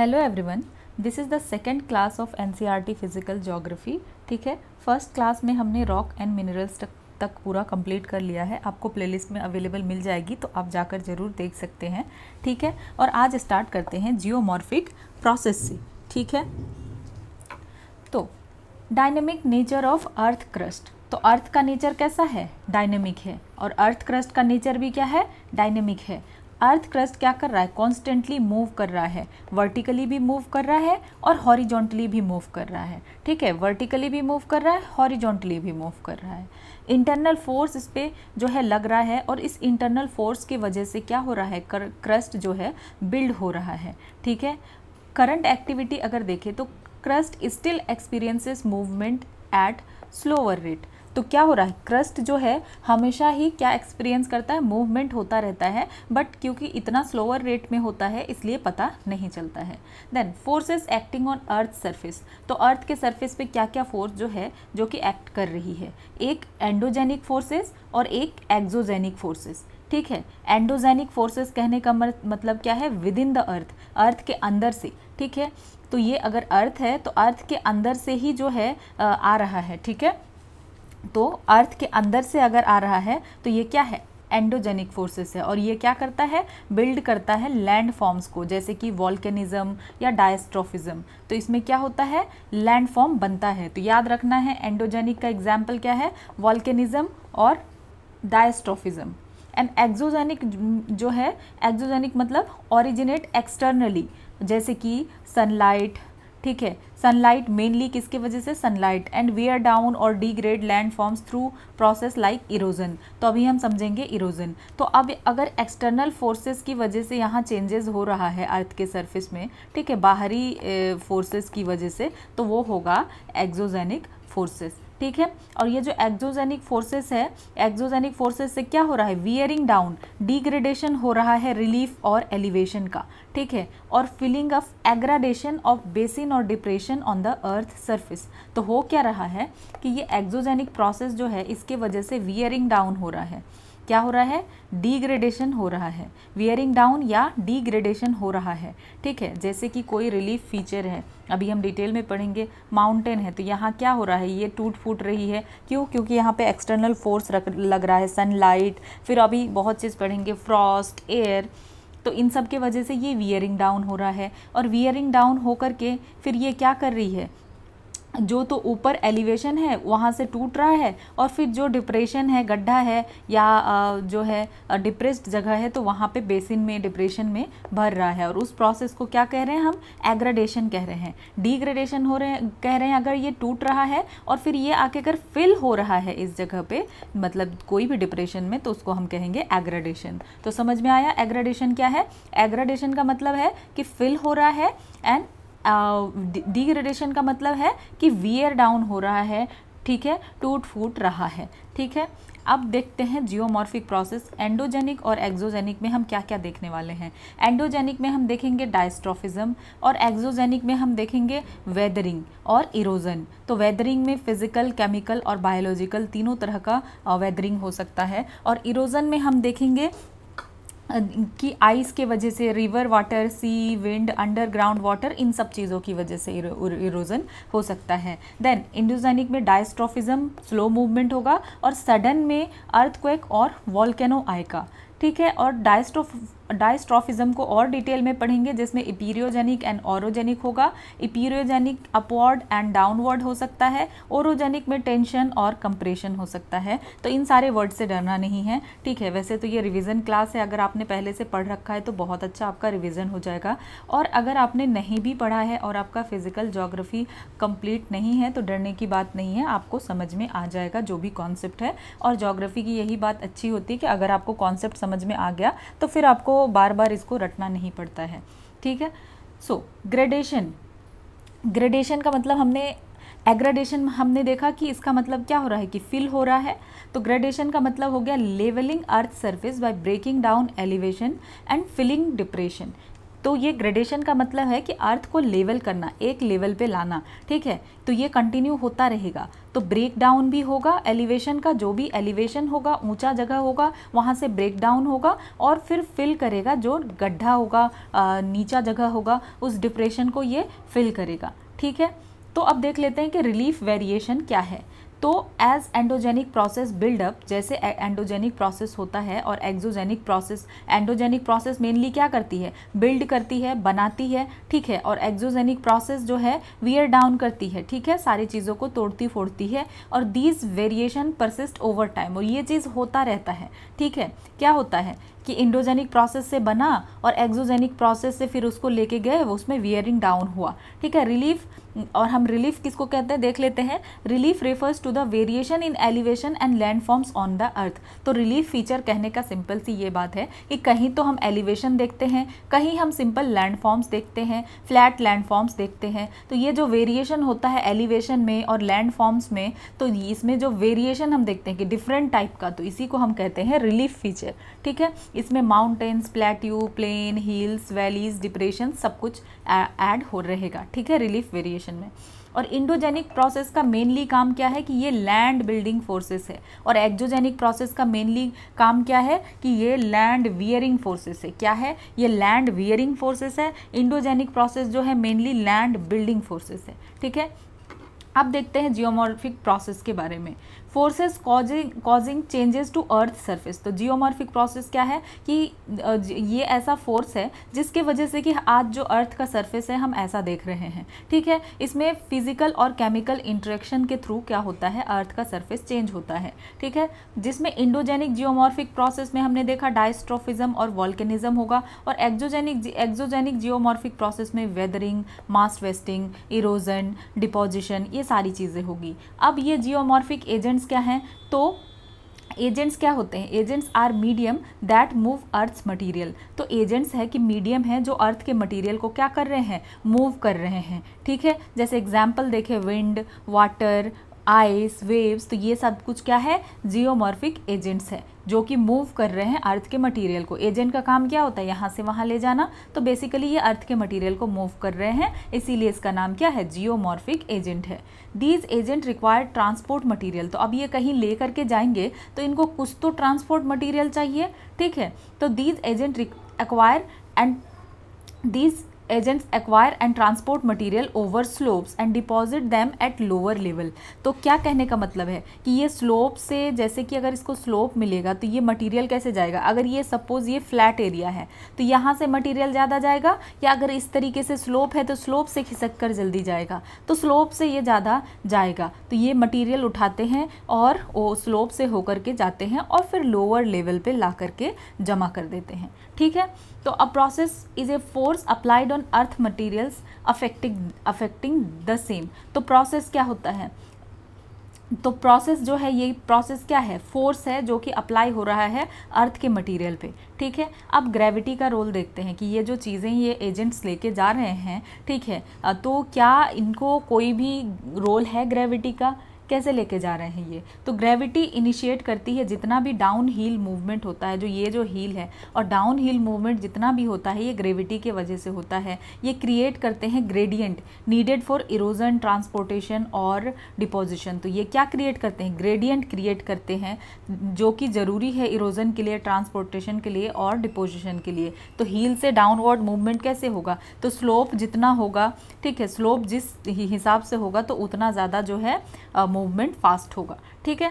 Hello everyone, this is the second class of NCERT physical geography. ठीक है, first class में हमने rock and minerals तक पूरा कंप्लीट कर लिया है। आपको प्लेलिस्ट में अवेलेबल मिल जाएगी, तो आप जाकर ज़रूर देख सकते हैं। ठीक है, और आज स्टार्ट करते हैं जियोमॉर्फिक प्रोसेस से। ठीक है, तो dynamic nature of earth crust. तो अर्थ का नेचर कैसा है? डायनेमिक है। और अर्थ क्रस्ट का नेचर भी क्या है? डायनेमिक है। अर्थ क्रस्ट क्या कर रहा है? कॉन्स्टेंटली मूव कर रहा है, वर्टिकली भी मूव कर रहा है और हॉरिजॉन्टली भी मूव कर रहा है। ठीक है, वर्टिकली भी मूव कर रहा है, हॉरिजॉन्टली भी मूव कर रहा है। इंटरनल फोर्स इस पे जो है लग रहा है, और इस इंटरनल फोर्स की वजह से क्या हो रहा है? क्रस्ट जो है बिल्ड हो रहा है। ठीक है, करंट एक्टिविटी अगर देखें तो crust still experiences movement at slower rate. तो क्या हो रहा है? क्रस्ट जो है हमेशा ही क्या एक्सपीरियंस करता है? मूवमेंट होता रहता है, बट क्योंकि इतना स्लोअर रेट में होता है इसलिए पता नहीं चलता है। Then forces acting on earth surface. तो अर्थ के सरफेस पे क्या क्या फोर्स जो है जो कि एक्ट कर रही है? एक एंडोजेनिक फोर्सेस और एक एक्सोजेनिक फोर्सेस। ठीक है, एंडोजेनिक फोर्सेस कहने का मतलब क्या है? विद इन द अर्थ, अर्थ के अंदर से। ठीक है, तो ये अगर अर्थ है तो अर्थ के अंदर से ही जो है आ रहा है। ठीक है, तो अर्थ के अंदर से अगर आ रहा है तो ये क्या है? एंडोजेनिक फोर्सेस है। और ये क्या करता है? बिल्ड करता है लैंड फॉर्म्स को, जैसे कि वॉल्केनिज्म या डायस्ट्रोफिज्म। तो इसमें क्या होता है? लैंड फॉर्म बनता है। तो याद रखना है, एंडोजेनिक का एग्जाम्पल क्या है? वॉल्केनिज्म और डायस्ट्रोफिज्म। एंड एक्सोजेनिक जो है, एक्सोजेनिक मतलब ओरिजिनेट एक्सटर्नली, जैसे कि सनलाइट। ठीक है, सनलाइट मेनली किसके वजह से? सनलाइट एंड वियर डाउन और degrade land forms through process like erosion. तो अभी हम समझेंगे इरोजन। तो अब अगर एक्सटर्नल फोर्सेस की वजह से यहाँ चेंजेस हो रहा है अर्थ के सरफेस में, ठीक है, बाहरी फोर्सेस की वजह से, तो वो होगा एक्सोजेनिक फोर्सेस। ठीक है, और ये जो एक्सोजेनिक फोर्सेस है, एक्सोजेनिक फोर्सेस से क्या हो रहा है? वियरिंग डाउन, डिग्रेडेशन हो रहा है रिलीफ और एलिवेशन का। ठीक है, और फिलिंग ऑफ एग्राडेशन ऑफ बेसिन और depression on the earth surface. तो हो क्या रहा है कि ये एक्सोजेनिक प्रोसेस जो है इसके वजह से वियरिंग डाउन हो रहा है। क्या हो रहा है? डिग्रेडेशन हो रहा है, वियरिंग डाउन या डिग्रेडेशन हो रहा है। ठीक है, जैसे कि कोई रिलीफ फीचर है, अभी हम डिटेल में पढ़ेंगे। माउंटेन है तो यहाँ क्या हो रहा है? ये टूट फूट रही है। क्यों? क्योंकि यहाँ पे एक्सटर्नल फोर्स लग रहा है, सनलाइट, फिर अभी बहुत चीज़ पढ़ेंगे, फ्रॉस्ट, एयर। तो इन सब के वजह से ये वियरिंग डाउन हो रहा है। और वियरिंग डाउन होकर के फिर ये क्या कर रही है? जो तो ऊपर एलिवेशन है वहाँ से टूट रहा है, और फिर जो डिप्रेशन है, गड्ढा है या जो है डिप्रेस्ड जगह है, तो वहाँ पे बेसिन में, डिप्रेशन में भर रहा है। और उस प्रोसेस को क्या कह रहे हैं हम? एग्रेडेशन कह रहे हैं, डिग्रेडेशन हो रहे हैं कह रहे हैं। अगर ये टूट रहा है और फिर ये आके अगर फिल हो रहा है इस जगह पे, मतलब कोई भी डिप्रेशन में, तो उसको हम कहेंगे एग्रेडेशन। तो समझ में आया एग्रेडेशन क्या है? एग्रेडेशन का मतलब है कि फिल हो रहा है, एंड डिग्रेडेशन का मतलब है कि वियर डाउन हो रहा है। ठीक है, टूट फूट रहा है। ठीक है, अब देखते हैं जियोमॉर्फिक प्रोसेस। एंडोजेनिक और एक्सोजेनिक में हम क्या क्या देखने वाले हैं? एंडोजेनिक में हम देखेंगे डायस्ट्रोफिज्म, और एक्सोजेनिक में हम देखेंगे वेदरिंग और इरोजन। तो वेदरिंग में फिजिकल, केमिकल और बायोलॉजिकल तीनों तरह का वेदरिंग हो सकता है। और इरोजन में हम देखेंगे कि आइस के वजह से, रिवर वाटर, सी, विंड, अंडरग्राउंड वाटर, इन सब चीज़ों की वजह से इरोजन हो सकता है। देन इंडोजेनिक में डायस्ट्रोफिज्म, स्लो मूवमेंट होगा, और सडन में अर्थक्वेक और वॉल्केनो आएगा। ठीक है, और डायस्ट्रोफिज्म को और डिटेल में पढ़ेंगे, जिसमें इपीरियोजेनिक एंड ओरोजेनिक होगा। इपीरियोजेनिक अपवर्ड एंड डाउनवर्ड हो सकता है, ओरोजेनिक में टेंशन और कंप्रेशन हो सकता है। तो इन सारे वर्ड से डरना नहीं है। ठीक है, वैसे तो ये रिवीजन क्लास है, अगर आपने पहले से पढ़ रखा है तो बहुत अच्छा आपका रिवीजन हो जाएगा। और अगर आपने नहीं भी पढ़ा है और आपका फिजिकल ज्योग्राफी कंप्लीट नहीं है तो डरने की बात नहीं है, आपको समझ में आ जाएगा जो भी कॉन्सेप्ट है। और ज्योग्राफी की यही बात अच्छी होती है कि अगर आपको कॉन्सेप्ट समझ में आ गया तो फिर आपको बार बार इसको रटना नहीं पड़ता है। ठीक है, सो ग्रेडेशन। ग्रेडेशन का मतलब एग्रेडेशन हमने देखा कि इसका मतलब क्या हो रहा है? कि फिल हो रहा है। तो ग्रेडेशन का मतलब हो गया levelling earth surface by breaking down elevation and filling depression. तो ये ग्रेडेशन का मतलब है कि अर्थ को लेवल करना, एक लेवल पे लाना, ठीक है। तो ये कंटिन्यू होता रहेगा। तो ब्रेक डाउन भी होगा, एलिवेशन का जो भी एलिवेशन होगा, ऊंचा जगह होगा, वहाँ से ब्रेक डाउन होगा और फिर फिल करेगा, जो गड्ढा होगा, नीचा जगह होगा, उस डिप्रेशन को ये फिल करेगा, ठीक है। तो अब देख लेते हैं कि रिलीफ वेरिएशन क्या है। तो एज एंडोजेनिक प्रोसेस बिल्डअप, जैसे एंडोजेनिक प्रोसेस होता है और exogenic process, endogenic process mainly क्या करती है, बिल्ड करती है, बनाती है, ठीक है, और एक्सोजेनिक प्रोसेस जो है वियर डाउन करती है, ठीक है, सारी चीज़ों को तोड़ती फोड़ती है। और these variation persist over time, और ये चीज़ होता रहता है, ठीक है। क्या होता है कि इंडोजेनिक प्रोसेस से बना और एक्सोजेनिक प्रोसेस से फिर उसको लेके गए, वो उसमें वियरिंग डाउन हुआ, ठीक है। रिलीफ, और हम रिलीफ किसको कहते हैं देख लेते हैं। Relief refers to the variation in elevation and land forms on the earth. तो रिलीफ फीचर कहने का सिंपल सी ये बात है कि कहीं तो हम एलिवेशन देखते हैं, कहीं हम सिंपल लैंड फॉर्म्स देखते हैं, फ्लैट लैंड फॉर्म्स देखते हैं। तो ये जो वेरिएशन होता है एलिवेशन में और लैंड फॉर्म्स में, तो इसमें जो वेरिएशन हम देखते हैं कि डिफरेंट टाइप का, तो इसी को हम कहते हैं रिलीफ फीचर, ठीक है। इसमें mountains, plateau, plain, hills, valleys, depression सब कुछ ऐड हो रहेगा, ठीक है, रिलीफ वेरिएशन में। और इंडोजेनिक प्रोसेस का मेनली काम क्या है कि ये लैंड बिल्डिंग फोर्सेस है, और एक्सोजेनिक प्रोसेस का मेनली काम क्या है कि ये लैंड वियरिंग फोर्सेस है। क्या है, ये लैंड वियरिंग फोर्सेस है। इंडोजेनिक प्रोसेस जो है मेनली लैंड बिल्डिंग फोर्सेस है, ठीक है। अब देखते हैं जियोमॉर्फिक प्रोसेस के बारे में। Forces causing changes to earth surface. तो जियोमॉर्फिक प्रोसेस क्या है कि ये ऐसा फोर्स है जिसके वजह से कि आज जो अर्थ का सरफेस है हम ऐसा देख रहे हैं, ठीक है। इसमें फिजिकल और केमिकल इंटरेक्शन के थ्रू क्या होता है, अर्थ का सरफेस चेंज होता है, ठीक है। जिसमें इंडोजेनिक जियोमॉर्फिक प्रोसेस में हमने देखा डायस्ट्रोफिज्म और वॉल्केनिज्म होगा, और एक्सोजेनिक जियोमॉर्फिक प्रोसेस में weathering, mass wasting, erosion, deposition, ये सारी चीज़ें होगी। अब ये जियोमॉर्फिक एजेंट्स क्या हैं, तो एजेंट्स क्या होते हैं, agents are medium that move earth's material. तो एजेंट्स है कि मीडियम है जो अर्थ के मटेरियल को क्या कर रहे हैं, मूव कर रहे हैं, ठीक है। जैसे एग्जांपल देखें, विंड, वाटर, आइस, वेव्स, तो ये सब कुछ क्या है, जियोमॉर्फिक एजेंट्स है जो कि मूव कर रहे हैं अर्थ के मटेरियल को। एजेंट का काम क्या होता है, यहाँ से वहाँ ले जाना, तो बेसिकली ये अर्थ के मटेरियल को मूव कर रहे हैं, इसीलिए इसका नाम क्या है, जियोमॉर्फिक एजेंट है। These agent require transport material. तो अब ये कहीं ले करके जाएंगे तो इनको कुछ तो ट्रांसपोर्ट मटेरियल चाहिए, ठीक है। तो these agent acquire and transport material over slopes and deposit them at lower level. तो क्या कहने का मतलब है कि ये स्लोप से, जैसे कि अगर इसको स्लोप मिलेगा तो ये मटेरियल कैसे जाएगा, अगर ये सपोज ये फ्लैट एरिया है तो यहाँ से मटेरियल ज़्यादा जाएगा, या अगर इस तरीके से स्लोप है तो स्लोप से खिसक कर जल्दी जाएगा, तो स्लोप से ये ज़्यादा जाएगा। तो ये मटेरियल उठाते हैं और वो स्लोप से होकर के जाते हैं और फिर लोअर लेवल पे ला करके जमा कर देते हैं, ठीक है। तो a process is a force applied on earth materials affecting the same. तो प्रोसेस क्या होता है, तो प्रोसेस जो है, ये प्रोसेस क्या है, फोर्स है जो कि अप्लाई हो रहा है अर्थ के मटेरियल पे, ठीक है। अब ग्रेविटी का रोल देखते हैं कि ये जो चीज़ें ये एजेंट्स लेके जा रहे हैं, ठीक है, तो क्या इनको कोई भी रोल है ग्रेविटी का, कैसे लेके जा रहे हैं ये। तो ग्रेविटी इनिशिएट करती है जितना भी डाउन हिल मूवमेंट होता है, जो ये जो हिल है और डाउन हिल मूवमेंट जितना भी होता है ये ग्रेविटी के वजह से होता है। ये क्रिएट करते हैं gradient needed for erosion, transportation और डिपोजिशन। तो ये क्या क्रिएट करते हैं, ग्रेडियंट क्रिएट करते हैं जो कि ज़रूरी है इरोजन के लिए, ट्रांसपोर्टेशन के लिए और डिपोजिशन के लिए। तो हील से डाउनवर्ड मूवमेंट कैसे होगा, तो स्लोप जितना होगा, ठीक है, स्लोप जिस हिसाब से होगा तो उतना ज़्यादा जो है मूवमेंट फास्ट होगा, ठीक है।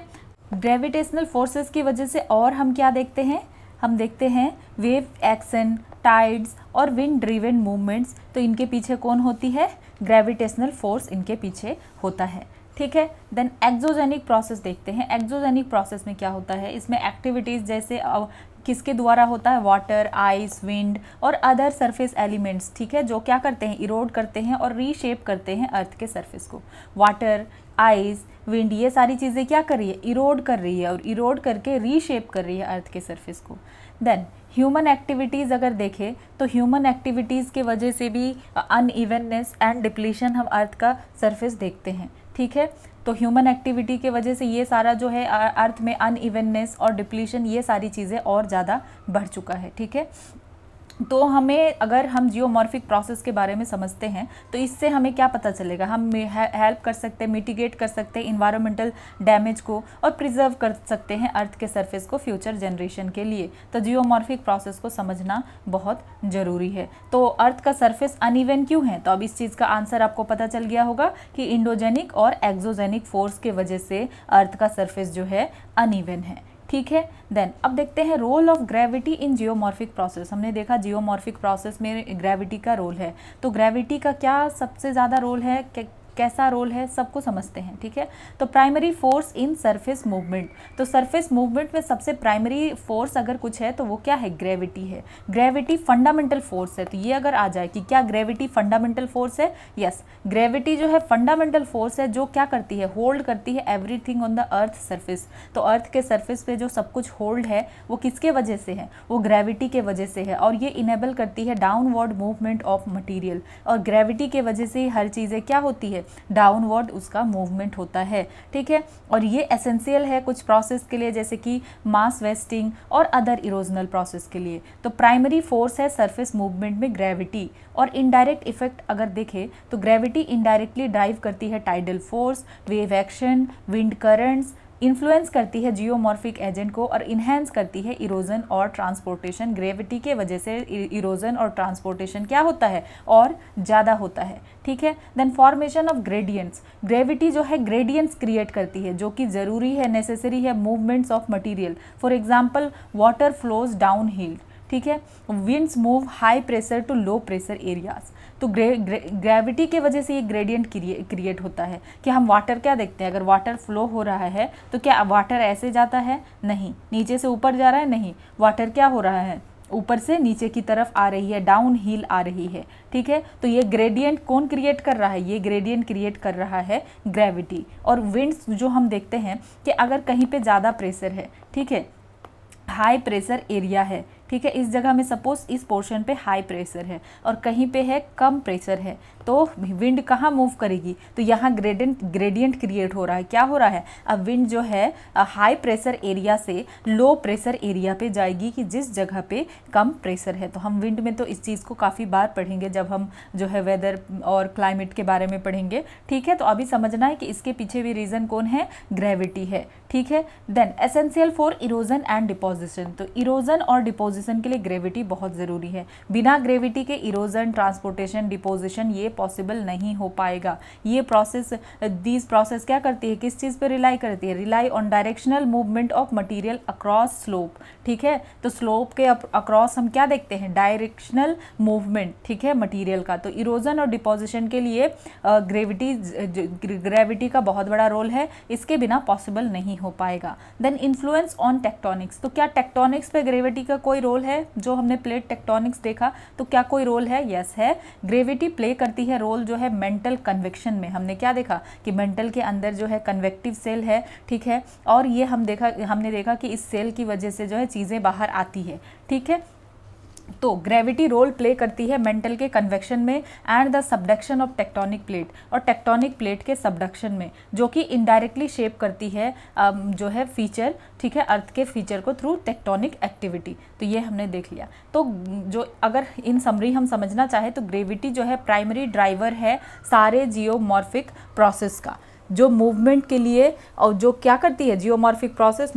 ग्रेविटेशनल फोर्सेस की वजह से और हम क्या देखते हैं, हम देखते हैं वेव एक्शन, टाइड्स और विंड ड्रिवन मूवमेंट्स। तो इनके पीछे कौन होती है, ग्रेविटेशनल फोर्स इनके पीछे होता है, ठीक है। देन एक्सोजेनिक प्रोसेस देखते हैं। एक्सोजेनिक प्रोसेस में क्या होता है, इसमें एक्टिविटीज़ जैसे किसके द्वारा होता है, वाटर, आइस, विंड और अदर सरफेस एलिमेंट्स, ठीक है, जो क्या करते हैं, इरोड करते हैं और रीशेप करते हैं अर्थ के सरफेस को। वाटर, आइस, विंड, ये सारी चीज़ें क्या कर रही है, इरोड कर रही है और इरोड करके रीशेप कर रही है अर्थ के सरफेस को। देन ह्यूमन एक्टिविटीज़ अगर देखें तो ह्यूमन एक्टिविटीज़ के वजह से भी अनइवननेस एंड डिप्लीशन हम अर्थ का सरफेस देखते हैं, ठीक है। तो ह्यूमन एक्टिविटी के वजह से ये सारा जो है अर्थ में अनइवननेस और डिप्लीशन, ये सारी चीज़ें और ज़्यादा बढ़ चुका है, ठीक है। तो हमें, अगर हम जियोमॉर्फिक प्रोसेस के बारे में समझते हैं तो इससे हमें क्या पता चलेगा, हम हेल्प कर सकते हैं, मिटिगेट कर सकते हैं इन्वायरमेंटल डैमेज को और प्रिजर्व कर सकते हैं अर्थ के सरफेस को फ्यूचर जनरेशन के लिए। तो जियोमॉर्फिक प्रोसेस को समझना बहुत ज़रूरी है। तो अर्थ का सरफेस अनइवन क्यों है, तो अब इस चीज़ का आंसर आपको पता चल गया होगा कि इंडोजेनिक और एक्सोजेनिक फोर्स के वजह से अर्थ का सरफेस जो है अनइवन है। ठीक है, देन अब देखते हैं role of gravity in geomorphic process. हमने देखा जियोमॉर्फिक प्रोसेस में ग्रेविटी का रोल है, तो ग्रेविटी का क्या सबसे ज़्यादा रोल है, कैसा रोल है, सबको समझते हैं। ठीक है, तो primary force in surface movement, तो सरफेस मूवमेंट में सबसे प्राइमरी फोर्स अगर कुछ है तो वो क्या है, ग्रेविटी है। ग्रेविटी फंडामेंटल फोर्स है, तो ये अगर आ जाए कि क्या ग्रेविटी फंडामेंटल फोर्स है, यस, ग्रेविटी जो है फंडामेंटल फोर्स है जो क्या करती है, होल्ड करती है everything on the earth surface. तो अर्थ के सरफेस पे जो सब कुछ होल्ड है वो किसके वजह से है, वो ग्रेविटी के वजह से है, और ये इनेबल करती है डाउनवर्ड मूवमेंट ऑफ मटीरियल, और ग्रेविटी के वजह से ही हर चीज़ें क्या होती है, डाउनवर्ड उसका मूवमेंट होता है। ठीक है, और ये एसेंशियल है कुछ प्रोसेस के लिए, जैसे कि मास वेस्टिंग और अदर इरोजनल प्रोसेस के लिए। तो प्राइमरी फोर्स है सरफेस मूवमेंट में ग्रेविटी, और इनडायरेक्ट इफेक्ट अगर देखें तो ग्रेविटी इनडायरेक्टली ड्राइव करती है tidal force, wave action, wind currents, influence करती है जियोमॉर्फिक एजेंट को, और इन्हेंस करती है इरोजन और ट्रांसपोर्टेशन। ग्रेविटी के वजह से इरोजन और ट्रांसपोर्टेशन क्या होता है, और ज़्यादा होता है। ठीक है, then formation of gradients, gravity जो है ग्रेडियंट्स क्रिएट करती है जो कि ज़रूरी है, नेसेसरी है movements of material. For example water flows down hill. ठीक है, winds move high pressure to low pressure areas. तो ग्रेविटी के वजह से ये ग्रेडियंट क्रिएट होता है कि हम वाटर क्या देखते हैं, अगर वाटर फ्लो हो रहा है तो क्या वाटर ऐसे जाता है, नहीं, नीचे से ऊपर जा रहा है, नहीं, वाटर क्या हो रहा है, ऊपर से नीचे की तरफ आ रही है, डाउन हिल आ रही है। ठीक है, तो ये ग्रेडियंट कौन क्रिएट कर रहा है, ये ग्रेडियंट क्रिएट कर रहा है ग्रेविटी। और विंड्स जो हम देखते हैं कि अगर कहीं पे ज़्यादा प्रेशर है, ठीक है, हाई प्रेशर एरिया है, ठीक है, इस जगह में सपोज इस पोर्शन पे हाई प्रेशर है और कहीं पे है कम प्रेशर है, तो विंड कहाँ मूव करेगी, तो यहाँ ग्रेडियंट क्रिएट हो रहा है। क्या हो रहा है, अब विंड जो है हाई प्रेशर एरिया से लो प्रेशर एरिया पे जाएगी कि जिस जगह पे कम प्रेशर है। तो हम विंड में तो इस चीज़ को काफ़ी बार पढ़ेंगे जब हम जो है वेदर और क्लाइमेट के बारे में पढ़ेंगे। ठीक है, तो अभी समझना है कि इसके पीछे भी रीज़न कौन है, ग्रेविटी है। ठीक है, then essential for erosion and deposition, तो इरोजन और डिपोजिशन के लिए ग्रेविटी बहुत ज़रूरी है। बिना ग्रेविटी के इरोजन, ट्रांसपोर्टेशन, डिपोजिशन ये पॉसिबल नहीं हो पाएगा। ये प्रोसेस क्या करती है, किस चीज़ पे रिलाई करती है, rely on directional movement of material across slope. ठीक है, तो स्लोप के अक्रॉस हम क्या देखते हैं, डायरेक्शनल मूवमेंट, ठीक है, मटेरियल का। तो इरोजन और डिपोजिशन के लिए ग्रेविटी का बहुत बड़ा रोल है, इसके बिना पॉसिबल नहीं हो पाएगा। देन इन्फ्लुएंस ऑन टेक्टोनिक्स, तो क्या टेक्टोनिक्स पे ग्रेविटी का कोई रोल है, जो हमने प्लेट टेक्टोनिक्स देखा, तो क्या कोई रोल है, यस है। ग्रेविटी प्ले करती है रोल जो है मेंटल कन्वेक्शन में। हमने क्या देखा कि मेंटल के अंदर जो है कन्वेक्टिव सेल है, ठीक है, और ये हमने देखा कि इस सेल की वजह से जो है चीज़ें बाहर आती है। ठीक है, तो ग्रेविटी रोल प्ले करती है मेंटल के कन्वेक्शन में and the subduction of tectonic plate, और टेक्टोनिक प्लेट के सबडक्शन में, जो कि इनडायरेक्टली शेप करती है जो है फीचर, ठीक है, अर्थ के फीचर को थ्रू टेक्टोनिक एक्टिविटी। तो ये हमने देख लिया। तो जो अगर इन समरी हम समझना चाहे तो ग्रेविटी जो है प्राइमरी ड्राइवर है सारे जियोमॉर्फिक प्रोसेस का, जो मूवमेंट के लिए, और जो क्या करती है जियोमॉर्फिक प्रोसेस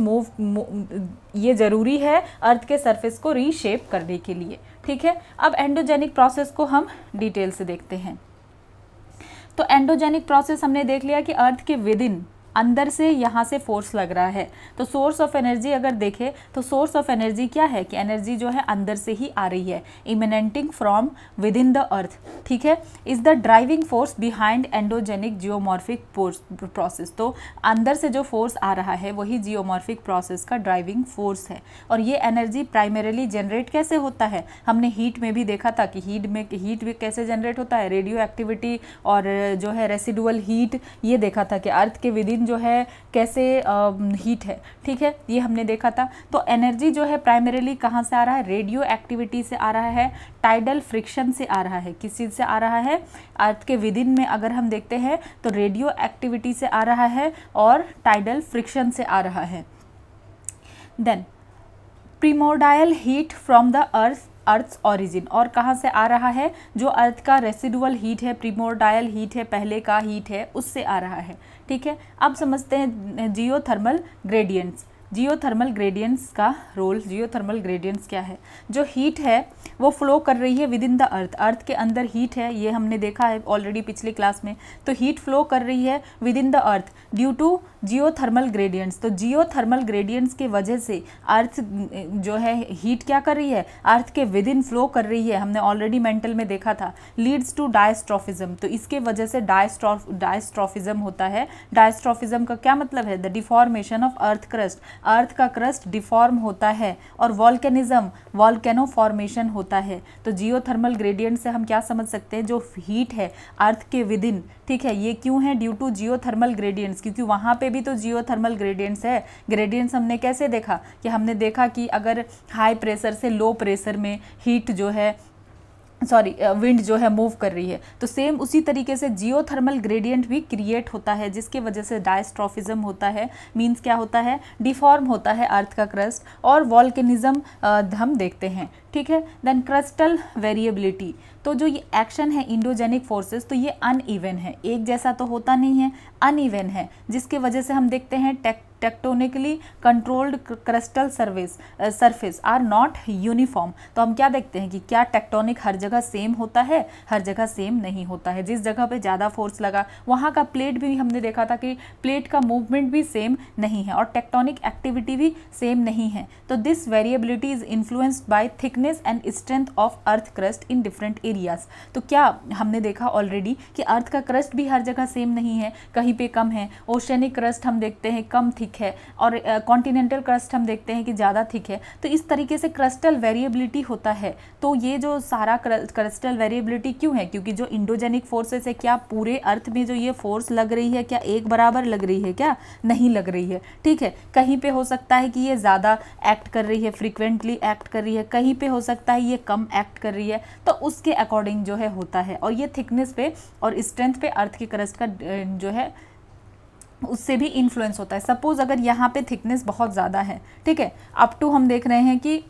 ये ज़रूरी है अर्थ के सरफेस को रीशेप करने के लिए। ठीक है, अब एंडोजेनिक प्रोसेस को हम डिटेल से देखते हैं। तो एंडोजेनिक प्रोसेस हमने देख लिया कि अर्थ के विदिन, अंदर से यहाँ से फोर्स लग रहा है। तो सोर्स ऑफ एनर्जी अगर देखें तो सोर्स ऑफ एनर्जी क्या है कि एनर्जी जो है अंदर से ही आ रही है, emanating from with in the अर्थ। ठीक है, is the driving force behind endogenic geomorphic process. तो अंदर से जो फोर्स आ रहा है वही जियोमॉर्फिक प्रोसेस का ड्राइविंग फोर्स है। और ये एनर्जी प्राइमरीली जनरेट कैसे होता है, हमने हीट में भी देखा था कि हीट में कैसे जनरेट होता है, रेडियो एक्टिविटी और जो है रेसिडुअल हीट, ये देखा था कि अर्थ के विदिन जो है कैसे हीट है। ठीक है, ये हमने देखा था। तो एनर्जी जो है प्राइमरीली कहाँ से आ रहा है, रेडियो एक्टिविटी से आ रहा है, टाइडल फ्रिक्शन से आ रहा है। किस चीज़ से आ रहा है, अर्थ के विदिन में अगर हम देखते हैं तो रेडियो एक्टिविटी से आ रहा है और टाइडल फ्रिक्शन से आ रहा है। Then primordial heat from the earth earth's origin, और कहाँ से आ रहा है, जो अर्थ का रेसिडुअल हीट है, प्रीमोर्डाइल हीट है, पहले का हीट है, उससे आ रहा है। ठीक है, अब समझते हैं जियोथर्मल ग्रेडियंट्स। जियोथर्मल ग्रेडियंट्स का रोल, जियोथर्मल ग्रेडियंट्स क्या है, जो हीट है वो फ्लो कर रही है विद इन द अर्थ, अर्थ के अंदर हीट है, ये हमने देखा है ऑलरेडी पिछली क्लास में। तो हीट फ्लो कर रही है within the earth due to geothermal gradients. तो जियोथर्मल ग्रेडियंट्स के वजह से अर्थ जो है हीट क्या कर रही है, अर्थ के विद इन फ्लो कर रही है, हमने ऑलरेडी मेंटल में देखा था, लीड्स टू डायस्ट्रॉफिज्म। तो इसके वजह से डायस्ट्रॉफिज्म होता है। डायस्ट्रॉफिज्म का क्या मतलब है, the deformation of earth crust, earth का क्रस्ट डिफॉर्म होता है। और वॉल्केनिज्म, वॉल्केनो फॉर्मेशन होता है। तो जियोथर्मल ग्रेडियंट से हम क्या समझ सकते हैं, जो हीट है अर्थ के विद इन, ठीक है, ये क्यों है, ड्यू टू जियोथर्मल ग्रेडियंट्स, क्योंकि वहाँ पे भी तो जियोथर्मल ग्रेडियंट्स है। ग्रेडियंट्स हमने कैसे देखा, कि हमने देखा कि अगर हाई प्रेशर से लो प्रेशर में हीट जो है, विंड जो है मूव कर रही है, तो सेम उसी तरीके से जियोथर्मल ग्रेडियंट भी क्रिएट होता है, जिसके वजह से डायस्ट्रॉफिज्म होता है। मींस क्या होता है, डिफॉर्म होता है अर्थ का क्रस्ट, और वॉल्केनिज्म हम देखते हैं। ठीक है, देन क्रस्टल वेरिएबिलिटी, तो जो ये एक्शन है इंडोजेनिक फोर्सेस, तो ये अनइवन है, एक जैसा तो होता नहीं है, अनइवन है, जिसके वजह से हम देखते हैं tectonically controlled crustal surface are not uniform. तो हम क्या देखते हैं कि क्या टेक्टोनिक हर जगह सेम होता है, हर जगह सेम नहीं होता है। जिस जगह पे ज़्यादा फोर्स लगा वहाँ का प्लेट भी हमने देखा था कि प्लेट का मूवमेंट भी सेम नहीं है, और टेक्टोनिक एक्टिविटी भी सेम नहीं है। तो this variability is influenced by thickness and strength of earth crust in different areas. तो क्या हमने देखा ऑलरेडी कि अर्थ का क्रस्ट भी हर जगह सेम नहीं है, कहीं पे कम है, ओशियनिक क्रस्ट हम देखते हैं कम थिक है, और कॉन्टिनेंटल क्रस्ट हम देखते हैं कि ज़्यादा थिक है। तो इस तरीके से क्रस्टल वेरिएबिलिटी होता है। तो ये जो सारा क्रस्टल वेरिएबिलिटी क्यों है, क्योंकि जो इंडोजेनिक फोर्सेस है, क्या पूरे अर्थ में जो ये फोर्स लग रही है, क्या एक बराबर लग रही है, क्या नहीं लग रही है। ठीक है, कहीं पे हो सकता है कि ये ज़्यादा एक्ट कर रही है, फ्रीक्वेंटली एक्ट कर रही है, कहीं पे हो सकता है ये कम एक्ट कर रही है। तो उसके अकॉर्डिंग जो है होता है, और ये थिकनेस पे और स्ट्रेंथ पे अर्थ की क्रस्ट का जो है उससे भी इन्फ्लुएंस होता है। सपोज अगर यहाँ पे थिकनेस बहुत ज़्यादा है, ठीक है, अप टू हम देख रहे हैं कि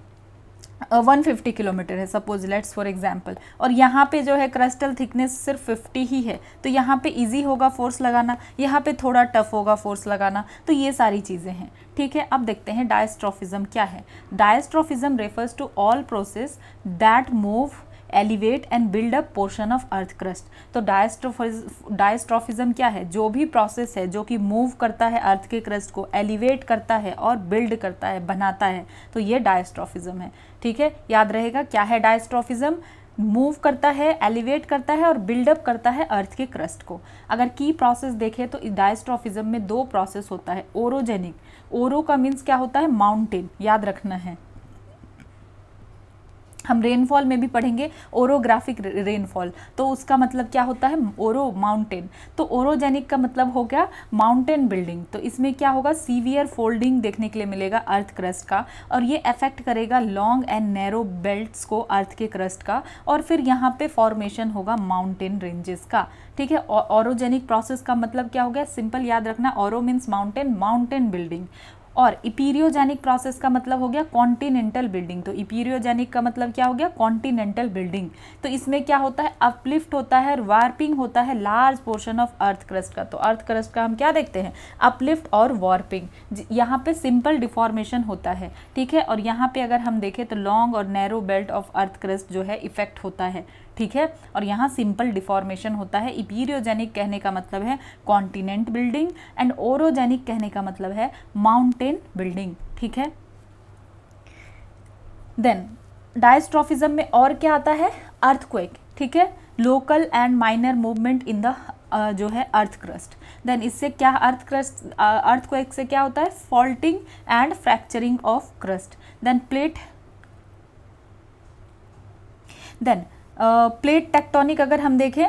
150 किलोमीटर है, सपोज लेट्स फॉर एग्जांपल, और यहाँ पे जो है क्रिस्टल थिकनेस सिर्फ 50 ही है, तो यहाँ पे इजी होगा फोर्स लगाना, यहाँ पे थोड़ा टफ होगा फोर्स लगाना। तो ये सारी चीज़ें हैं। ठीक है, अब देखते हैं डायस्ट्रॉफिज्म क्या है। Diastrophism refers to all process that move elevate and build up portion of earth crust. तो डायस्ट्रॉफिज्म क्या है, जो भी प्रोसेस है जो कि मूव करता है अर्थ के क्रस्ट को, एलिवेट करता है और बिल्ड करता है, बनाता है, तो ये डायस्ट्रॉफिज्म है। ठीक है, याद रहेगा क्या है डायस्ट्रॉफिज्म, मूव करता है, एलिवेट करता है और बिल्डअप करता है अर्थ के क्रस्ट को। अगर की प्रोसेस देखें तो डायस्ट्रॉफिज्म में दो प्रोसेस होता है, ओरोजेनिक, ओरो का मीन्स क्या होता है, माउंटेन, याद रखना है, हम रेनफॉल में भी पढ़ेंगे ओरोग्राफिक रेनफॉल, तो उसका मतलब क्या होता है, ओरो माउंटेन। तो ओरोजेनिक का मतलब हो गया माउंटेन बिल्डिंग। तो इसमें क्या होगा, सीवियर फोल्डिंग देखने के लिए मिलेगा अर्थ क्रस्ट का, और ये अफेक्ट करेगा लॉन्ग एंड नैरो बेल्ट्स को अर्थ के क्रस्ट का, और फिर यहाँ पे फॉर्मेशन होगा माउंटेन रेंजेस का। ठीक है, ओरोजेनिक प्रोसेस का मतलब क्या हो गया, सिंपल याद रखना, ओरो मीन्स माउंटेन, माउंटेन बिल्डिंग। और इपीरियोजेनिक प्रोसेस का मतलब हो गया कॉन्टिनेंटल बिल्डिंग। तो इपीरियोजेनिक का मतलब क्या हो गया, कॉन्टिनेंटल बिल्डिंग। तो इसमें क्या होता है, अपलिफ्ट होता है और वार्पिंग होता है large portion of earth crust का। तो अर्थ क्रस्ट का हम क्या देखते हैं, अपलिफ्ट और वार्पिंग। यहाँ पे सिंपल डिफॉर्मेशन होता है, ठीक है, और यहाँ पे अगर हम देखें तो लॉन्ग और narrow belt of earth crust जो है इफेक्ट होता है। ठीक है, और यहाँ सिंपल डिफॉर्मेशन होता है। इपीरियोजेनिक कहने का मतलब है कॉन्टिनेंट बिल्डिंग, एंड ओरोजेनिक कहने का मतलब है माउंटेन बिल्डिंग। ठीक है, देन डायस्ट्रॉफिज्म में और क्या आता है, अर्थक्वेक। ठीक है, local and minor movement in the जो है अर्थ क्रस्ट। देन इससे क्या, अर्थक्वेक से क्या होता है, faulting and fracturing of crust. Then plate tectonic अगर हम देखें,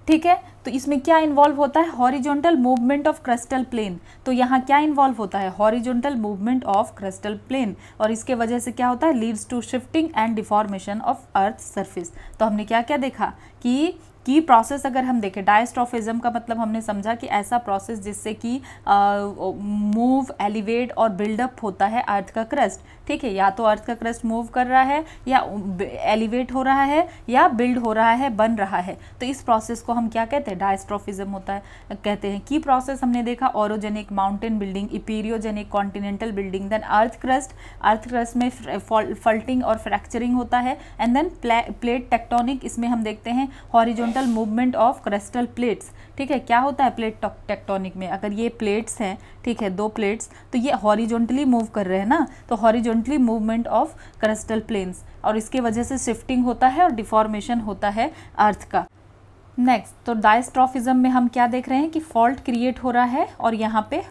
ठीक है, तो इसमें क्या इन्वॉल्व होता है, horizontal movement of crustal plane. तो यहाँ क्या इन्वॉल्व होता है, horizontal movement of crustal plane, और इसके वजह से क्या होता है, leads to shifting and deformation of earth surface. तो हमने क्या क्या देखा कि की प्रोसेस अगर हम देखें, डायस्ट्रॉफिज्म का मतलब हमने समझा कि ऐसा प्रोसेस जिससे कि मूव, एलिवेट और बिल्डअप होता है अर्थ का क्रस्ट, ठीक है। या तो अर्थ का क्रस्ट मूव कर रहा है, या एलिवेट हो रहा है, या बिल्ड हो रहा है, बन रहा है, तो इस प्रोसेस को हम क्या कहते हैं, डायस्ट्रॉफिज्म होता है, कहते हैं। की प्रोसेस हमने देखा, orogenic mountain building, epeirogenic continental building, then earth crust में फल्टिंग और फ्रैक्चरिंग होता है, एंड देन प्लेट टेक्टोनिक, इसमें हम देखते हैं horizontal movement of crystal plates, ठीक है। क्या होता है प्लेट टेक्टोनिक में, अगर ये प्लेट्स हैं, ठीक है, दो प्लेट्स, तो ये हॉरिजॉन्टली मूव कर रहे हैं ना, तो horizontally movement of crustal planes, और इसके वजह से शिफ्टिंग होता है और डिफॉर्मेशन होता है अर्थ का। नेक्स्ट, तो डायस्ट्रॉफिज्म में हम क्या देख रहे हैं कि फॉल्ट क्रिएट हो रहा है, और यहाँ पे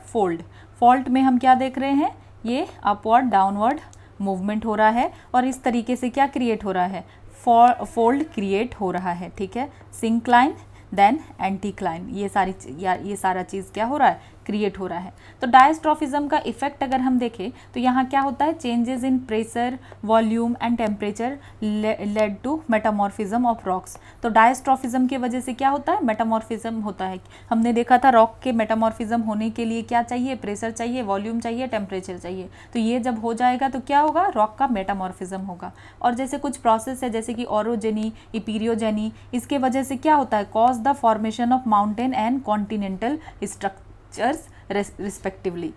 फॉल्ट में हम क्या देख रहे हैं, ये अपवर्ड डाउनवर्ड मूवमेंट हो रहा है, और इस तरीके से क्या क्रिएट हो रहा है, फोल्ड क्रिएट हो रहा है, ठीक है। सिंक्लाइन देन एंटीक्लाइन, ये सारा चीज़ क्या हो रहा है, क्रिएट हो रहा है। तो डायस्ट्रॉफिज्म का इफेक्ट अगर हम देखें तो यहाँ क्या होता है, changes in pressure, volume and temperature lead to metamorphism of rocks. तो डायस्ट्रॉफिज्म की वजह से क्या होता है, मेटामॉर्फिज्म होता है। हमने देखा था रॉक के मेटामॉर्फिज्म होने के लिए क्या चाहिए, प्रेशर चाहिए, वॉल्यूम चाहिए, टेम्परेचर चाहिए, तो ये जब हो जाएगा तो क्या होगा, रॉक का मेटामॉर्फिज्म होगा। और जैसे कुछ प्रोसेस है जैसे कि ओरोजेनी, इपीरियोजेनी, इसके वजह से क्या होता है, cause the formation of mountain and continental structures respectively.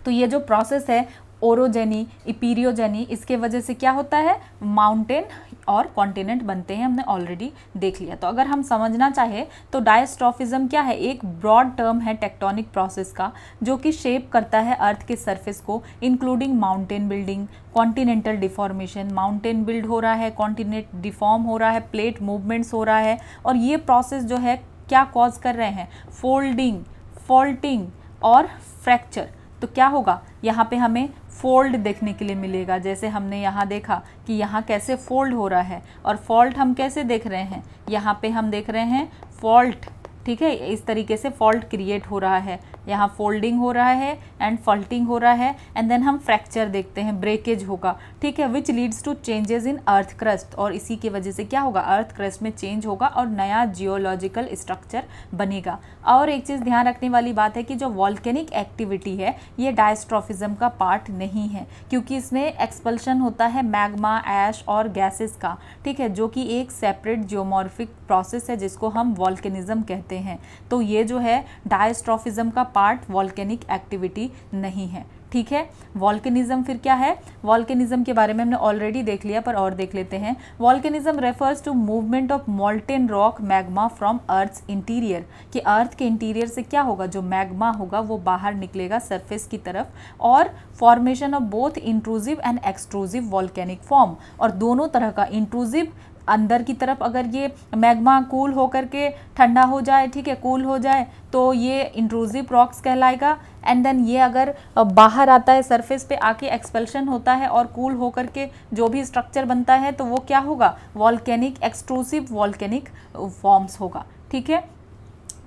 तो ये जो प्रोसेस है ओरोजेनी, इपीरियोजेनी, इसके वजह से क्या होता है, माउंटेन और कॉन्टिनेंट बनते हैं, हमने ऑलरेडी देख लिया। तो अगर हम समझना चाहे तो डायस्ट्रॉफिज्म क्या है, एक ब्रॉड टर्म है टेक्टोनिक प्रोसेस का, जो कि शेप करता है अर्थ के सरफेस को, including mountain building, continental deformation, mountain build हो रहा है, कॉन्टिनेंट डिफॉर्म हो रहा है, प्लेट मूवमेंट्स हो रहा है, और ये प्रोसेस जो है क्या कॉज कर रहे हैं, फोल्डिंग, फॉल्टिंग और फ्रैक्चर। तो क्या होगा, यहाँ पे हमें फोल्ड देखने के लिए मिलेगा, जैसे हमने यहाँ देखा कि यहाँ कैसे फोल्ड हो रहा है, और फॉल्ट हम कैसे देख रहे हैं, यहाँ पे हम देख रहे हैं फॉल्ट, ठीक है, इस तरीके से फॉल्ट क्रिएट हो रहा है, यहाँ फोल्डिंग हो रहा है एंड फॉल्टिंग हो रहा है, एंड देन हम फ्रैक्चर देखते हैं, ब्रेकेज होगा, ठीक है, which leads to changes in earth crust, और इसी की वजह से क्या होगा, अर्थ क्रस्ट में चेंज होगा और नया जियोलॉजिकल स्ट्रक्चर बनेगा। और एक चीज़ ध्यान रखने वाली बात है कि जो वॉल्केनिक एक्टिविटी है ये डायस्ट्रॉफिज्म का पार्ट नहीं है, क्योंकि इसमें एक्सपल्शन होता है मैग्मा, ऐश और गैसेस का, ठीक है, जो कि एक सेपरेट जियोमॉर्फिक प्रोसेस है जिसको हम वॉल्केनिज्म कहते हैं। तो ये जो है डायस्ट्रॉफिज्म का पार्ट वॉल्केनिक एक्टिविटी नहीं है, ठीक है। वॉल्केनिज्म फिर क्या है, वॉल्केनिज्म के बारे में हमने ऑलरेडी देख लिया, पर और देख लेते हैं। Volcanism refers to movement of molten rock magma from earth's interior, कि अर्थ के इंटीरियर से क्या होगा, जो मैग्मा होगा वो बाहर निकलेगा सरफेस की तरफ, और formation of both intrusive and extrusive volcanic form, और दोनों तरह का, इंट्रूसिव अंदर की तरफ अगर ये मैग्मा कूल होकर के ठंडा हो जाए, ठीक है, कूल हो जाए, तो ये इंट्रूसिव रॉक्स कहलाएगा, एंड देन ये अगर बाहर आता है सरफेस पे आके एक्सपल्शन होता है और कूल होकर के जो भी स्ट्रक्चर बनता है तो वो क्या होगा, वॉल्केनिक, एक्सट्रूसिव वॉल्केनिक फॉर्म्स होगा, ठीक है।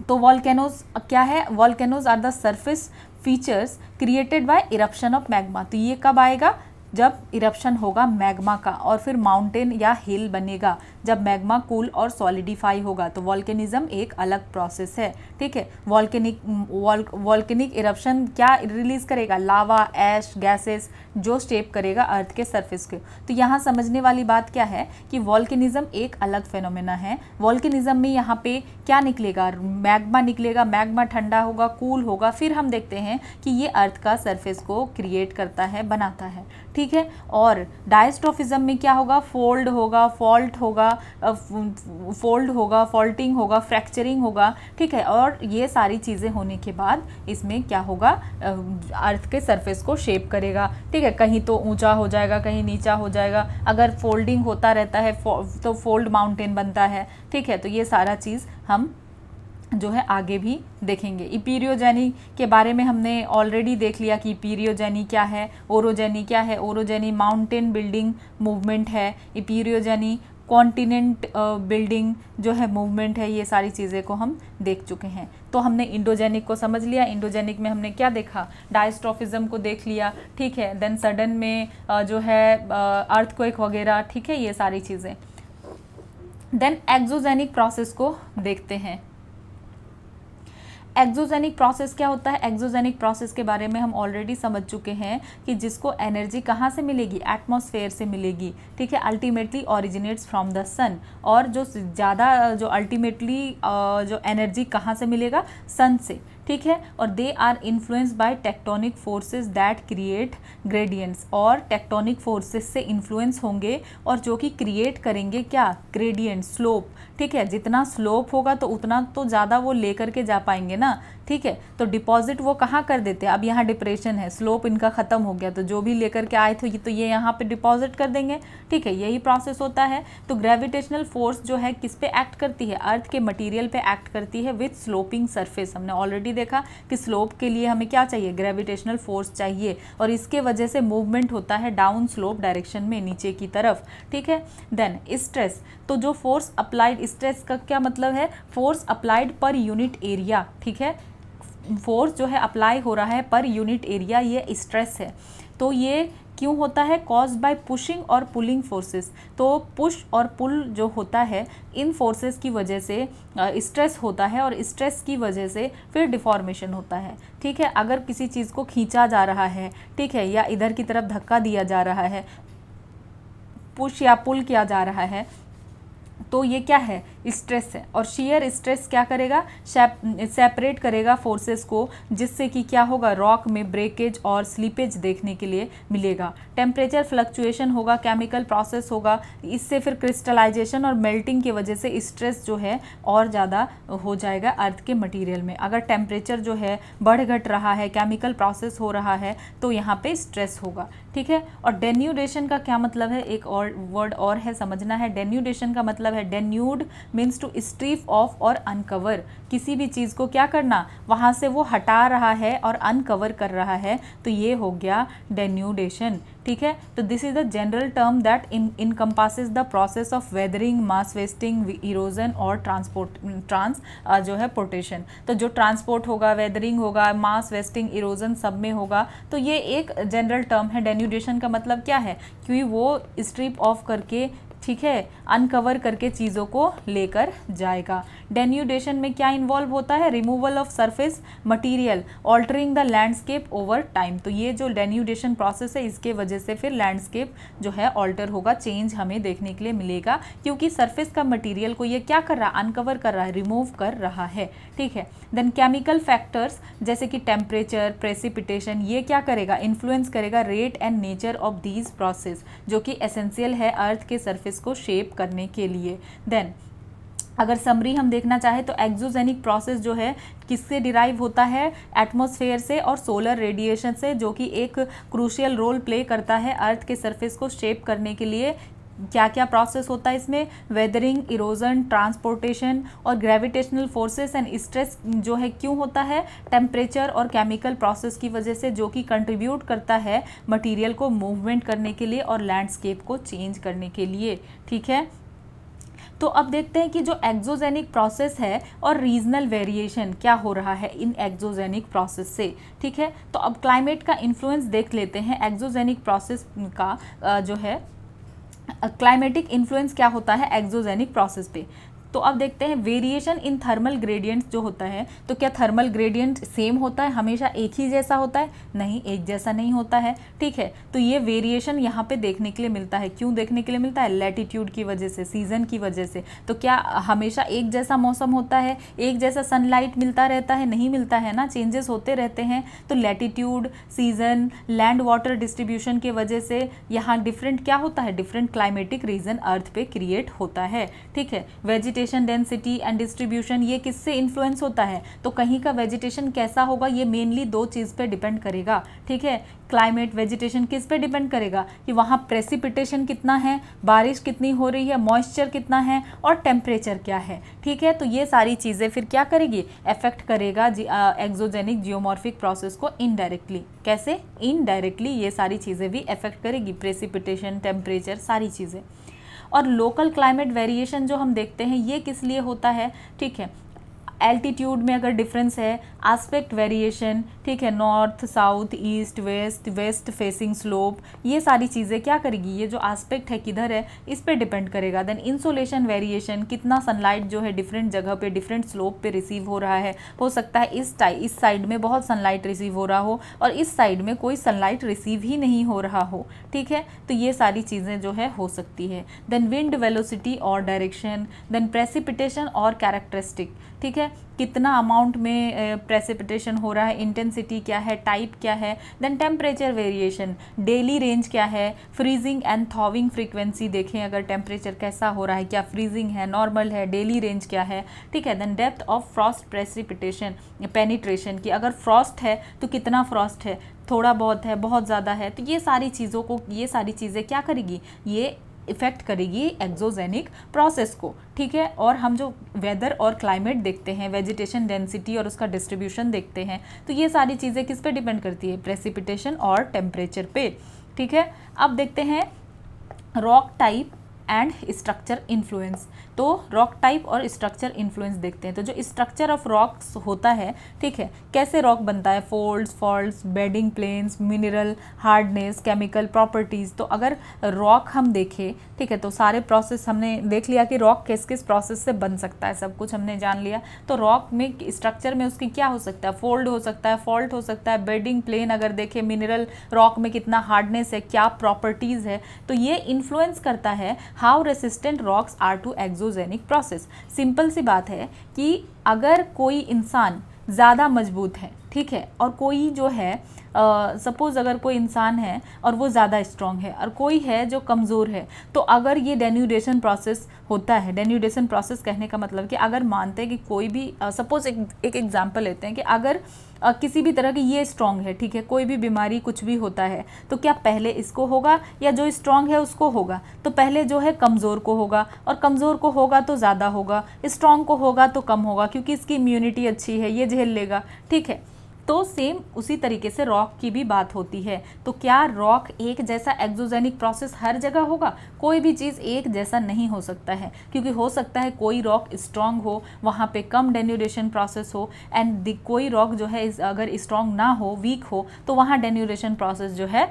तो वॉल्केनोज क्या है, volcanoes are the surface features created by eruption of magma. तो ये कब आएगा, जब इरप्शन होगा मैग्मा का, और फिर माउंटेन या हिल बनेगा जब मैग्मा कूल और सॉलिडिफाई होगा। तो वॉल्केनिज्म एक अलग प्रोसेस है, ठीक है। वॉल्केनिक इरप्शन क्या रिलीज करेगा, लावा, ऐश, गैसेस, जो शेप करेगा अर्थ के सरफेस के। तो यहाँ समझने वाली बात क्या है कि वॉल्केनिज्म एक अलग फेनोमेना है। वॉल्केनिज्म में यहाँ पे क्या निकलेगा, मैग्मा निकलेगा, मैग्मा ठंडा होगा, कूल होगा, फिर हम देखते हैं कि ये अर्थ का सरफेस को क्रिएट करता है, बनाता है, ठीक है। और डायस्ट्रॉफिज्म में क्या होगा, फोल्ड होगा, फॉल्ट होगा, फोल्ड होगा, फॉल्टिंग होगा, फ्रैक्चरिंग होगा, ठीक है। और ये सारी चीज़ें होने के बाद इसमें क्या होगा, अर्थ के सरफेस को शेप करेगा, ठीक है। कहीं तो ऊंचा हो जाएगा, कहीं नीचा हो जाएगा, अगर फोल्डिंग होता रहता है तो फोल्ड माउंटेन बनता है, ठीक है। तो ये सारा चीज़ हम जो है आगे भी देखेंगे। इपीरियोजेनी के बारे में हमने ऑलरेडी देख लिया कि इपीरियोजेनी क्या है, ओरोजेनी क्या है। ओरोजेनी माउंटेन बिल्डिंग मूवमेंट है, इपीरियोजेनी कॉन्टिनेंट बिल्डिंग जो है मूवमेंट है। ये सारी चीज़ें को हम देख चुके हैं। तो हमने इंडोजेनिक को समझ लिया। इंडोजेनिक में हमने क्या देखा, डायस्ट्रॉफिज्म को देख लिया, ठीक है। देन सडन में जो है अर्थक्वेक वगैरह, ठीक है, ये सारी चीज़ें। देन एक्सोजेनिक प्रोसेस को देखते हैं। एक्सोजेनिक प्रोसेस क्या होता है? एक्सोजेनिक प्रोसेस के बारे में हम ऑलरेडी समझ चुके हैं कि जिसको एनर्जी कहाँ से मिलेगी? एटमॉस्फेयर से मिलेगी, ठीक है। अल्टीमेटली ओरिजिनेट्स फ्रॉम द सन, और जो ज़्यादा जो अल्टीमेटली जो एनर्जी कहाँ से मिलेगा? सन से, ठीक है। और they are influenced by tectonic forces that create gradients, और टेक्टोनिक फोर्सेस से इन्फ्लुएंस होंगे और जो कि क्रिएट करेंगे क्या? ग्रेडियंट, स्लोप, ठीक है। जितना स्लोप होगा तो उतना तो ज़्यादा वो लेकर के जा पाएंगे ना, ठीक है। तो डिपॉजिट वो कहाँ कर देते हैं? अब यहाँ डिप्रेशन है, स्लोप इनका ख़त्म हो गया, तो जो भी लेकर के आए थे तो ये यहाँ पे डिपॉजिट कर देंगे, ठीक है। यही प्रोसेस होता है। तो ग्रेविटेशनल फोर्स जो है किस पे एक्ट करती है? अर्थ के मटेरियल पे एक्ट करती है विथ स्लोपिंग सरफेस। हमने ऑलरेडी देखा कि स्लोप के लिए हमें क्या चाहिए? ग्रेविटेशनल फोर्स चाहिए, और इसके वजह से मूवमेंट होता है डाउन स्लोप डायरेक्शन में, नीचे की तरफ, ठीक है। देन स्ट्रेस, तो जो फोर्स अप्लाइड, स्ट्रेस का क्या मतलब है? Force applied per unit area, ठीक है। फोर्स जो है अप्लाई हो रहा है पर यूनिट एरिया, ये स्ट्रेस है। तो ये क्यों होता है? कॉज्ड बाय पुशिंग और पुलिंग फोर्सेस। तो पुश और पुल जो होता है, इन फोर्सेस की वजह से स्ट्रेस होता है, और स्ट्रेस की वजह से फिर डिफॉर्मेशन होता है, ठीक है। अगर किसी चीज़ को खींचा जा रहा है, ठीक है, या इधर की तरफ धक्का दिया जा रहा है, पुश या पुल किया जा रहा है, तो ये क्या है? स्ट्रेस है। और शेयर स्ट्रेस क्या करेगा? सेपरेट करेगा फोर्सेस को, जिससे कि क्या होगा? रॉक में ब्रेकेज और स्लीपेज देखने के लिए मिलेगा। टेम्परेचर फ्लक्चुएशन होगा, केमिकल प्रोसेस होगा, इससे फिर क्रिस्टलाइजेशन और मेल्टिंग की वजह से स्ट्रेस जो है और ज़्यादा हो जाएगा अर्थ के मटेरियल में। अगर टेम्परेचर जो है बढ़ घट रहा है, केमिकल प्रोसेस हो रहा है, तो यहाँ पे स्ट्रेस होगा, ठीक है। और डेन्यूडेशन का क्या मतलब है? एक और वर्ड और है, समझना है। डेन्यूडेशन का मतलब है, डेन्यूड मीन्स टू स्ट्रिप ऑफ और अनकवर। किसी भी चीज़ को क्या करना? वहाँ से वो हटा रहा है और अनकवर कर रहा है, तो ये हो गया डेन्यूडेशन, ठीक है। तो this is the general term that encompasses the process of weathering, mass wasting, erosion और जो है पोर्टेशन। तो जो ट्रांसपोर्ट होगा, वेदरिंग होगा, मास वेस्टिंग, इरोजन सब में होगा, तो ये एक जनरल टर्म है। डेन्यूडेशन का मतलब क्या है? कि वो स्ट्रिप ऑफ करके, ठीक है, अनकवर करके चीज़ों को लेकर जाएगा। डेन्यूडेशन में क्या इन्वॉल्व होता है? Removal of surface material, altering the landscape over time. तो ये जो डेन्यूडेशन प्रोसेस है, इसके वजह से फिर लैंडस्केप जो है ऑल्टर होगा, चेंज हमें देखने के लिए मिलेगा, क्योंकि सरफेस का मटेरियल को ये क्या कर रहा है? अनकवर कर रहा है, रिमूव कर रहा है, ठीक है। देन केमिकल फैक्टर्स जैसे कि टेम्परेचर, प्रेसिपिटेशन, ये क्या करेगा? इन्फ्लुएंस करेगा rate and nature of these process, जो कि एसेंशियल है अर्थ के सरफेस को शेप करने के लिए। देन अगर समरी हम देखना चाहे तो एक्सोजेनिक प्रोसेस जो है किससे डिराइव होता है? एटमॉस्फेयर से और सोलर रेडिएशन से, जो कि एक क्रूशियल रोल प्ले करता है अर्थ के सरफेस को शेप करने के लिए। क्या क्या प्रोसेस होता है इसमें? वेदरिंग, इरोजन, ट्रांसपोर्टेशन और ग्रेविटेशनल फोर्सेस एंड स्ट्रेस जो है क्यों होता है? टेम्परेचर और केमिकल प्रोसेस की वजह से, जो कि कंट्रीब्यूट करता है मटेरियल को मूवमेंट करने के लिए और लैंडस्केप को चेंज करने के लिए, ठीक है। तो अब देखते हैं कि जो एक्सोजेनिक प्रोसेस है और रीजनल वेरिएशन क्या हो रहा है इन एक्सोजेनिक प्रोसेस से, ठीक है। तो अब क्लाइमेट का इन्फ्लुएंस देख लेते हैं एक्सोजेनिक प्रोसेस का जो है क्लाइमेटिक इन्फ्लुएंस क्या होता है एक्सोजेनिक प्रोसेस पे। तो अब देखते हैं वेरिएशन इन थर्मल ग्रेडियंट्स जो होता है। तो क्या थर्मल ग्रेडियंट सेम होता है, हमेशा एक ही जैसा होता है? नहीं, एक जैसा नहीं होता है, ठीक है। तो ये वेरिएशन यहाँ पे देखने के लिए मिलता है। क्यों देखने के लिए मिलता है? लैटिट्यूड की वजह से, सीजन की वजह से। तो क्या हमेशा एक जैसा मौसम होता है, एक जैसा सनलाइट मिलता रहता है? नहीं मिलता है ना, चेंजेस होते रहते हैं। तो latitude, season, land water distribution की वजह से यहाँ डिफरेंट क्या होता है? डिफरेंट क्लाइमेटिक रीजन अर्थ पे क्रिएट होता है, ठीक है। वेजिटेशन डेंसिटी एंड डिस्ट्रीब्यूशन, ये किससे इन्फ्लुएंस होता है? तो कहीं का वेजिटेशन कैसा होगा, ये मेनली दो चीज़ पे डिपेंड करेगा, ठीक है। क्लाइमेट, वेजिटेशन किस पे डिपेंड करेगा? कि वहाँ प्रेसिपिटेशन कितना है, बारिश कितनी हो रही है, मॉइस्चर कितना है और टेम्परेचर क्या है, ठीक है। तो ये सारी चीज़ें फिर क्या करेगी? अफेक्ट करेगा एक्सोजेनिक जियोमॉर्फिक प्रोसेस को इनडायरेक्टली। कैसे? इनडायरेक्टली ये सारी चीज़ें भी अफेक्ट करेगी, प्रेसिपिटेशन, टेम्परेचर, सारी चीज़ें। और लोकल क्लाइमेट वेरिएशन जो हम देखते हैं, ये किस लिए होता है? ठीक है, एल्टीट्यूड में अगर डिफरेंस है, एस्पेक्ट वेरिएशन, ठीक है, north south east west, waste facing slope, ये सारी चीज़ें क्या करेगी, ये जो एस्पेक्ट है किधर है इस पे डिपेंड करेगा। देन इंसोलेशन वेरिएशन, कितना सनलाइट जो है डिफरेंट जगह पे डिफरेंट स्लोप पे रिसीव हो रहा है, हो सकता है इस साइड में बहुत सनलाइट रिसीव हो रहा हो और इस साइड में कोई सनलाइट रिसीव ही नहीं हो रहा हो, ठीक है, तो ये सारी चीज़ें जो है हो सकती है। देन विंड वेलोसिटी और डायरेक्शन, देन प्रेसिपिटेशन और कैरेक्टरिस्टिक, ठीक है, कितना अमाउंट में प्रेसिपिटेशन हो रहा है, इंटेंसिटी क्या है, टाइप क्या है, then temperature variation, daily range क्या है, फ्रीजिंग एंड थॉविंग फ्रीक्वेंसी देखें अगर टेम्परेचर कैसा हो रहा है, क्या फ्रीजिंग है, नॉर्मल है, डेली रेंज क्या है, ठीक है, then depth of frost precipitation penetration की अगर फ्रॉस्ट है तो कितना फ्रॉस्ट है, थोड़ा बहुत है, बहुत ज़्यादा है, तो ये सारी चीज़ों को, ये सारी चीज़ें क्या करेगी, ये इफेक्ट करेगी एक्सोजेनिक प्रोसेस को, ठीक है। और हम जो वेदर और क्लाइमेट देखते हैं, वेजिटेशन डेंसिटी और उसका डिस्ट्रीब्यूशन देखते हैं, तो ये सारी चीज़ें किस पे डिपेंड करती है, प्रेसिपिटेशन और टेम्परेचर पे, ठीक है। अब देखते हैं rock type and structure influence. तो रॉक टाइप और स्ट्रक्चर इन्फ्लुएंस देखते हैं। तो जो स्ट्रक्चर ऑफ रॉक्स होता है, ठीक है, कैसे रॉक बनता है, folds, faults, bedding planes, mineral, hardness, chemical properties. तो अगर रॉक हम देखें, ठीक है, तो सारे प्रोसेस हमने देख लिया कि रॉक किस किस प्रोसेस से बन सकता है, सब कुछ हमने जान लिया। तो रॉक में स्ट्रक्चर में उसकी क्या हो सकता है, फोल्ड हो सकता है, फॉल्ट हो सकता है, बेडिंग प्लेन अगर देखें, मिनरल रॉक में कितना हार्डनेस है, क्या प्रॉपर्टीज़ है, तो ये इन्फ्लुएंस करता है how resistant rocks are to exogenic process. Simple सी बात है कि अगर कोई इंसान ज़्यादा मजबूत है, ठीक है, और कोई जो है सपोज़ अगर कोई इंसान है और वो ज़्यादा स्ट्रॉन्ग है और कोई है जो कमज़ोर है, तो अगर ये डेन्यूडेशन प्रोसेस होता है, डेन्यूडेशन प्रोसेस कहने का मतलब कि अगर मानते हैं कि कोई भी सपोज़ एक एग्जांपल लेते हैं कि अगर किसी भी तरह की ये स्ट्रॉन्ग है, ठीक है, कोई भी बीमारी कुछ भी होता है, तो क्या पहले इसको होगा या जो स्ट्रॉन्ग है उसको होगा? तो पहले जो है कमज़ोर को होगा, और कमज़ोर को होगा तो ज़्यादा होगा, स्ट्रॉन्ग को होगा तो कम होगा, क्योंकि इसकी इम्यूनिटी अच्छी है, ये झेल लेगा, ठीक है। तो सेम उसी तरीके से रॉक की भी बात होती है। तो क्या रॉक एक जैसा एक्सोजेनिक प्रोसेस हर जगह होगा? कोई भी चीज़ एक जैसा नहीं हो सकता है, क्योंकि हो सकता है कोई रॉक स्ट्रॉन्ग हो, वहाँ पे कम डेन्यूडेशन प्रोसेस हो, एंड कोई रॉक जो है अगर स्ट्रॉन्ग ना हो, वीक हो, तो वहाँ डेन्यूडेशन प्रोसेस जो है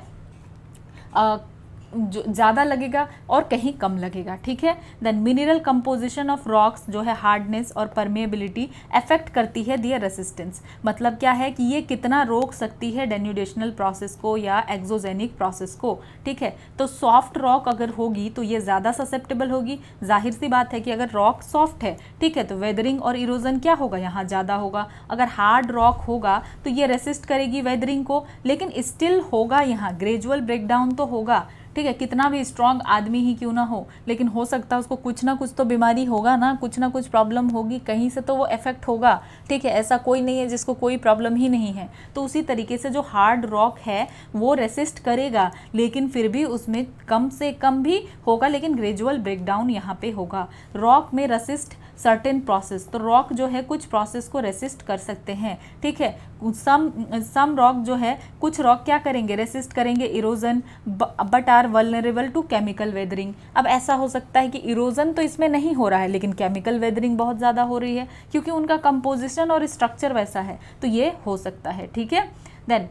जो ज़्यादा लगेगा और कहीं कम लगेगा, ठीक है। Then mineral composition of rocks जो है हार्डनेस और परमेबिलिटी अफेक्ट करती है दियर रेसिस्टेंस। मतलब क्या है कि ये कितना रोक सकती है डेन्यूडेशनल प्रोसेस को या एक्सोजेनिक प्रोसेस को, ठीक है। तो सॉफ्ट रॉक अगर होगी तो ये ज़्यादा ससेप्टेबल होगी। जाहिर सी बात है कि अगर रॉक सॉफ्ट है, ठीक है, तो वेदरिंग और इरोजन क्या होगा, यहाँ ज़्यादा होगा। अगर हार्ड रॉक होगा तो ये रेसिस्ट करेगी वेदरिंग को, लेकिन स्टिल होगा यहाँ ग्रेजुअल ब्रेकडाउन तो होगा, ठीक है। कितना भी स्ट्रॉन्ग आदमी ही क्यों ना हो, लेकिन हो सकता है उसको कुछ ना कुछ तो बीमारी होगा ना, कुछ ना कुछ प्रॉब्लम होगी, कहीं से तो वो इफेक्ट होगा, ठीक है। ऐसा कोई नहीं है जिसको कोई प्रॉब्लम ही नहीं है। तो उसी तरीके से जो हार्ड रॉक है वो रेसिस्ट करेगा, लेकिन फिर भी उसमें कम से कम भी होगा, लेकिन ग्रेजुअल ब्रेकडाउन यहाँ पे होगा। रॉक में रेसिस्ट सर्टेन प्रोसेस, तो रॉक जो है कुछ प्रोसेस को रेसिस्ट कर सकते हैं, ठीक है। सम रॉक जो है, कुछ रॉक क्या करेंगे, रेसिस्ट करेंगे erosion, but are vulnerable to chemical weathering. अब ऐसा हो सकता है कि इरोजन तो इसमें नहीं हो रहा है, लेकिन केमिकल वेदरिंग बहुत ज़्यादा हो रही है, क्योंकि उनका कंपोजिशन और स्ट्रक्चर वैसा है, तो ये हो सकता है, ठीक है। Then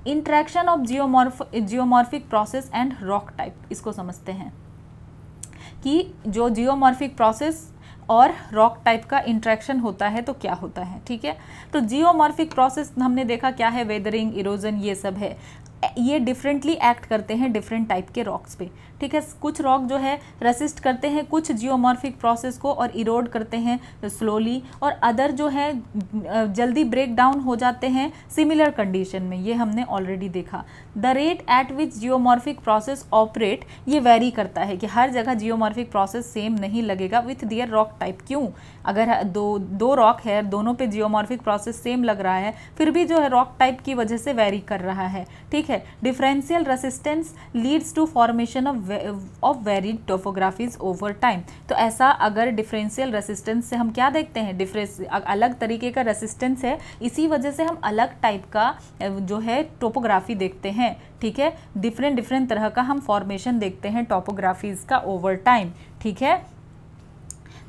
interaction of geomorphic process and rock type, इसको समझते हैं कि जो जियोमॉर्फिक प्रोसेस और रॉक टाइप का इंट्रैक्शन होता है तो क्या होता है, ठीक है। तो जियोमॉर्फिक प्रोसेस हमने देखा क्या है, वेदरिंग, इरोजन, ये सब है। ये डिफरेंटली एक्ट करते हैं डिफरेंट टाइप के रॉक्स पे, ठीक है। कुछ रॉक जो है रेसिस्ट करते हैं कुछ जियोमॉर्फिक प्रोसेस को और इरोड करते हैं स्लोली, और अदर जो है जल्दी ब्रेक डाउन हो जाते हैं सिमिलर कंडीशन में, ये हमने ऑलरेडी देखा। The rate at which geomorphic process operate, ये वेरी करता है कि हर जगह जियोमॉर्फिक प्रोसेस सेम नहीं लगेगा विथ दियर रॉक टाइप। क्यों? अगर दो रॉक है, दोनों पे जियोमॉर्फिक प्रोसेस सेम लग रहा है, फिर भी जो है रॉक टाइप की वजह से वेरी कर रहा है, ठीक है। Differential resistance leads to formation of varied topographies over time. तो ऐसा अगर डिफरेंशियल रेसिस्टेंस से हम क्या देखते हैं, अलग तरीके का रेसिस्टेंस है, इसी वजह से हम अलग टाइप का जो है टोपोग्राफी देखते हैं, ठीक है। डिफरेंट तरह का हम फॉर्मेशन देखते हैं टोपोग्राफीज का ओवर टाइम, ठीक है।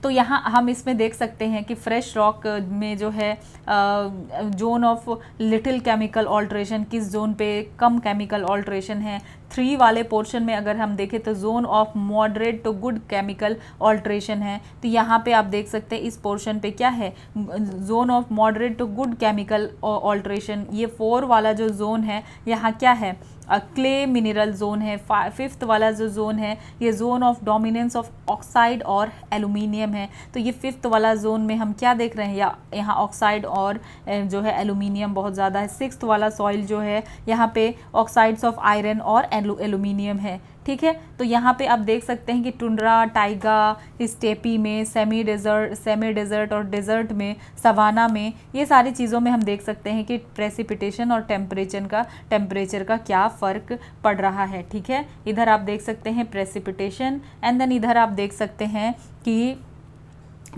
तो यहाँ हम इसमें देख सकते हैं कि फ्रेश रॉक में जो है zone of little chemical alteration, किस जोन पे कम केमिकल ऑल्ट्रेशन है। 3 वाले पोर्शन में अगर हम देखें तो zone of moderate to good chemical alteration है। तो यहाँ पे आप देख सकते हैं इस पोर्शन पे क्या है, zone of moderate to good chemical alteration. ये 4 वाला जो जोन है यहाँ क्या है, क्ले मिनरल जोन है। 5th वाला जो जोन है ये zone of dominance of oxide और एल्यूमिनियम है। तो ये 5th वाला जोन में हम क्या देख रहे हैं, यहाँ ऑक्साइड और जो है एल्यूमिनियम बहुत ज़्यादा है। 6th वाला सॉइल जो है यहाँ पे ऑक्साइड्स ऑफ आयरन और एल्यूमिनियम है, ठीक है। तो यहाँ पे आप देख सकते हैं कि टुंड्रा, टाइगा, स्टेपी में, सेमी डेजर्ट और डेजर्ट में, सवाना में, ये सारी चीज़ों में हम देख सकते हैं कि प्रेसिपिटेशन और टेम्परेचर का क्या फ़र्क पड़ रहा है, ठीक है। इधर आप देख सकते हैं प्रेसिपिटेशन एंड देन इधर आप देख सकते हैं कि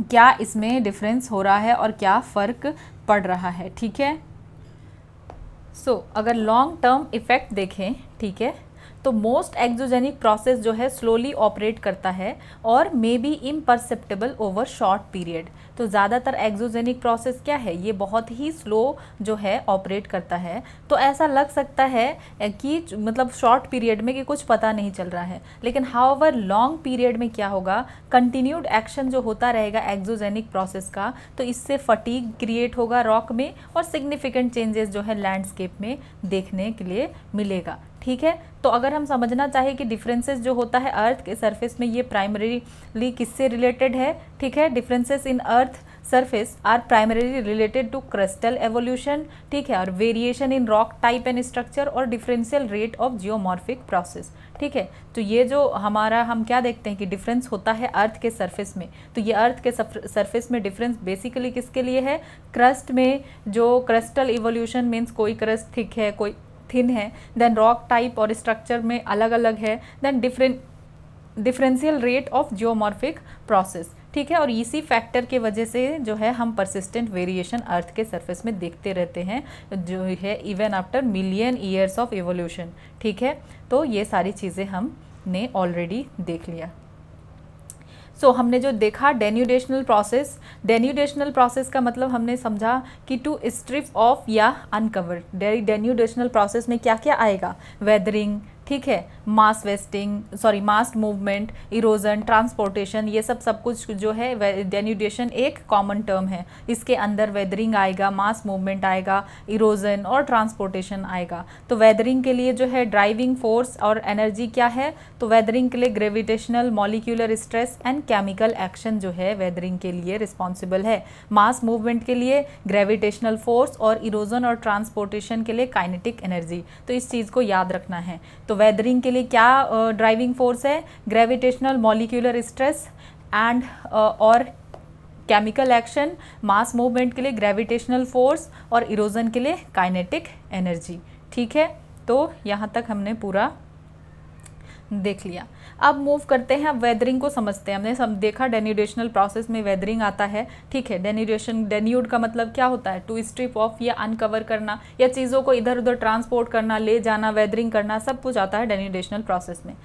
क्या इसमें डिफरेंस हो रहा है और क्या फ़र्क पड़ रहा है, ठीक है। अगर लॉन्ग टर्म इफ़ेक्ट देखें, ठीक है, तो मोस्ट एक्सोजेनिक प्रोसेस जो है स्लोली ऑपरेट करता है और may be imperceptible over short period. तो ज़्यादातर एक्सोजेनिक प्रोसेस क्या है, ये बहुत ही स्लो जो है ऑपरेट करता है। तो ऐसा लग सकता है कि मतलब शॉर्ट पीरियड में कि कुछ पता नहीं चल रहा है, लेकिन हाउएवर लॉन्ग पीरियड में क्या होगा, कंटिन्यूड एक्शन जो होता रहेगा एक्सोजेनिक प्रोसेस का, तो इससे फटीग क्रिएट होगा रॉक में और सिग्निफिकेंट चेंजेस जो है लैंडस्केप में देखने के लिए मिलेगा, ठीक है। तो अगर हम समझना चाहें कि डिफरेंसेस जो होता है अर्थ के सरफेस में, ये प्राइमरीली किससे रिलेटेड है, ठीक है। Differences in earth surface are primarily related to crustal evolution, ठीक है, और variation in rock type and structure और differential rate of geomorphic process, ठीक है। तो ये जो हम क्या देखते हैं कि डिफरेंस होता है अर्थ के सरफेस में, तो ये अर्थ के सरफेस में डिफरेंस बेसिकली किसके लिए है, क्रस्ट में जो क्रिस्टल इवोल्यूशन मीन्स कोई क्रस्ट थिक है, कोई थिन है, देन रॉक टाइप और स्ट्रक्चर में अलग अलग है, then differential rate of geomorphic process, ठीक है। और इसी फैक्टर के वजह से जो है हम परसिस्टेंट वेरिएशन अर्थ के सरफेस में देखते रहते हैं, जो है even after million years of evolution, ठीक है। तो ये सारी चीज़ें हमने ऑलरेडी देख लिया। हमने जो देखा डेन्यूडेशनल प्रोसेस का मतलब हमने समझा कि टू स्ट्रिप ऑफ या अनकवर। डेन्यूडेशनल प्रोसेस में क्या क्या आएगा, वेदरिंग, ठीक है, मास मूवमेंट, इरोजन, ट्रांसपोर्टेशन, ये सब कुछ जो है डेन्यूडेशन एक कॉमन टर्म है। इसके अंदर वेदरिंग आएगा, मास मूवमेंट आएगा, इरोजन और ट्रांसपोर्टेशन आएगा। तो वेदरिंग के लिए जो है ड्राइविंग फोर्स और एनर्जी क्या है, तो वेदरिंग के लिए gravitational, molecular stress and chemical action जो है वेदरिंग के लिए रिस्पॉन्सिबल है। मास मूवमेंट के लिए ग्रेविटेशनल फोर्स और इरोजन और ट्रांसपोर्टेशन के लिए काइनेटिक एनर्जी। तो इस चीज़ को याद रखना है। तो वेदरिंग के लिए क्या ड्राइविंग फोर्स है, ग्रेविटेशनल, मॉलिक्यूलर स्ट्रेस एंड और केमिकल एक्शन। मास मूवमेंट के लिए ग्रेविटेशनल फोर्स और इरोजन के लिए काइनेटिक एनर्जी, ठीक है। तो यहाँ तक हमने पूरा देख लिया। अब मूव करते हैं, अब वेदरिंग को समझते हैं। हमने देखा डेन्यूडेशनल प्रोसेस में वेदरिंग आता है, ठीक है। डेन्यूड का मतलब क्या होता है, टू स्ट्रिप ऑफ या अनकवर करना या चीज़ों को इधर उधर ट्रांसपोर्ट करना, ले जाना, वेदरिंग करना, सब कुछ आता है डेन्यूडेशनल प्रोसेस में।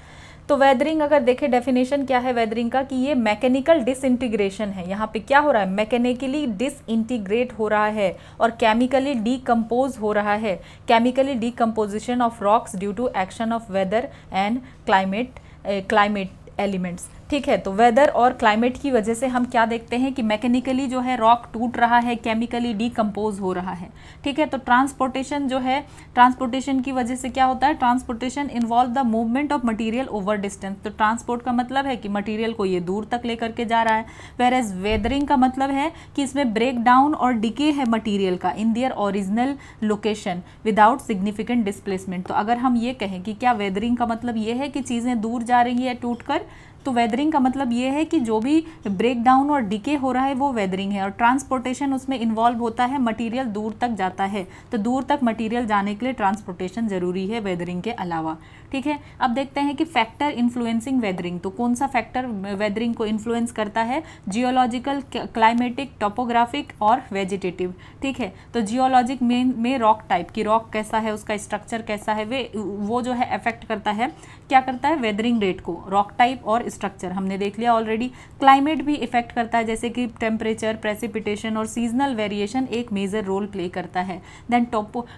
तो वेदरिंग अगर देखें डेफिनेशन क्या है वेदरिंग का, कि ये मैकेनिकल डिसइंटीग्रेशन है। यहाँ पे क्या हो रहा है, मैकेनिकली डिसइंटीग्रेट हो रहा है और केमिकली डीकम्पोज हो रहा है। Chemically decomposition of rocks due to action of weather and climate elements, ठीक है। तो वेदर और क्लाइमेट की वजह से हम क्या देखते हैं कि मैकेनिकली जो है रॉक टूट रहा है, केमिकली डीकम्पोज हो रहा है, ठीक है। तो ट्रांसपोर्टेशन जो है, ट्रांसपोर्टेशन की वजह से क्या होता है, transportation involve the movement of material over distance. तो ट्रांसपोर्ट का मतलब है कि मटेरियल को ये दूर तक लेकर के जा रहा है। वेयरएज वेदरिंग का मतलब है कि इसमें ब्रेक डाउन और डिके है मटीरियल का in their original location without significant displacement. तो अगर हम ये कहें कि क्या वेदरिंग का मतलब ये है कि चीज़ें दूर जा रही है टूट कर, तो वेदरिंग का मतलब ये है कि जो भी ब्रेक डाउन और डिके हो रहा है वो वेदरिंग है। और ट्रांसपोर्टेशन उसमें इन्वॉल्व होता है, मटेरियल दूर तक जाता है। तो दूर तक मटेरियल जाने के लिए ट्रांसपोर्टेशन जरूरी है वेदरिंग के अलावा, ठीक है। अब देखते हैं कि फैक्टर इन्फ्लुएंसिंग वेदरिंग, तो कौन सा फैक्टर वेदरिंग को इन्फ्लुएंस करता है, जियोलॉजिकल, क्लाइमेटिक, टोपोग्राफिक और वेजिटेटिव, ठीक है। तो जियोलॉजिक में रॉक टाइप की, रॉक कैसा है, उसका स्ट्रक्चर कैसा है, वो जो है अफेक्ट करता है, क्या करता है, वेदरिंग रेट को, रॉक टाइप और स्ट्रक्चर हमने देख लिया ऑलरेडी। क्लाइमेट भी इफेक्ट करता है, जैसे कि टेम्परेचर, प्रेसिपिटेशन और सीजनल वेरिएशन एक मेजर रोल प्ले करता है। देन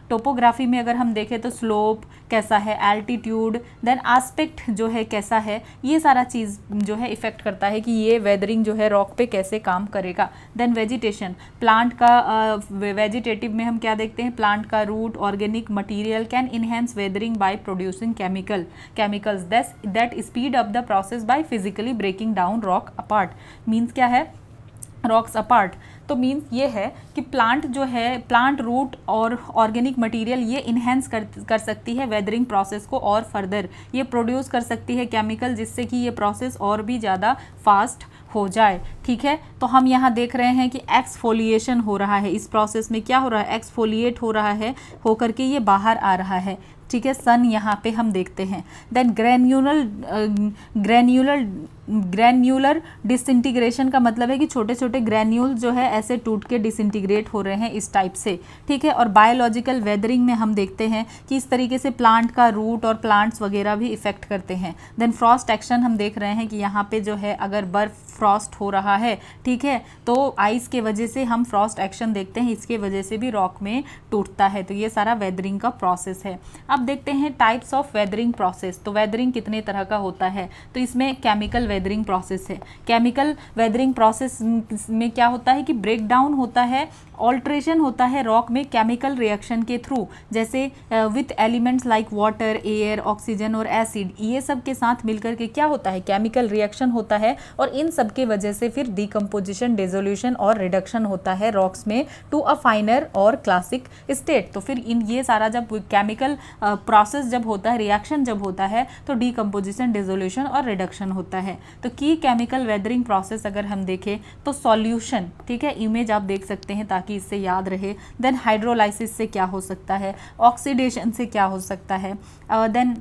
टोपोग्राफी में अगर हम देखें तो स्लोप कैसा है, एल्टीट्यूड, देन एस्पेक्ट जो है कैसा है, ये सारा चीज़ जो है इफेक्ट करता है कि ये वेदरिंग जो है रॉक पे कैसे काम करेगा। देन वेजिटेशन, प्लांट का वेजिटेटिव में हम क्या देखते हैं, प्लांट का root organic material can enhance weathering by producing chemicals that speed up the process by physically breaking down rock apart. Means क्या है, रॉक्स अपार्ट, तो मीन्स ये है कि प्लांट जो है, प्लांट रूट और ऑर्गेनिक मटेरियल ये इन्हेंस कर सकती है वेदरिंग प्रोसेस को, और फर्दर ये प्रोड्यूस कर सकती है केमिकल, जिससे कि ये प्रोसेस और भी ज़्यादा फास्ट हो जाए। ठीक है, तो हम यहाँ देख रहे हैं कि एक्सफोलिएशन हो रहा है, इस प्रोसेस में क्या हो रहा है, एक्सफोलिएट हो रहा है, होकर के ये बाहर आ रहा है। ठीक है, सन यहाँ पे हम देखते हैं। देन ग्रैन्युलर डिसइंटीग्रेशन का मतलब है कि छोटे छोटे ग्रैन्यूल जो है ऐसे टूट के डिसइंटीग्रेट हो रहे हैं इस टाइप से। ठीक है, और बायोलॉजिकल वेदरिंग में हम देखते हैं कि इस तरीके से प्लांट का रूट और प्लांट्स वगैरह भी इफेक्ट करते हैं। देन फ्रॉस्ट एक्शन हम देख रहे हैं कि यहाँ पे जो है अगर बर्फ फ्रॉस्ट हो रहा है, ठीक है, तो आइस के वजह से हम फ्रॉस्ट एक्शन देखते हैं, इसके वजह से भी रॉक में टूटता है। तो ये सारा वेदरिंग का प्रोसेस है। अब देखते हैं टाइप्स ऑफ वेदरिंग प्रोसेस। तो वेदरिंग कितने तरह का होता है, तो इसमें केमिकल वेदरिंग प्रोसेस है। केमिकल वेदरिंग प्रोसेस में क्या होता है कि ब्रेक डाउन होता है, ऑल्ट्रेशन होता है रॉक में केमिकल रिएक्शन के थ्रू, जैसे with elements like water, air, oxygen और एसिड, ये सब के साथ मिलकर के क्या होता है, केमिकल रिएक्शन होता है, और इन सब के वजह से फिर डिकम्पोजिशन, डिसोल्यूशन और रिडक्शन होता है रॉक्स में टू अ फाइनर और क्लासिक स्टेट। तो फिर इन ये सारा जब केमिकल प्रोसेस जब होता है, रिएक्शन जब होता है, तो डिकम्पोजिशन, डिसोल्यूशन और रिडक्शन होता है। तो की केमिकल वेदरिंग प्रोसेस अगर हम देखें तो सॉल्यूशन, ठीक है, इमेज आप देख सकते हैं ताकि इससे याद रहे। देन हाइड्रोलाइसिस से क्या हो सकता है, ऑक्सीडेशन से क्या हो सकता है, देन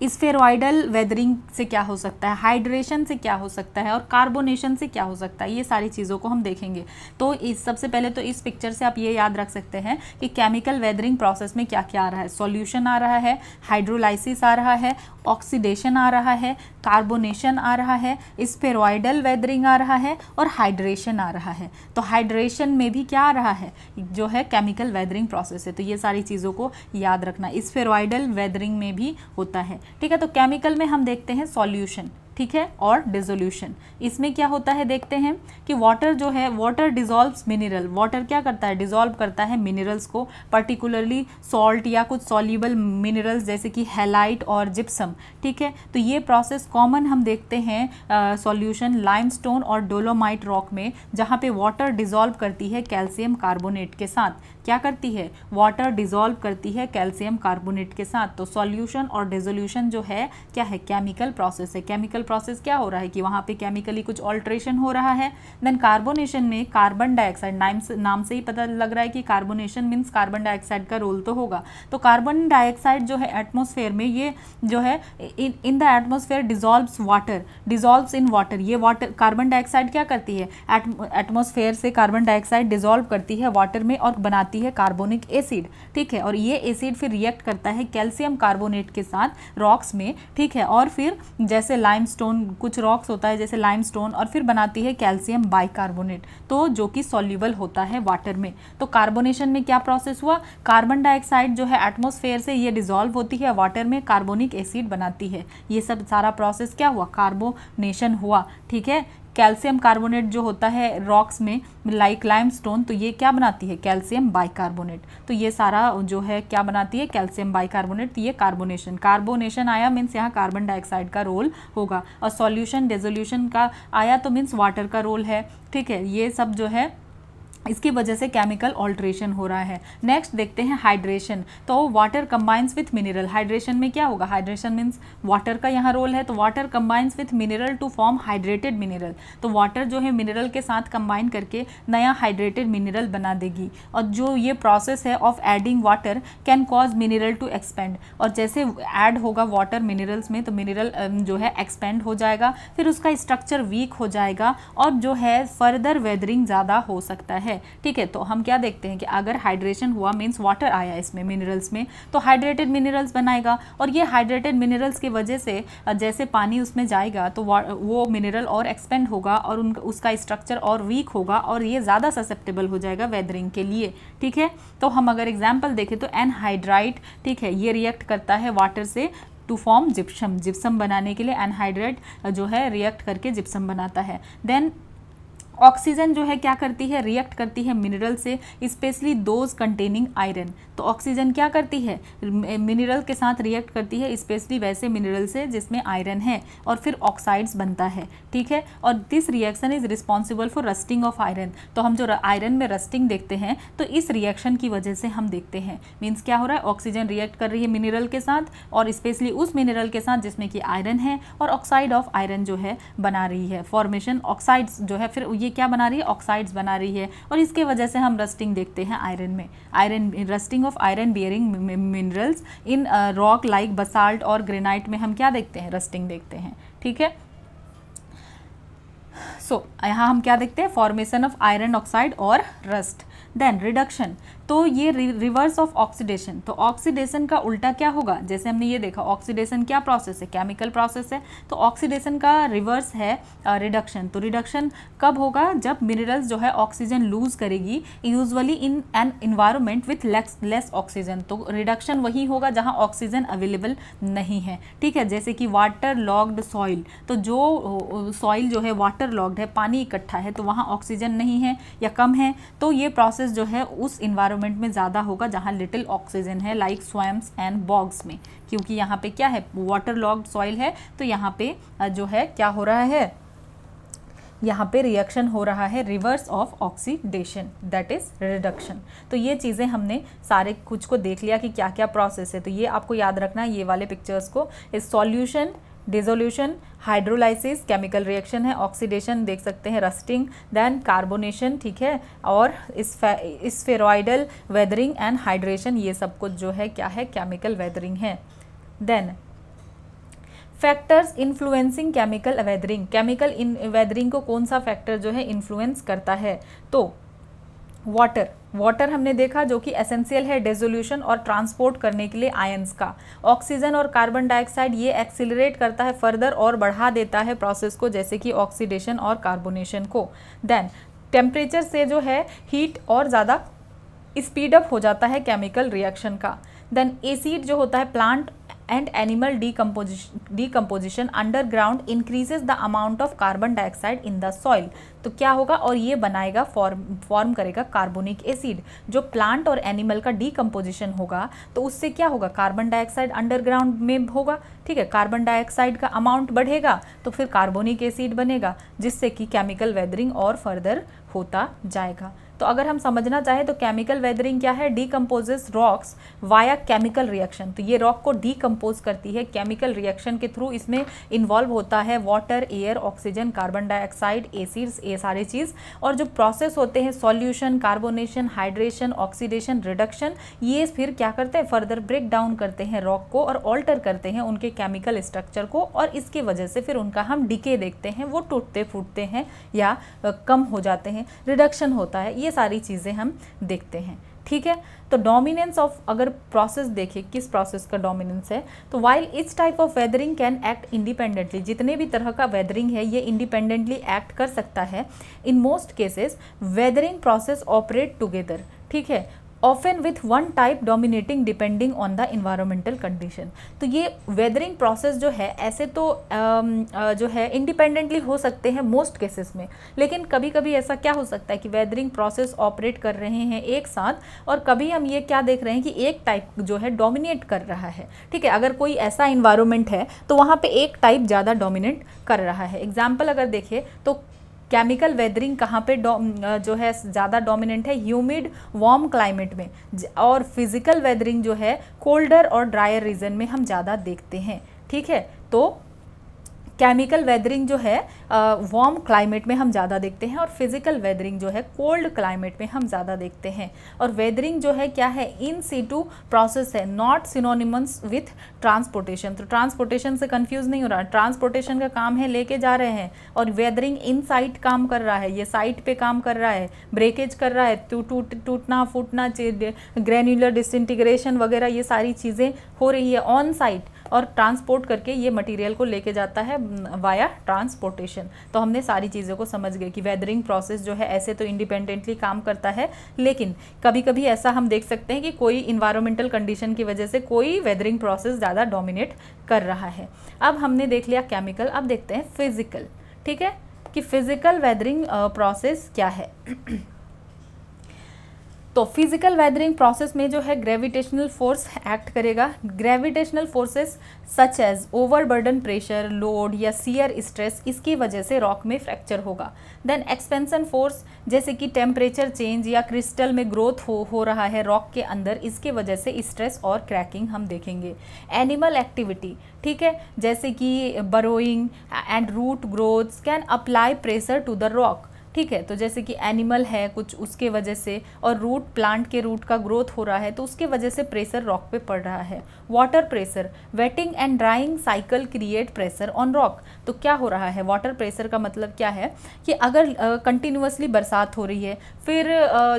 स्फेरॉइडल वेदरिंग से क्या हो सकता है, हाइड्रेशन से क्या हो सकता है, और कार्बोनेशन से क्या हो सकता है, ये सारी चीज़ों को हम देखेंगे। तो इस सबसे पहले तो इस पिक्चर से आप ये याद रख सकते हैं कि केमिकल वेदरिंग प्रोसेस में क्या क्या आ रहा है, सॉल्यूशन आ रहा है, हाइड्रोलाइसिस आ रहा है, ऑक्सीडेशन आ रहा है, कार्बोनेशन आ रहा है, स्फेरॉइडल वेदरिंग आ रहा है, और हाइड्रेशन आ रहा है। तो हाइड्रेशन में भी क्या आ रहा है, जो है केमिकल वेदरिंग प्रोसेस है। तो ये सारी चीज़ों को याद रखना, स्फेरॉइडल वेदरिंग में भी होता है। ठीक है, तो केमिकल में हम देखते हैं सॉल्यूशन, ठीक है, और डिसोल्यूशन। इसमें क्या होता है देखते हैं कि वाटर जो है, वाटर डिजॉल्व्स मिनरल, वाटर क्या करता है, डिजॉल्व करता है मिनरल्स को, पर्टिकुलरली सॉल्ट या कुछ सॉल्युबल मिनरल्स जैसे कि हैलाइट और जिप्सम। ठीक है, तो ये प्रोसेस कॉमन हम देखते हैं सॉल्यूशन लाइमस्टोन और डोलोमाइट रॉक में, जहाँ पे वाटर डिजॉल्व करती है कैल्शियम कार्बोनेट के साथ। क्या करती है, वाटर डिजॉल्व करती है कैल्शियम कार्बोनेट के साथ। तो सॉल्यूशन और डिसोल्यूशन जो है क्या है, केमिकल प्रोसेस है। केमिकल प्रोसेस क्या हो रहा है कि वहाँ पे केमिकली कुछ ऑल्ट्रेशन हो रहा है। देन कार्बोनेशन में कार्बन डाइऑक्साइड, नाम से ही पता लग रहा है कि कार्बोनेशन मीन्स कार्बन डाइऑक्साइड का रोल तो होगा। तो कार्बन डाइऑक्साइड जो है एटमॉस्फेयर में, ये जो है in the atmosphere dissolves water, dissolves in water. ये वाटर, कार्बन डाइऑक्साइड क्या करती है, एटमॉस्फेयर से कार्बन डाइऑक्साइड डिजॉल्व करती है वाटर में और बनाती है कार्बोनिक एसिड। ठीक है, और ये एसिड फिर रिएक्ट करता है कैल्शियम कार्बोनेट के साथ रॉक्स में। ठीक है, और फिर जैसे लाइमस्टोन, कुछ रॉक्स होता है जैसे लाइमस्टोन, और फिर बनाती है कैल्शियम बाइकार्बोनेट, तो जो कि सॉल्युबल होता है वाटर में। तो कार्बोनेशन में क्या प्रोसेस हुआ, कार्बन डाइऑक्साइड जो है एटमॉस्फेयर से ये डिजॉल्व होती है वाटर में, कार्बोनिक एसिड बनाती है। ये सब सारा प्रोसेस क्या हुआ, कार्बोनेशन हुआ। ठीक है, कैल्शियम कार्बोनेट जो होता है रॉक्स में लाइक लाइमस्टोन, तो ये क्या बनाती है, कैल्शियम बाइकार्बोनेट। तो ये सारा जो है क्या बनाती है, कैल्शियम बाइकार्बोनेट। तो ये कार्बोनेशन आया मीन्स यहाँ कार्बन डाइऑक्साइड का रोल होगा, और सॉल्यूशन डिसोल्यूशन का आया तो मीन्स वाटर का रोल है। ठीक है, ये सब जो है इसकी वजह से केमिकल ऑल्ट्रेशन हो रहा है। नेक्स्ट देखते हैं हाइड्रेशन। तो water combines with mineral, hydration में क्या होगा, हाइड्रेशन मीन्स वाटर का यहाँ रोल है। तो water combines with mineral to form hydrated mineral. तो वाटर जो है मिनरल के साथ कंबाइन करके नया हाइड्रेटेड मिनरल बना देगी। और जो ये प्रोसेस है of adding water can cause mineral to expand, और जैसे ऐड होगा वाटर मिनरल्स में तो मिनरल जो है एक्सपेंड हो जाएगा, फिर उसका स्ट्रक्चर वीक हो जाएगा और जो है फर्दर वेदरिंग ज़्यादा हो सकता है। है, ठीक है। तो हम क्या देखते हैं कि अगर हाइड्रेशन हुआ मीन्स वाटर आया इसमें मिनरल्स में, तो हाइड्रेटेड मिनरल्स बनाएगा, और ये हाइड्रेटेड मिनरल्स की वजह से जैसे पानी उसमें जाएगा तो वो मिनरल और एक्सपेंड होगा और उसका स्ट्रक्चर और वीक होगा और ये ज़्यादा ससेप्टेबल हो जाएगा वेदरिंग के लिए, ठीक है। तो हम अगर एग्जाम्पल देखें तो एनहाइड्राइट, ठीक है, ये रिएक्ट करता है वाटर से टू फॉर्म जिप्सम, जिप्सम बनाने के लिए एनहाइड्राइट जो है रिएक्ट करके जिप्सम बनाता है। देन ऑक्सीजन जो है क्या करती है, रिएक्ट करती है मिनरल से, स्पेशली दोज कंटेनिंग आयरन। तो ऑक्सीजन क्या करती है, मिनरल के साथ रिएक्ट करती है, स्पेशली वैसे मिनरल से जिसमें आयरन है, और फिर ऑक्साइड्स बनता है, ठीक है। और this reaction is responsible for rusting of iron. तो हम जो आयरन में रस्टिंग देखते हैं तो इस रिएक्शन की वजह से हम देखते हैं, मीन्स क्या हो रहा है, ऑक्सीजन रिएक्ट कर रही है मिनरल के साथ और स्पेशली उस मिनरल के साथ जिसमें कि आयरन है, और ऑक्साइड ऑफ आयरन जो है बना रही है, फॉर्मेशन ऑक्साइड्स जो है, फिर ये क्या बना रही है, ऑक्साइड्स बना रही है, और इसके वजह से हम रस्टिंग देखते हैं आयरन में, iron rusting of iron bearing minerals in rock like basalt और ग्रेनाइट में हम क्या देखते हैं, रस्टिंग देखते हैं, ठीक है। सो यहाँ हम क्या देखते हैं, फॉर्मेशन ऑफ आयरन ऑक्साइड और रस्ट। देन रिडक्शन, तो ये रिवर्स ऑफ ऑक्सीडेशन। तो ऑक्सीडेशन का उल्टा क्या होगा, जैसे हमने ये देखा ऑक्सीडेशन क्या प्रोसेस है, केमिकल प्रोसेस है, तो ऑक्सीडेशन का रिवर्स है रिडक्शन। तो रिडक्शन कब होगा, जब मिनरल्स जो है ऑक्सीजन लूज करेगी, usually in an environment with less oxygen. तो रिडक्शन वही होगा जहाँ ऑक्सीजन अवेलेबल नहीं है, ठीक है। जैसे कि वाटर लॉग्ड सॉइल, तो जो सॉइल जो है वाटर लॉग्ड है, पानी इकट्ठा है, तो वहाँ ऑक्सीजन नहीं है या कम है, तो ये प्रोसेस जो है उस इन्वायरमेंट में ज़्यादा होगा जहाँ लिटिल ऑक्सीजन है, लाइक स्वैम्स एंड बॉग्स में, क्योंकि यहाँ पे क्या है, वाटर लॉग्ड सॉइल है, तो यहाँ पे जो है क्या हो रहा है, यहाँ पे रिएक्शन हो रहा है reverse of oxidation, that is reduction. तो ये चीज़ें हमने सारे कुछ को देख लिया कि क्या क्या प्रोसेस है। तो ये आपको याद रखना है, ये वाले पिक्चर्स को, इस solution, dissolution, hydrolysis chemical reaction है, ऑक्सीडेशन देख सकते हैं रस्टिंग, देन कार्बोनेशन, ठीक है, और स्फेरॉइडल वेदरिंग एंड हाइड्रेशन, ये सब कुछ जो है क्या है, केमिकल वेदरिंग है। Then factors influencing chemical weathering, chemical weathering को कौन सा फैक्टर जो है इन्फ्लुएंस करता है, तो वाटर हमने देखा जो कि एसेंशियल है डिसोल्यूशन और ट्रांसपोर्ट करने के लिए आयंस का। ऑक्सीजन और कार्बन डाइऑक्साइड ये एक्सिलरेट करता है फर्दर और बढ़ा देता है प्रोसेस को, जैसे कि ऑक्सीडेशन और कार्बोनेशन को। देन टेम्परेचर से जो है हीट और ज़्यादा स्पीड अप हो जाता है केमिकल रिएक्शन का। देन एसिड जो होता है plant and animal decomposition underground increases the amount of carbon dioxide in the soil. तो क्या होगा, और ये बनाएगा फॉर्म करेगा कार्बोनिक एसिड। जो प्लांट और एनिमल का डीकम्पोजिशन होगा तो उससे क्या होगा, कार्बन डाइऑक्साइड अंडरग्राउंड में होगा, ठीक है, कार्बन डाइऑक्साइड का अमाउंट बढ़ेगा तो फिर कार्बोनिक एसिड बनेगा, जिससे कि केमिकल वेदरिंग और फर्दर होता जाएगा। तो अगर हम समझना चाहें तो केमिकल वेदरिंग क्या है, decomposes rocks via chemical reaction. तो ये रॉक को डीकम्पोज करती है केमिकल रिएक्शन के थ्रू, इसमें इन्वॉल्व होता है water, air, oxygen, carbon dioxide, acids, ये सारे चीज़। और जो प्रोसेस होते हैं solution, carbonation, hydration, oxidation, reduction, ये फिर क्या करते हैं, फर्दर ब्रेक डाउन करते हैं रॉक को और ऑल्टर करते हैं उनके केमिकल स्ट्रक्चर को, और इसकी वजह से फिर उनका हम डिके देखते हैं, वो टूटते फूटते हैं या कम हो जाते हैं, रिडक्शन होता है, ये सारी चीज़ें हम देखते हैं, ठीक है। तो डोमिनेंस ऑफ, अगर प्रोसेस देखें किस प्रोसेस का डोमिनेंस है, तो while etch type of weathering can act independently, जितने भी तरह का वेदरिंग है ये इंडिपेंडेंटली एक्ट कर सकता है। In most cases weathering process operate together, ठीक है, often with one type dominating depending on the environmental condition. तो ये वेदरिंग प्रोसेस जो है ऐसे तो जो है इंडिपेंडेंटली हो सकते हैं मोस्ट केसेस में, लेकिन कभी कभी ऐसा क्या हो सकता है कि वेदरिंग प्रोसेस ऑपरेट कर रहे हैं एक साथ, और कभी हम ये क्या देख रहे हैं कि एक टाइप जो है डोमिनेट कर रहा है, ठीक है। अगर कोई ऐसा इन्वायरमेंट है तो वहाँ पे एक टाइप ज़्यादा डोमिनेट कर रहा है। एग्जाम्पल अगर देखें तो केमिकल वेदरिंग कहाँ पे जो है ज़्यादा डोमिनेंट है, ह्यूमिड वार्म क्लाइमेट में, और फिजिकल वेदरिंग जो है कोल्डर और ड्रायर रीजन में हम ज़्यादा देखते हैं, ठीक है। तो केमिकल वेदरिंग जो है वार्म क्लाइमेट में हम ज़्यादा देखते हैं और फिजिकल वेदरिंग जो है कोल्ड क्लाइमेट में हम ज़्यादा देखते हैं। और वेदरिंग जो है क्या है, इन सीटू प्रोसेस है, नॉट सिनोनिमस विथ ट्रांसपोर्टेशन। तो ट्रांसपोर्टेशन से कंफ्यूज नहीं हो रहा, ट्रांसपोर्टेशन का काम है लेके जा रहे हैं, और वेदरिंग इन साइट काम कर रहा है, ये साइट पे काम कर रहा है, ब्रेकेज कर रहा है, टूटना फूटना, ग्रेन्युलर डिसइंटीग्रेशन वगैरह ये सारी चीज़ें हो रही है ऑन साइट, और ट्रांसपोर्ट करके ये मटेरियल को लेके जाता है वाया ट्रांसपोर्टेशन। तो हमने सारी चीज़ों को समझ गए कि वेदरिंग प्रोसेस जो है ऐसे तो इंडिपेंडेंटली काम करता है, लेकिन कभी कभी ऐसा हम देख सकते हैं कि कोई इन्वायरमेंटल कंडीशन की वजह से कोई वेदरिंग प्रोसेस ज़्यादा डोमिनेट कर रहा है। अब हमने देख लिया केमिकल, अब देखते हैं फिजिकल। ठीक है, कि फिजिकल वेदरिंग प्रोसेस क्या है। तो फिजिकल वेदरिंग प्रोसेस में जो है ग्रेविटेशनल फोर्स एक्ट करेगा। Gravitational forces such as overburden pressure, load या शियर स्ट्रेस, इसकी वजह से रॉक में फ्रैक्चर होगा। देन एक्सपेंशन फोर्स, जैसे कि टेम्परेचर चेंज या क्रिस्टल में ग्रोथ हो रहा है रॉक के अंदर, इसके वजह से स्ट्रेस और क्रैकिंग हम देखेंगे। एनिमल एक्टिविटी, ठीक है, जैसे कि burrowing and root growths can apply pressure to the rock. ठीक है, तो जैसे कि एनिमल है कुछ, उसके वजह से, और रूट, प्लांट के रूट का ग्रोथ हो रहा है तो उसके वजह से प्रेशर रॉक पे पड़ रहा है। Water pressure, waiting and drawing cycle create pressure on rock. तो क्या हो रहा है, वाटर प्रेशर का मतलब क्या है कि अगर कंटिन्यूसली बरसात हो रही है, फिर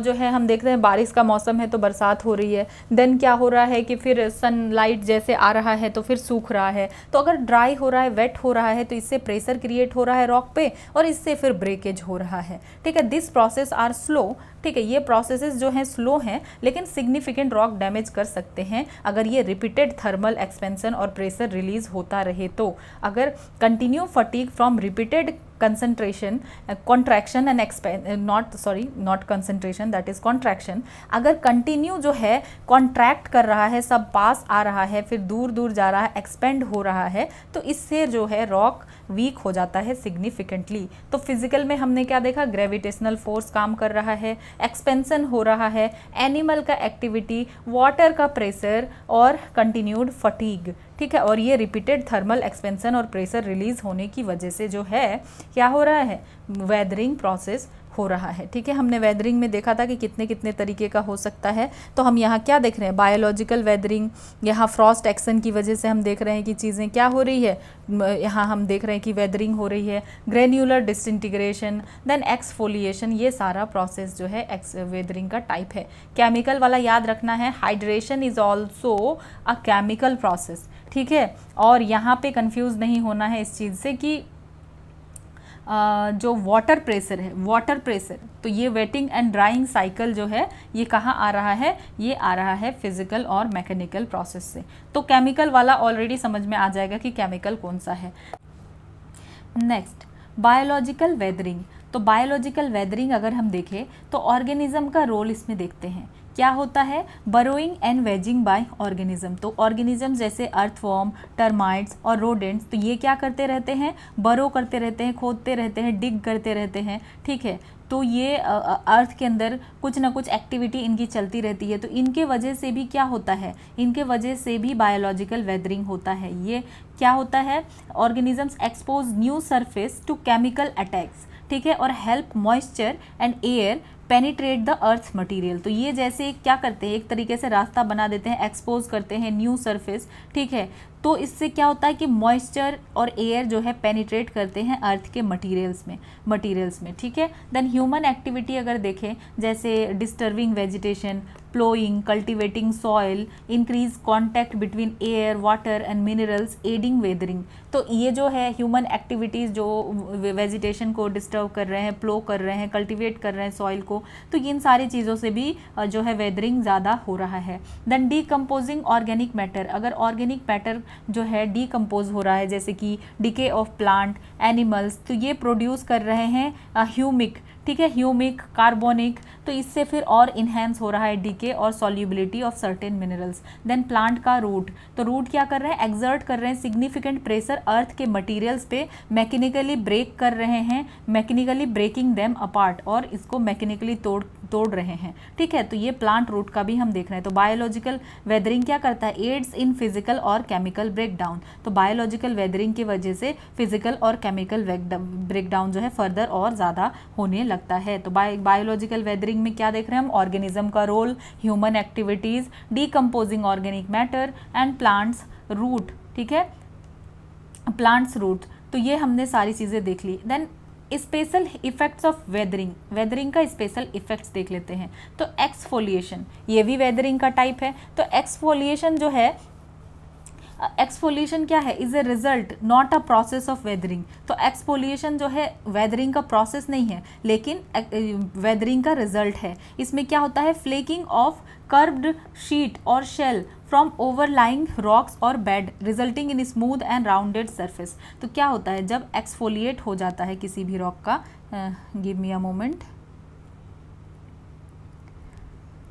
जो है हम देख रहे हैं बारिश का मौसम है तो बरसात हो रही है, देन क्या हो रहा है कि फिर सनलाइट जैसे आ रहा है तो फिर सूख रहा है, तो अगर ड्राई हो रहा है, वेट हो रहा है, तो इससे प्रेशर क्रिएट हो रहा है रॉक पे और इससे फिर ब्रेकेज हो रहा है। ठीक है, दिस प्रोसेस आर स्लो। ठीक है, ये प्रोसेसेस जो हैं स्लो हैं, लेकिन सिग्निफिकेंट रॉक डैमेज कर सकते हैं अगर ये रिपीटेड थर्मल एक्सपेंशन और प्रेशर रिलीज होता रहे तो। अगर continue fatigue from repeated concentration, contraction and not concentration, that is contraction, अगर कंटिन्यू जो है कॉन्ट्रैक्ट कर रहा है, सब पास आ रहा है, फिर दूर दूर जा रहा है, एक्सपेंड हो रहा है, तो इससे जो है रॉक वीक हो जाता है सिग्निफिकेंटली। तो फिजिकल में हमने क्या देखा, ग्रेविटेशनल फोर्स काम कर रहा है, एक्सपेंशन हो रहा है, एनिमल का एक्टिविटी, वाटर का प्रेशर और कंटिन्यूड फटीग। ठीक है, और ये रिपीटेड थर्मल एक्सपेंशन और प्रेशर रिलीज होने की वजह से जो है क्या हो रहा है, वेदरिंग प्रोसेस हो रहा है। ठीक है, हमने वेदरिंग में देखा था कि कितने कितने तरीके का हो सकता है। तो हम यहाँ क्या देख रहे हैं, बायोलॉजिकल वेदरिंग, यहाँ फ्रॉस्ट एक्शन की वजह से हम देख रहे हैं कि चीज़ें क्या हो रही है, यहाँ हम देख रहे हैं कि वेदरिंग हो रही है, ग्रेन्युलर डिसइंटीग्रेशन, देन एक्सफोलिएशन, ये सारा प्रोसेस जो है वेदरिंग का टाइप है। केमिकल वाला याद रखना है, hydration is also a chemical process. ठीक है, और यहाँ पे कंफ्यूज नहीं होना है इस चीज़ से कि जो वाटर प्रेशर है, वाटर प्रेशर, तो ये वेटिंग एंड ड्राइंग साइकिल जो है ये कहाँ आ रहा है, ये आ रहा है फिजिकल और मैकेनिकल प्रोसेस से। तो केमिकल वाला ऑलरेडी समझ में आ जाएगा कि केमिकल कौन सा है। Next, biological weathering. तो बायोलॉजिकल वेदरिंग अगर हम देखें तो ऑर्गेनिज्म का रोल इसमें देखते हैं। क्या होता है, burrowing and waging bye organism. तो ऑर्गेनिज्म जैसे अर्थवॉर्म, टर्माइट्स और रोडेंट्स, तो ये क्या करते रहते हैं, बरो करते रहते हैं, खोदते रहते हैं, डिग करते रहते हैं। ठीक है, तो ये अर्थ के अंदर कुछ ना कुछ एक्टिविटी इनकी चलती रहती है, तो इनके वजह से भी क्या होता है, इनके वजह से भी बायोलॉजिकल वेदरिंग होता है। ये क्या होता है, organisms expose new surface to chemical attacks. ठीक है, और help moisture and air penetrate the earth material. तो ये जैसे क्या करते हैं, एक तरीके से रास्ता बना देते हैं, एक्सपोज करते हैं न्यू सरफेस। ठीक है, तो इससे क्या होता है कि मॉइस्चर और एयर जो है पेनिट्रेट करते हैं अर्थ के मटेरियल्स में। ठीक है, देन ह्यूमन एक्टिविटी अगर देखें, जैसे disturbing vegetation, ploughing, cultivating soil, increase contact between air, water and minerals, adding weathering. तो ये जो है ह्यूमन एक्टिविटीज़ जो वेजिटेशन को डिस्टर्ब कर रहे हैं, प्लो कर रहे हैं, कल्टिवेट कर रहे हैं सॉइल को, तो इन सारी चीज़ों से भी जो है वेदरिंग ज़्यादा हो रहा है। देन डीकम्पोजिंग ऑर्गेनिक मैटर, अगर ऑर्गेनिक मैटर जो है डीकम्पोज हो रहा है, जैसे कि डिके ऑफ प्लांट, एनिमल्स, तो ये प्रोड्यूस कर रहे हैं ह्यूमिक। ठीक है, ह्यूमिक, कार्बोनिक, तो इससे फिर और इन्हेंस हो रहा है डीके और solubility of certain minerals. Then plant का रूट, तो रूट क्या कर रहे हैं, एक्सर्ट कर रहे हैं सिग्निफिकेंट प्रेशर अर्थ के मटेरियल्स पे, मैकेनिकली ब्रेक कर रहे हैं, मैकेनिकली ब्रेकिंग देम अपार्ट, और इसको मैकेनिकली तोड़ रहे हैं, ठीक है। तो ये प्लांट रूट का भी हम देख रहे हैं। तो बायोलॉजिकल वेदरिंग क्या करता है, एड्स इन फिजिकल और केमिकल ब्रेकडाउन, तो बायोलॉजिकल वेदरिंग की वजह से फिजिकल और केमिकल ब्रेकडाउन जो है फर्दर और ज़्यादा होने लगता है। तो बायोलॉजिकल वेदरिंग में क्या देख रहे हैं हम, ऑर्गेनिज्म का role, human activities, decomposing organic matter and plants root, ठीक है, प्लांट्स रूट। तो ये हमने सारी चीज़ें देख ली। Then special effects of weathering, weathering का स्पेशल इफेक्ट्स देख लेते हैं। तो एक्सफोलिएशन, ये भी वेदरिंग का टाइप है। तो एक्सफोलिएशन जो है, एक्सफोलिएशन क्या है, is a result not a process of weathering. तो एक्सफोलिएशन जो है वेदरिंग का प्रोसेस नहीं है, लेकिन वेदरिंग का रिजल्ट है। इसमें क्या होता है, फ्लेकिंग ऑफ कर्व्ड शीट और शेल फ्रॉम ओवरलाइंग रॉक्स और bed resulting in smooth and rounded surface. तो क्या होता है जब एक्सफोलिएट हो जाता है किसी भी रॉक का, गिव मी अ मोमेंट,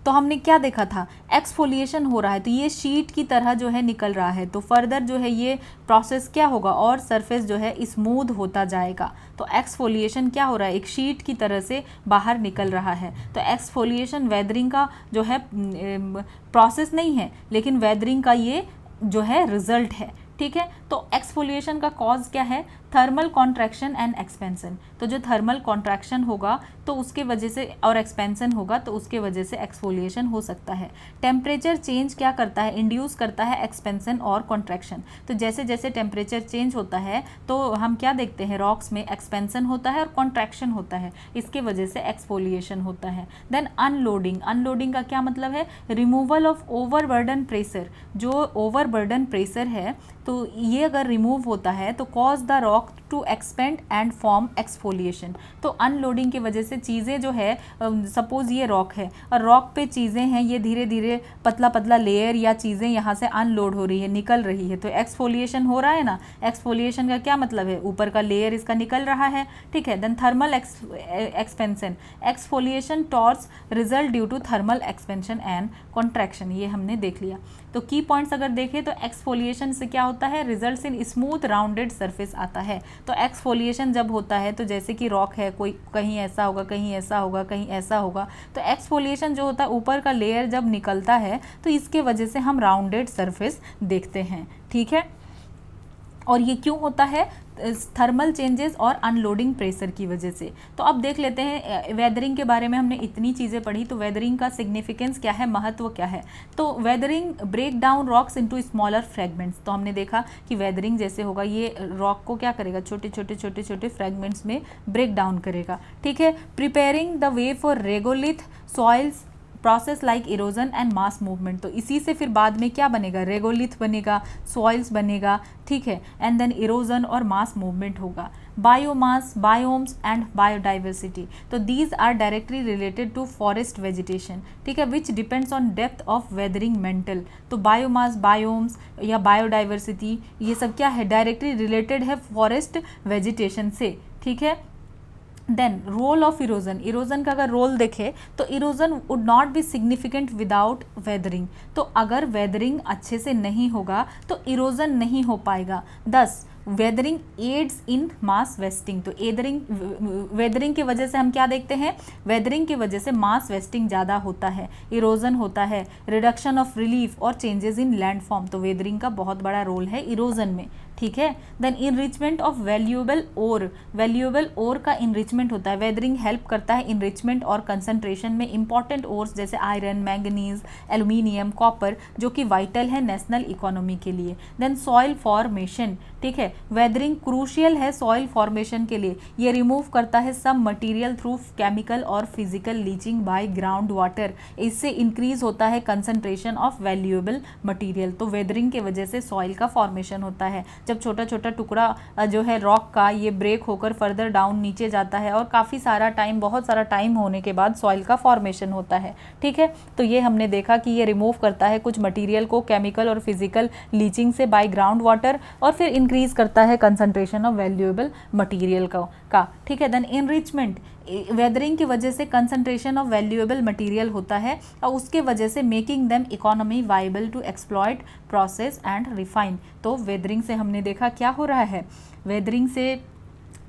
तो हमने क्या देखा था, एक्सफोलिएशन हो रहा है, तो ये शीट की तरह जो है निकल रहा है, तो फर्दर जो है ये प्रोसेस क्या होगा, और सरफेस जो है स्मूथ होता जाएगा। तो एक्सफोलिएशन क्या हो रहा है, एक शीट की तरह से बाहर निकल रहा है। तो एक्सफोलिएशन वेदरिंग का जो है प्रोसेस नहीं है, लेकिन वेदरिंग का ये जो है रिजल्ट है, ठीक है। तो एक्सफोलिएशन का कॉज क्या है, थर्मल कॉन्ट्रैक्शन एंड एक्सपेंशन। तो जो थर्मल कॉन्ट्रैक्शन होगा तो उसके वजह से, और एक्सपेंशन होगा तो उसके वजह से एक्सफोलिएशन हो सकता है। टेम्परेचर चेंज क्या करता है, इंड्यूस करता है एक्सपेंशन और कॉन्ट्रैक्शन। तो जैसे जैसे टेम्परेचर चेंज होता है तो हम क्या देखते हैं, रॉक्स में एक्सपेंशन होता है और कॉन्ट्रैक्शन होता है, इसके वजह से एक्सफोलिएशन होता है। देन अनलोडिंग, अनलोडिंग का क्या मतलब है, रिमूवल ऑफ ओवरबर्डन प्रेशर। जो ओवरबर्डन प्रेशर है तो ये अगर रिमूव होता है तो cause the rock to expand and form exfoliation. तो अनलोडिंग की वजह से चीज़ें जो है, सपोज ये रॉक है और रॉक पे चीज़ें हैं, ये धीरे धीरे पतला पतला लेयर या चीज़ें यहाँ से अनलोड हो रही है, निकल रही है, तो एक्सफोलिएशन हो रहा है ना। एक्सफोलिएशन का क्या मतलब है, ऊपर का लेयर इसका निकल रहा है, ठीक है। Then thermal expansion, exfoliation tors result due to thermal expansion and contraction, ये हमने देख लिया। तो की पॉइंट्स अगर देखें तो एक्सफोलिएशन से क्या होता है, results in smooth rounded surface आता है। तो एक्सफोलिएशन जब होता है तो जैसे कि रॉक है, कोई कहीं ऐसा होगा, कहीं ऐसा होगा, कहीं ऐसा होगा, तो एक्सफोलिएशन जो होता है ऊपर का लेयर जब निकलता है तो इसके वजह से हम राउंडेड सरफेस देखते हैं, ठीक है। और ये क्यों होता है, थर्मल चेंजेस और अनलोडिंग प्रेशर की वजह से। तो अब देख लेते हैं वेदरिंग के बारे में, हमने इतनी चीज़ें पढ़ी, तो वेदरिंग का सिग्निफिकेंस क्या है, महत्व क्या है। तो weathering break down rocks into smaller fragments. तो हमने देखा कि वेदरिंग जैसे होगा, ये रॉक को क्या करेगा, छोटे छोटे छोटे छोटे फ्रेगमेंट्स में ब्रेक डाउन करेगा, ठीक है। Preparing the way for regolith soils process like erosion and mass movement. तो इसी से फिर बाद में क्या बनेगा, रेगोलिथ बनेगा, सॉइल्स बनेगा, ठीक है। एंड देन इरोजन और मास मूवमेंट होगा। बायोमास, बायोम्स एंड बायोडाइवर्सिटी, तो these are directly related to forest vegetation, ठीक है, which depends on depth of weathering mantle. तो बायोमास, बायोम्स या बायोडाइवर्सिटी, ये सब क्या है, डायरेक्टली रिलेटेड है फॉरेस्ट वेजिटेशन से, ठीक है। Then role of erosion, erosion का अगर रोल देखें तो erosion would not be significant without weathering. तो अगर वेदरिंग अच्छे से नहीं होगा तो इरोजन नहीं हो पाएगा। 10 वेदरिंग एड्स इन मास वेस्टिंग। तो वेदरिंग की वजह से हम क्या देखते हैं, वेदरिंग की वजह से मास वेस्टिंग ज़्यादा होता है, इरोजन होता है, रिडक्शन ऑफ रिलीफ और चेंजेस इन लैंडफॉर्म। तो वेदरिंग का बहुत बड़ा रोल है इरोजन में, ठीक है। Then enrichment of valuable ore, valuable ore का इनरिचमेंट होता है। वेदरिंग हेल्प करता है इनरिचमेंट और कंसंट्रेशन में इंपॉर्टेंट ओर्स जैसे आयरन, मैंगनीज, एल्यूमिनियम, कॉपर, जो कि वाइटल है नेशनल इकोनॉमी के लिए। देन सॉइल फॉर्मेशन, ठीक है, वेदरिंग क्रूशियल है सॉइल फॉर्मेशन के लिए। ये रिमूव करता है सब मटेरियल थ्रू केमिकल और physical leaching by ground water. इससे इंक्रीज होता है कंसंट्रेशन ऑफ वैल्यूएबल मटेरियल। तो वेदरिंग के वजह से सॉइल का फॉर्मेशन होता है। जब छोटा छोटा टुकड़ा जो है रॉक का ये ब्रेक होकर फर्दर डाउन नीचे जाता है और काफ़ी सारा टाइम, बहुत सारा टाइम होने के बाद सॉइल का फॉर्मेशन होता है, ठीक है। तो ये हमने देखा कि ये रिमूव करता है कुछ मटेरियल को केमिकल और फिजिकल लीचिंग से बाय ग्राउंड वाटर, और फिर इंक्रीज करता है कंसंट्रेशन ऑफ वैल्यूएबल मटेरियल का, ठीक है। देन इनरिचमेंट, वेदरिंग की वजह से कंसंट्रेशन ऑफ वैल्यूएबल मटेरियल होता है और उसके वजह से making them economy viable to exploit, process and refine. तो वेदरिंग से हमने देखा क्या हो रहा है, वेदरिंग से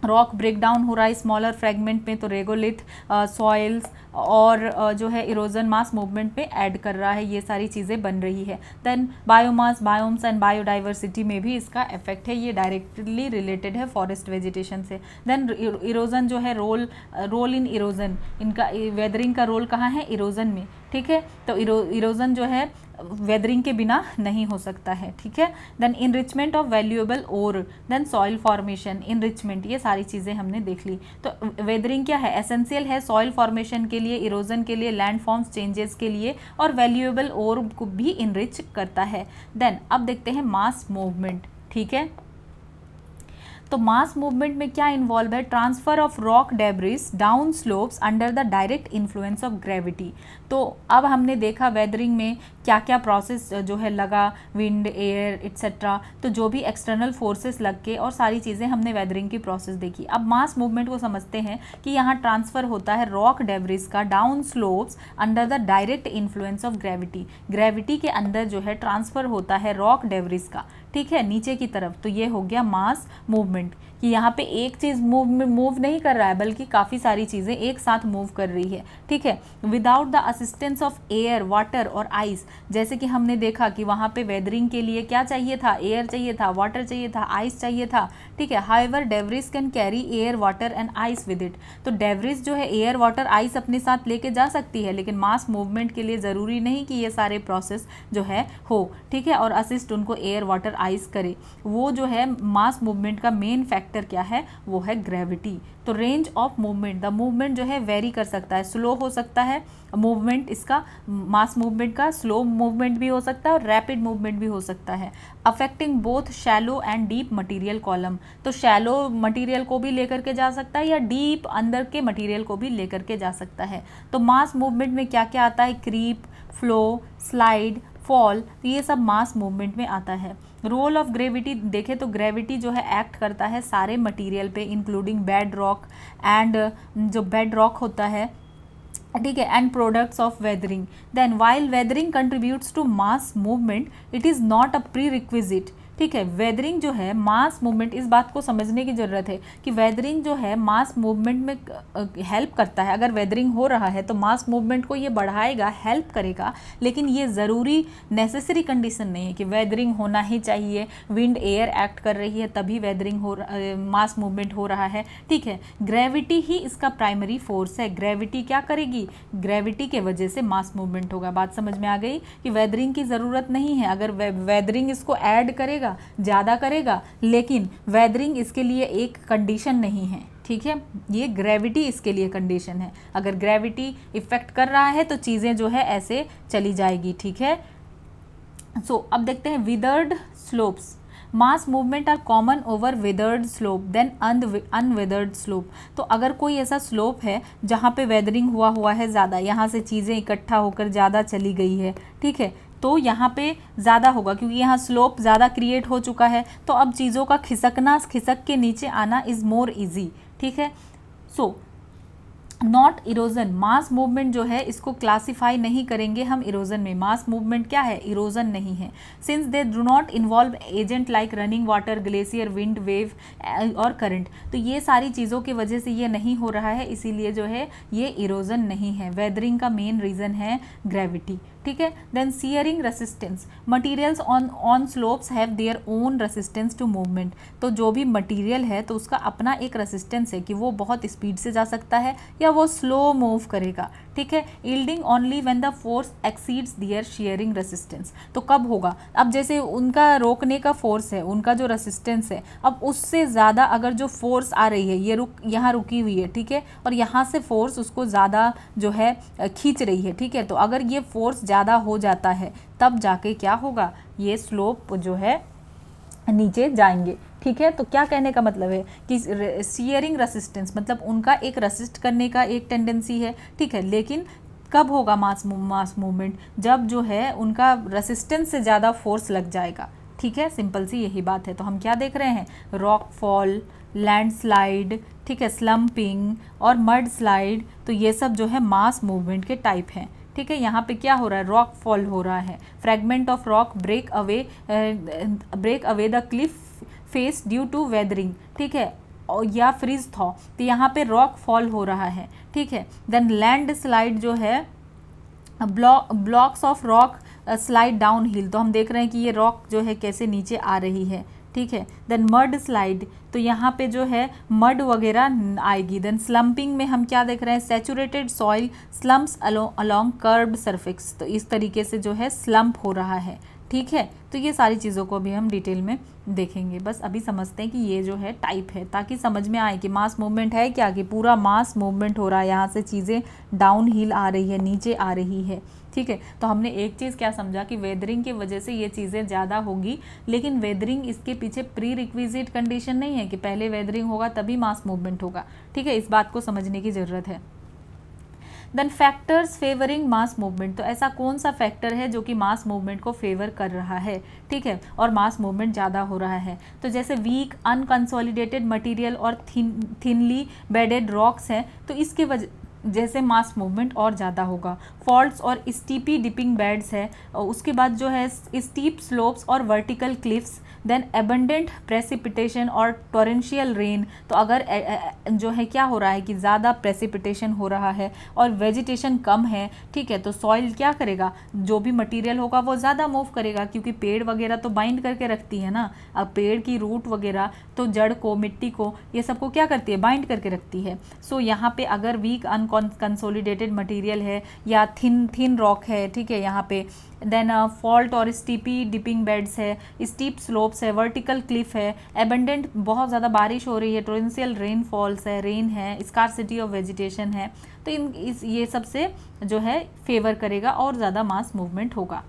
रॉक ब्रेक डाउन हो रहा है स्मॉलर फ्रेगमेंट में, तो रेगोलिथ, सॉइल्स और जो है इरोजन मास मूवमेंट पे ऐड कर रहा है, ये सारी चीज़ें बन रही है। Then biomass, biomes and biodiversity में भी इसका इफेक्ट है, ये डायरेक्टली रिलेटेड है फॉरेस्ट वेजिटेशन से। देन इरोजन जो है, रोल इन इरोजन, इनका वेदरिंग का रोल कहाँ है, इरोजन में, ठीक है। तो इरोजन जो है वेदरिंग के बिना नहीं हो सकता है, ठीक है। Then enrichment of valuable ore, then soil formation, enrichment, ये सारी चीज़ें हमने देख ली। तो वेदरिंग क्या है, एसेंशियल है सॉइल फॉर्मेशन के लिए, इरोजन के लिए, लैंड फॉर्म्स चेंजेस के लिए, और वैल्यूएबल ओर को भी इनरिच करता है। देन अब देखते हैं मास मूवमेंट, ठीक है। तो मास मूवमेंट में क्या इन्वॉल्व है, transfer of rock debris down slopes under the direct influence of gravity. तो अब हमने देखा वेदरिंग में क्या क्या प्रोसेस जो है लगा, विंड, एयर एक्सेट्रा, तो जो भी एक्सटर्नल फोर्सेस लग के और सारी चीज़ें हमने वेदरिंग की प्रोसेस देखी। अब मास मूवमेंट को समझते हैं कि यहाँ ट्रांसफ़र होता है रॉक डेब्रिस का down slopes under the direct influence of gravity. Gravity के अंदर जो है ट्रांसफ़र होता है रॉक डेब्रिस का, ठीक है, नीचे की तरफ। तो ये हो गया मास मूवमेंट, कि यहाँ पे एक चीज़ मूव नहीं कर रहा है बल्कि काफ़ी सारी चीज़ें एक साथ मूव कर रही है, ठीक है, without the assistance of air, water और आइस। जैसे कि हमने देखा कि वहाँ पे वेदरिंग के लिए क्या चाहिए था, एयर चाहिए था, वाटर चाहिए था, आइस चाहिए था, ठीक है। However debris can carry air, water and ice with it. तो डेब्रिस जो है एयर, वाटर, आइस अपने साथ लेके जा सकती है, लेकिन मास मूवमेंट के लिए ज़रूरी नहीं कि ये सारे प्रोसेस जो है हो, ठीक है, और असिस्ट उनको एयर, वाटर, आइस करे। वो जो है मास मूवमेंट का मेन फैक्टर क्या है, वो है ग्रेविटी। तो range of movement, the movement जो है वेरी कर सकता है, स्लो हो सकता है मूवमेंट, इसका मास मूवमेंट का स्लो मूवमेंट भी हो सकता है और रैपिड मूवमेंट भी हो सकता है। Affecting both shallow and deep material column, तो शैलो मटेरियल को भी लेकर के जा सकता है या डीप अंदर के मटेरियल को भी लेकर के जा सकता है। तो मास मूवमेंट में क्या क्या आता है, क्रीप, फ्लो, स्लाइड, फॉल, तो ये सब मास मूवमेंट में आता है। रोल ऑफ ग्रेविटी देखें तो ग्रेविटी जो है एक्ट करता है सारे मटेरियल पे, इंक्लूडिंग बेड रॉक एंड जो बेड रॉक होता है, ठीक है, and products of weathering. Then while weathering contributes to mass movement, it is not a prerequisite, ठीक है। वेदरिंग जो है मास मूवमेंट, इस बात को समझने की ज़रूरत है कि वेदरिंग जो है मास मूवमेंट में हेल्प करता है। अगर वेदरिंग हो रहा है तो मास मूवमेंट को ये बढ़ाएगा, हेल्प करेगा, लेकिन ये ज़रूरी नेसेसरी कंडीशन नहीं है कि वेदरिंग होना ही चाहिए, विंड, एयर एक्ट कर रही है तभी वेदरिंग हो, मास मूवमेंट हो रहा है, ठीक है। ग्रेविटी ही इसका प्राइमरी फोर्स है। ग्रेविटी क्या करेगी, ग्रेविटी के वजह से मास मूवमेंट होगा। बात समझ में आ गई कि वेदरिंग की ज़रूरत नहीं है, अगर वेदरिंग इसको ऐड करेगा, ज़्यादा करेगा, लेकिन वेदरिंग इसके लिए एक कंडीशन नहीं है, ठीक है। ये ग्रेविटी इसके लिए कंडीशन है। अगर ग्रेविटी इफेक्ट कर रहा है तो चीज़ें जो है ऐसे चली जाएगी, ठीक है। सो अब देखते हैं weathered slopes. Mass movement are common over weathered slope than unweathered slope. तो अगर कोई ऐसा स्लोप है जहाँ पे वेदरिंग हुआ है ज़्यादा, यहाँ से चीज़ें इकट्ठा होकर ज़्यादा चली गई है, ठीक है, तो यहाँ पे ज़्यादा होगा क्योंकि यहाँ स्लोप ज़्यादा क्रिएट हो चुका है। तो अब चीज़ों का खिसक के नीचे आना इज़ मोर इजी, ठीक है। So not erosion, mass movement जो है इसको क्लासीफाई नहीं करेंगे हम इरोजन में। मास मूवमेंट क्या है, इरोजन नहीं है, since they do not involve agent like running water, glacier, wind, wave और करंट। तो ये सारी चीज़ों की वजह से ये नहीं हो रहा है, इसीलिए जो है ये इरोजन नहीं है। वेदरिंग का मेन रीज़न है ग्रेविटी, ठीक है। Then shearing resistance, materials on slopes have their own resistance to movement. तो जो भी मटीरियल है तो उसका अपना एक रेसिस्टेंस है कि वो बहुत स्पीड से जा सकता है या वो स्लो मूव करेगा, ठीक है। Yielding only when the force exceeds their shearing resistance. तो कब होगा, अब जैसे उनका रोकने का फोर्स है, उनका जो रेसिस्टेंस है, अब उससे ज़्यादा अगर जो फोर्स आ रही है, ये यहाँ रुकी हुई है, ठीक है, और यहाँ से फोर्स उसको ज़्यादा जो है खींच रही है, ठीक है। तो अगर ये फोर्स ज़्यादा हो जाता है तब जाके क्या होगा, ये स्लोप जो है नीचे जाएंगे, ठीक है। तो क्या कहने का मतलब है कि शियरिंग रेसिस्टेंस मतलब उनका एक रेसिस्ट करने का एक टेंडेंसी है, ठीक है, लेकिन कब होगा मास मूवमेंट, जब जो है उनका रेसिस्टेंस से ज़्यादा फोर्स लग जाएगा, ठीक है, सिंपल सी यही बात है। तो हम क्या देख रहे हैं, रॉक फॉल, लैंडस्लाइड, ठीक है, स्लम्पिंग और मड स्लाइड, तो ये सब जो है मास मूवमेंट के टाइप हैं। ठीक है, यहाँ पे क्या हो रहा है, रॉक फॉल हो रहा है, fragment of rock break away the cliff face due to weathering, ठीक है, या फ्रीज थॉ, तो यहाँ पे रॉक फॉल हो रहा है। ठीक है, देन लैंड स्लाइड जो है, blocks of rock slide down hill, तो हम देख रहे हैं कि ये रॉक जो है कैसे नीचे आ रही है। ठीक है, देन मड स्लाइड, तो यहाँ पे जो है मड वगैरह आएगी। देन स्लम्पिंग में हम क्या देख रहे हैं, saturated soil slumps along curved surface, तो इस तरीके से जो है स्लम्प हो रहा है। ठीक है, तो ये सारी चीज़ों को भी हम डिटेल में देखेंगे। बस अभी समझते हैं कि ये जो है टाइप है, ताकि समझ में आए कि मास मूवमेंट है क्या, कि पूरा मास मूवमेंट हो रहा है, यहाँ से चीज़ें डाउन हिल आ रही है, नीचे आ रही है। ठीक है, तो हमने एक चीज़ क्या समझा कि वेदरिंग की वजह से ये चीज़ें ज़्यादा होगी, लेकिन वेदरिंग इसके पीछे प्री रिक्विजिट कंडीशन नहीं है कि पहले वेदरिंग होगा तभी मास मूवमेंट होगा। ठीक है, इस बात को समझने की ज़रूरत है। Then factors favouring mass movement, तो ऐसा कौन सा फैक्टर है जो कि मास मूवमेंट को फेवर कर रहा है, ठीक है, और मास मूवमेंट ज़्यादा हो रहा है। तो जैसे वीक अनकंसोलिडेटेड मटेरियल और थिनली बेडेड रॉक्स हैं, तो इसके वजह जैसे मास मूवमेंट और ज़्यादा होगा। फॉल्ट्स और स्टीपी डिपिंग बेड्स है, उसके बाद जो है स्टीप स्लोप्स और vertical cliffs, then abundant precipitation और टोरेंशियल रेन, तो अगर जो है क्या हो रहा है कि ज़्यादा प्रेसिपिटेशन हो रहा है और वेजिटेशन कम है, ठीक है, तो सॉइल क्या करेगा, जो भी मटेरियल होगा वो ज़्यादा मूव करेगा, क्योंकि पेड़ वगैरह तो बाइंड करके रखती है ना। अब पेड़ की रूट वगैरह तो जड़ को, मिट्टी को, ये सबको क्या करती है, बाइंड करके रखती है। सो यहाँ पे अगर वीक अनकंसोलिडेटेड मटेरियल है या थिन रॉक है, ठीक है, यहाँ पे देन फॉल्ट और स्टीपी डिपिंग बेड्स है, स्टीप स्लोप्स है, वर्टिकल क्लिफ है, एबंडेंट बहुत ज़्यादा बारिश हो रही है, टोरेंशियल रेन फॉल्स है, रेन है, स्कार्सिटी ऑफ वेजिटेशन है, तो ये सब से जो है फेवर करेगा और ज़्यादा मास मूवमेंट होगा।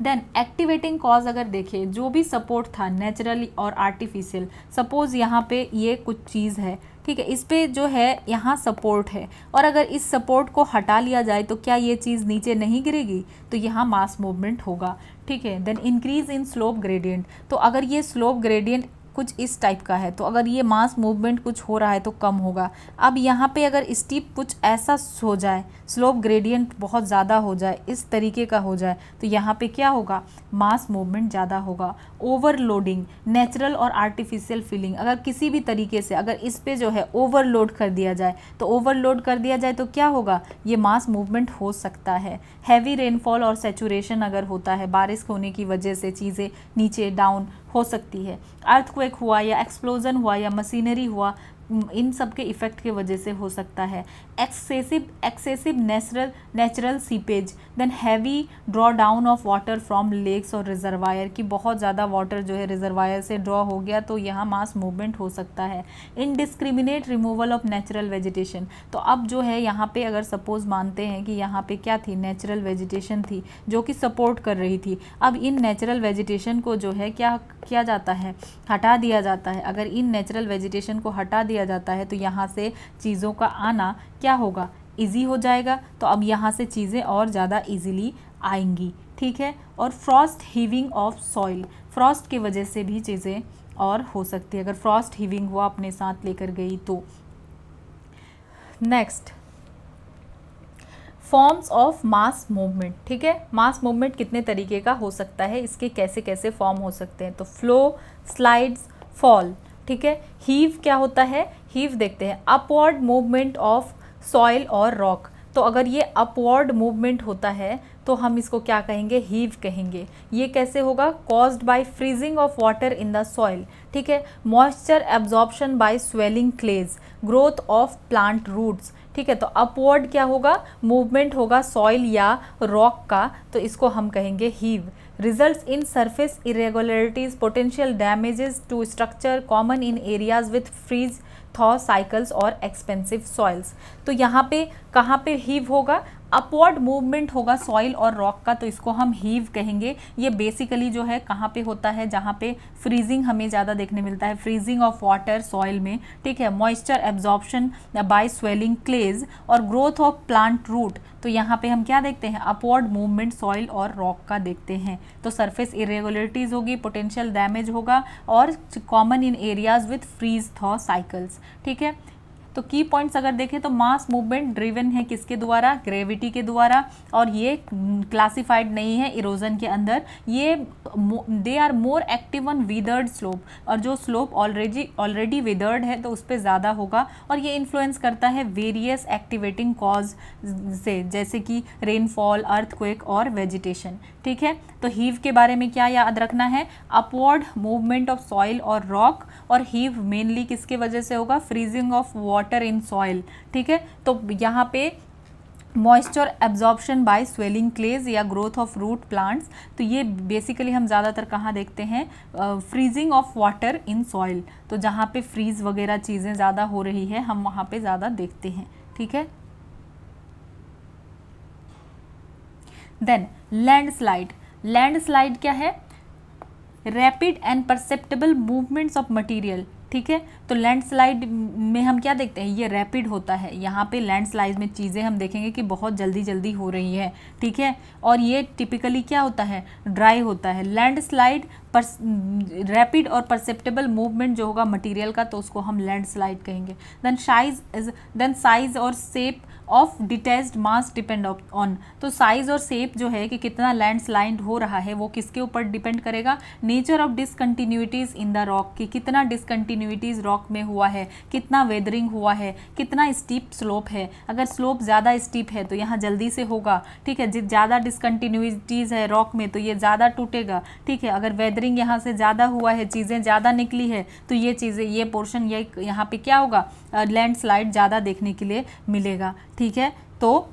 देन एक्टिवेटिंग कॉज अगर देखें, जो भी सपोर्ट था नेचुरली और आर्टिफिशियल, सपोज यहाँ पे ये कुछ चीज़ है, ठीक है, इस पे जो है यहाँ सपोर्ट है, और अगर इस सपोर्ट को हटा लिया जाए तो क्या ये चीज़ नीचे नहीं गिरेगी, तो यहाँ मास मूवमेंट होगा। ठीक है, then increase in slope gradient, तो अगर ये स्लोप ग्रेडियंट कुछ इस टाइप का है, तो अगर ये मास मूवमेंट कुछ हो रहा है तो कम होगा। अब यहाँ पे अगर स्टीप कुछ ऐसा हो जाए, स्लोप ग्रेडियंट बहुत ज़्यादा हो जाए, इस तरीके का हो जाए, तो यहाँ पे क्या होगा, मास मूवमेंट ज़्यादा होगा। ओवरलोडिंग, नेचुरल और आर्टिफिशियल फीलिंग, अगर किसी भी तरीके से अगर इस पे जो है ओवरलोड कर दिया जाए, तो ओवरलोड कर दिया जाए तो क्या होगा, ये मास मूवमेंट हो सकता है। हैवी रेनफॉल और सैचुरेशन अगर होता है, बारिश होने की वजह से चीज़ें नीचे डाउन हो सकती है। अर्थक्वेक हुआ या एक्सप्लोजन हुआ या मशीनरी हुआ, इन सब के इफ़ेक्ट के वजह से हो सकता है। Excessive natural seepage, then heavy draw down of water from lakes और रिजर्वायर, की बहुत ज़्यादा वाटर जो है रिजर्वायर से ड्रॉ हो गया, तो यहाँ मास मूवमेंट हो सकता है। Indiscriminate removal of natural vegetation, तो अब जो है यहाँ पे अगर सपोज मानते हैं कि यहाँ पे क्या थी, नेचुरल वेजिटेशन थी जो कि सपोर्ट कर रही थी, अब इन नेचुरल वेजिटेशन को जो है क्या किया जाता है, हटा दिया जाता है। अगर इन नेचुरल वेजिटेशन को हटा दिया जाता है तो यहाँ से चीज़ों का आना क्या होगा, इजी हो जाएगा, तो अब यहाँ से चीज़ें और ज़्यादा इजीली आएंगी। ठीक है, और Frost heaving of soil, Frost की वजह से भी चीज़ें और हो सकती है, अगर फ्रॉस्ट हीविंग हुआ अपने साथ लेकर गई तो। Next, forms of mass movement. ठीक है, मास मूवमेंट कितने तरीके का हो सकता है, इसके कैसे कैसे फॉर्म हो सकते हैं, तो फ्लो, स्लाइड्स, फॉल। ठीक है, हीव क्या होता है, हीव देखते हैं, अपवर्ड मूवमेंट ऑफ सॉइल और रॉक, तो अगर ये अपवर्ड मूवमेंट होता है तो हम इसको क्या कहेंगे, हीव कहेंगे। ये कैसे होगा, caused by freezing of water in the soil. ठीक है, moisture absorption by swelling clays, growth of plant roots. ठीक है, तो अपवर्ड क्या होगा, मूवमेंट होगा सॉइल या रॉक का, तो इसको हम कहेंगे heave. Results in surface irregularities, potential damages to structure common in areas with freeze thaw cycles और एक्सपेंसिव सॉइल्स। तो यहाँ पे कहाँ पे हीव होगा, अपवर्ड मूवमेंट होगा सॉइल और रॉक का, तो इसको हम हीव कहेंगे। ये बेसिकली जो है कहाँ पे होता है, जहाँ पे फ्रीजिंग हमें ज़्यादा देखने मिलता है, फ्रीजिंग ऑफ वाटर सॉइल में। ठीक है, मॉइस्चर एब्जॉर्प्शन बाय स्वेलिंग क्लेज और ग्रोथ ऑफ प्लांट रूट, तो यहाँ पे हम क्या देखते हैं, अपवर्ड मूवमेंट सॉइल और रॉक का देखते हैं। तो सरफेस इरेगुलरिटीज होगी, पोटेंशियल डैमेज होगा और common in areas with freeze thaw cycles. ठीक है, तो की पॉइंट्स अगर देखें तो मास मूवमेंट ड्रिवन है किसके द्वारा, ग्रेविटी के द्वारा, और ये क्लासिफाइड नहीं है इरोजन के अंदर। ये they are more active on weathered slope, और जो स्लोप ऑलरेडी विदर्ड है तो उस पर ज़्यादा होगा, और ये इन्फ्लुएंस करता है वेरियस एक्टिवेटिंग कॉज से, जैसे कि रेनफॉल, अर्थक्वेक और वेजिटेशन। ठीक है, तो हीव के बारे में क्या याद रखना है, अपवर्ड मूवमेंट ऑफ सॉइल और रॉक, और हीव मेनली किसके वजह से होगा, freezing of water in soil. ठीक है, तो यहाँ पे मॉइस्चर एब्जॉर्प्शन बाय स्वेलिंग क्लेज या ग्रोथ ऑफ रूट प्लांट्स, तो ये बेसिकली हम ज़्यादातर कहाँ देखते हैं, freezing of water in soil. तो जहाँ पे फ्रीज वगैरह चीज़ें ज़्यादा हो रही है हम वहाँ पे ज़्यादा देखते हैं। ठीक है, देन लैंडस्लाइड। लैंडस्लाइड क्या है, rapid and perceptible movements of material. ठीक है, तो लैंडस्लाइड में हम क्या देखते हैं, ये रैपिड होता है। यहाँ पे लैंडस्लाइड में चीज़ें हम देखेंगे कि बहुत जल्दी जल्दी हो रही है। ठीक है, और ये टिपिकली क्या होता है, ड्राई होता है। लैंडस्लाइड रैपिड और परसेप्टेबल मूवमेंट जो होगा मटेरियल का, तो उसको हम लैंडस्लाइड कहेंगे। देन साइज और shape of detached mass depend on, तो साइज और शेप जो है कि कितना लैंडस्लाइड हो रहा है वो किसके ऊपर डिपेंड करेगा, nature of discontinuities in the rock, की कितना डिसकंटिन्यूटीज रॉक में हुआ है, कितना वेदरिंग हुआ है, कितना स्टीप स्लोप है। अगर स्लोप ज़्यादा स्टीप है तो यहाँ जल्दी से होगा। ठीक है, ज़्यादा डिसकंटिन्यूटीज है रॉक में तो ये ज़्यादा टूटेगा। ठीक है, अगर वेदरिंग यहाँ से ज़्यादा हुआ है, चीज़ें ज़्यादा निकली है, तो ये चीज़ें, ये पोर्शन, ये यहाँ पे क्या होगा, लैंडस्लाइड ज़्यादा देखने के लिए मिलेगा। ठीक है, तो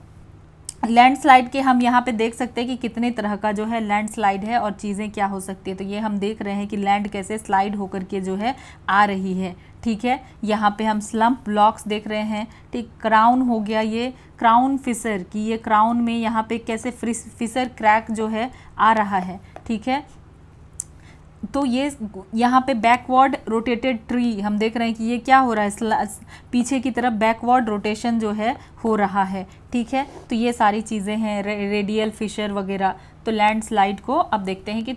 लैंडस्लाइड के हम यहाँ पे देख सकते हैं कि कितने तरह का जो है लैंडस्लाइड है और चीज़ें क्या हो सकती है। तो ये हम देख रहे हैं कि लैंड कैसे स्लाइड होकर के जो है आ रही है। ठीक है, यहाँ पे हम स्लम्प ब्लॉक्स देख रहे हैं। ठीक, क्राउन हो गया, ये क्राउन फिसर की, ये क्राउन में यहाँ पे कैसे फिसर क्रैक जो है आ रहा है। ठीक है, तो ये यहाँ पे बैकवर्ड रोटेटेड ट्री हम देख रहे हैं कि ये क्या हो रहा है, पीछे की तरफ बैकवर्ड रोटेशन जो है हो रहा है। ठीक है, तो ये सारी चीज़ें हैं, रेडियल फिशर वगैरह। तो लैंडस्लाइड को अब देखते हैं कि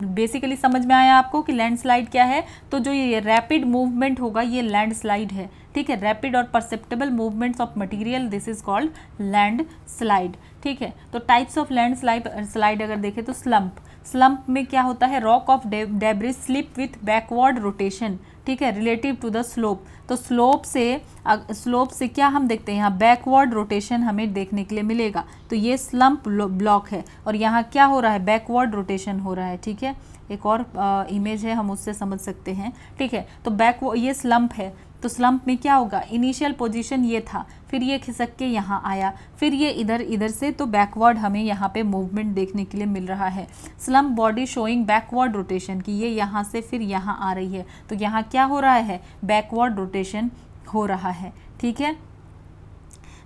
बेसिकली समझ में आया आपको कि लैंडस्लाइड क्या है। तो जो ये रैपिड मूवमेंट होगा ये लैंडस्लाइड है। ठीक है, रैपिड और perceptible movements of material, this is called landslide. ठीक है, तो टाइप्स ऑफ लैंडस्लाइड अगर देखें तो स्लम्प में क्या होता है, rock of debris slip with backward rotation. ठीक है, रिलेटिव टू द स्लोप, तो स्लोप से क्या हम देखते हैं, यहाँ बैकवर्ड रोटेशन हमें देखने के लिए मिलेगा। तो ये स्लम्प ब्लॉक है और यहाँ क्या हो रहा है, बैकवर्ड रोटेशन हो रहा है। ठीक है, एक और इमेज है हम उससे समझ सकते हैं। ठीक है, तो ये स्लम्प है, तो स्लम्प में क्या होगा, इनिशियल पोजीशन ये था, फिर ये खिसक के यहाँ आया, फिर ये इधर से, तो बैकवर्ड हमें यहाँ पे मूवमेंट देखने के लिए मिल रहा है। Slump body showing backward rotation, कि ये यहाँ से फिर यहाँ आ रही है, तो यहाँ क्या हो रहा है, बैकवर्ड रोटेशन हो रहा है। ठीक है,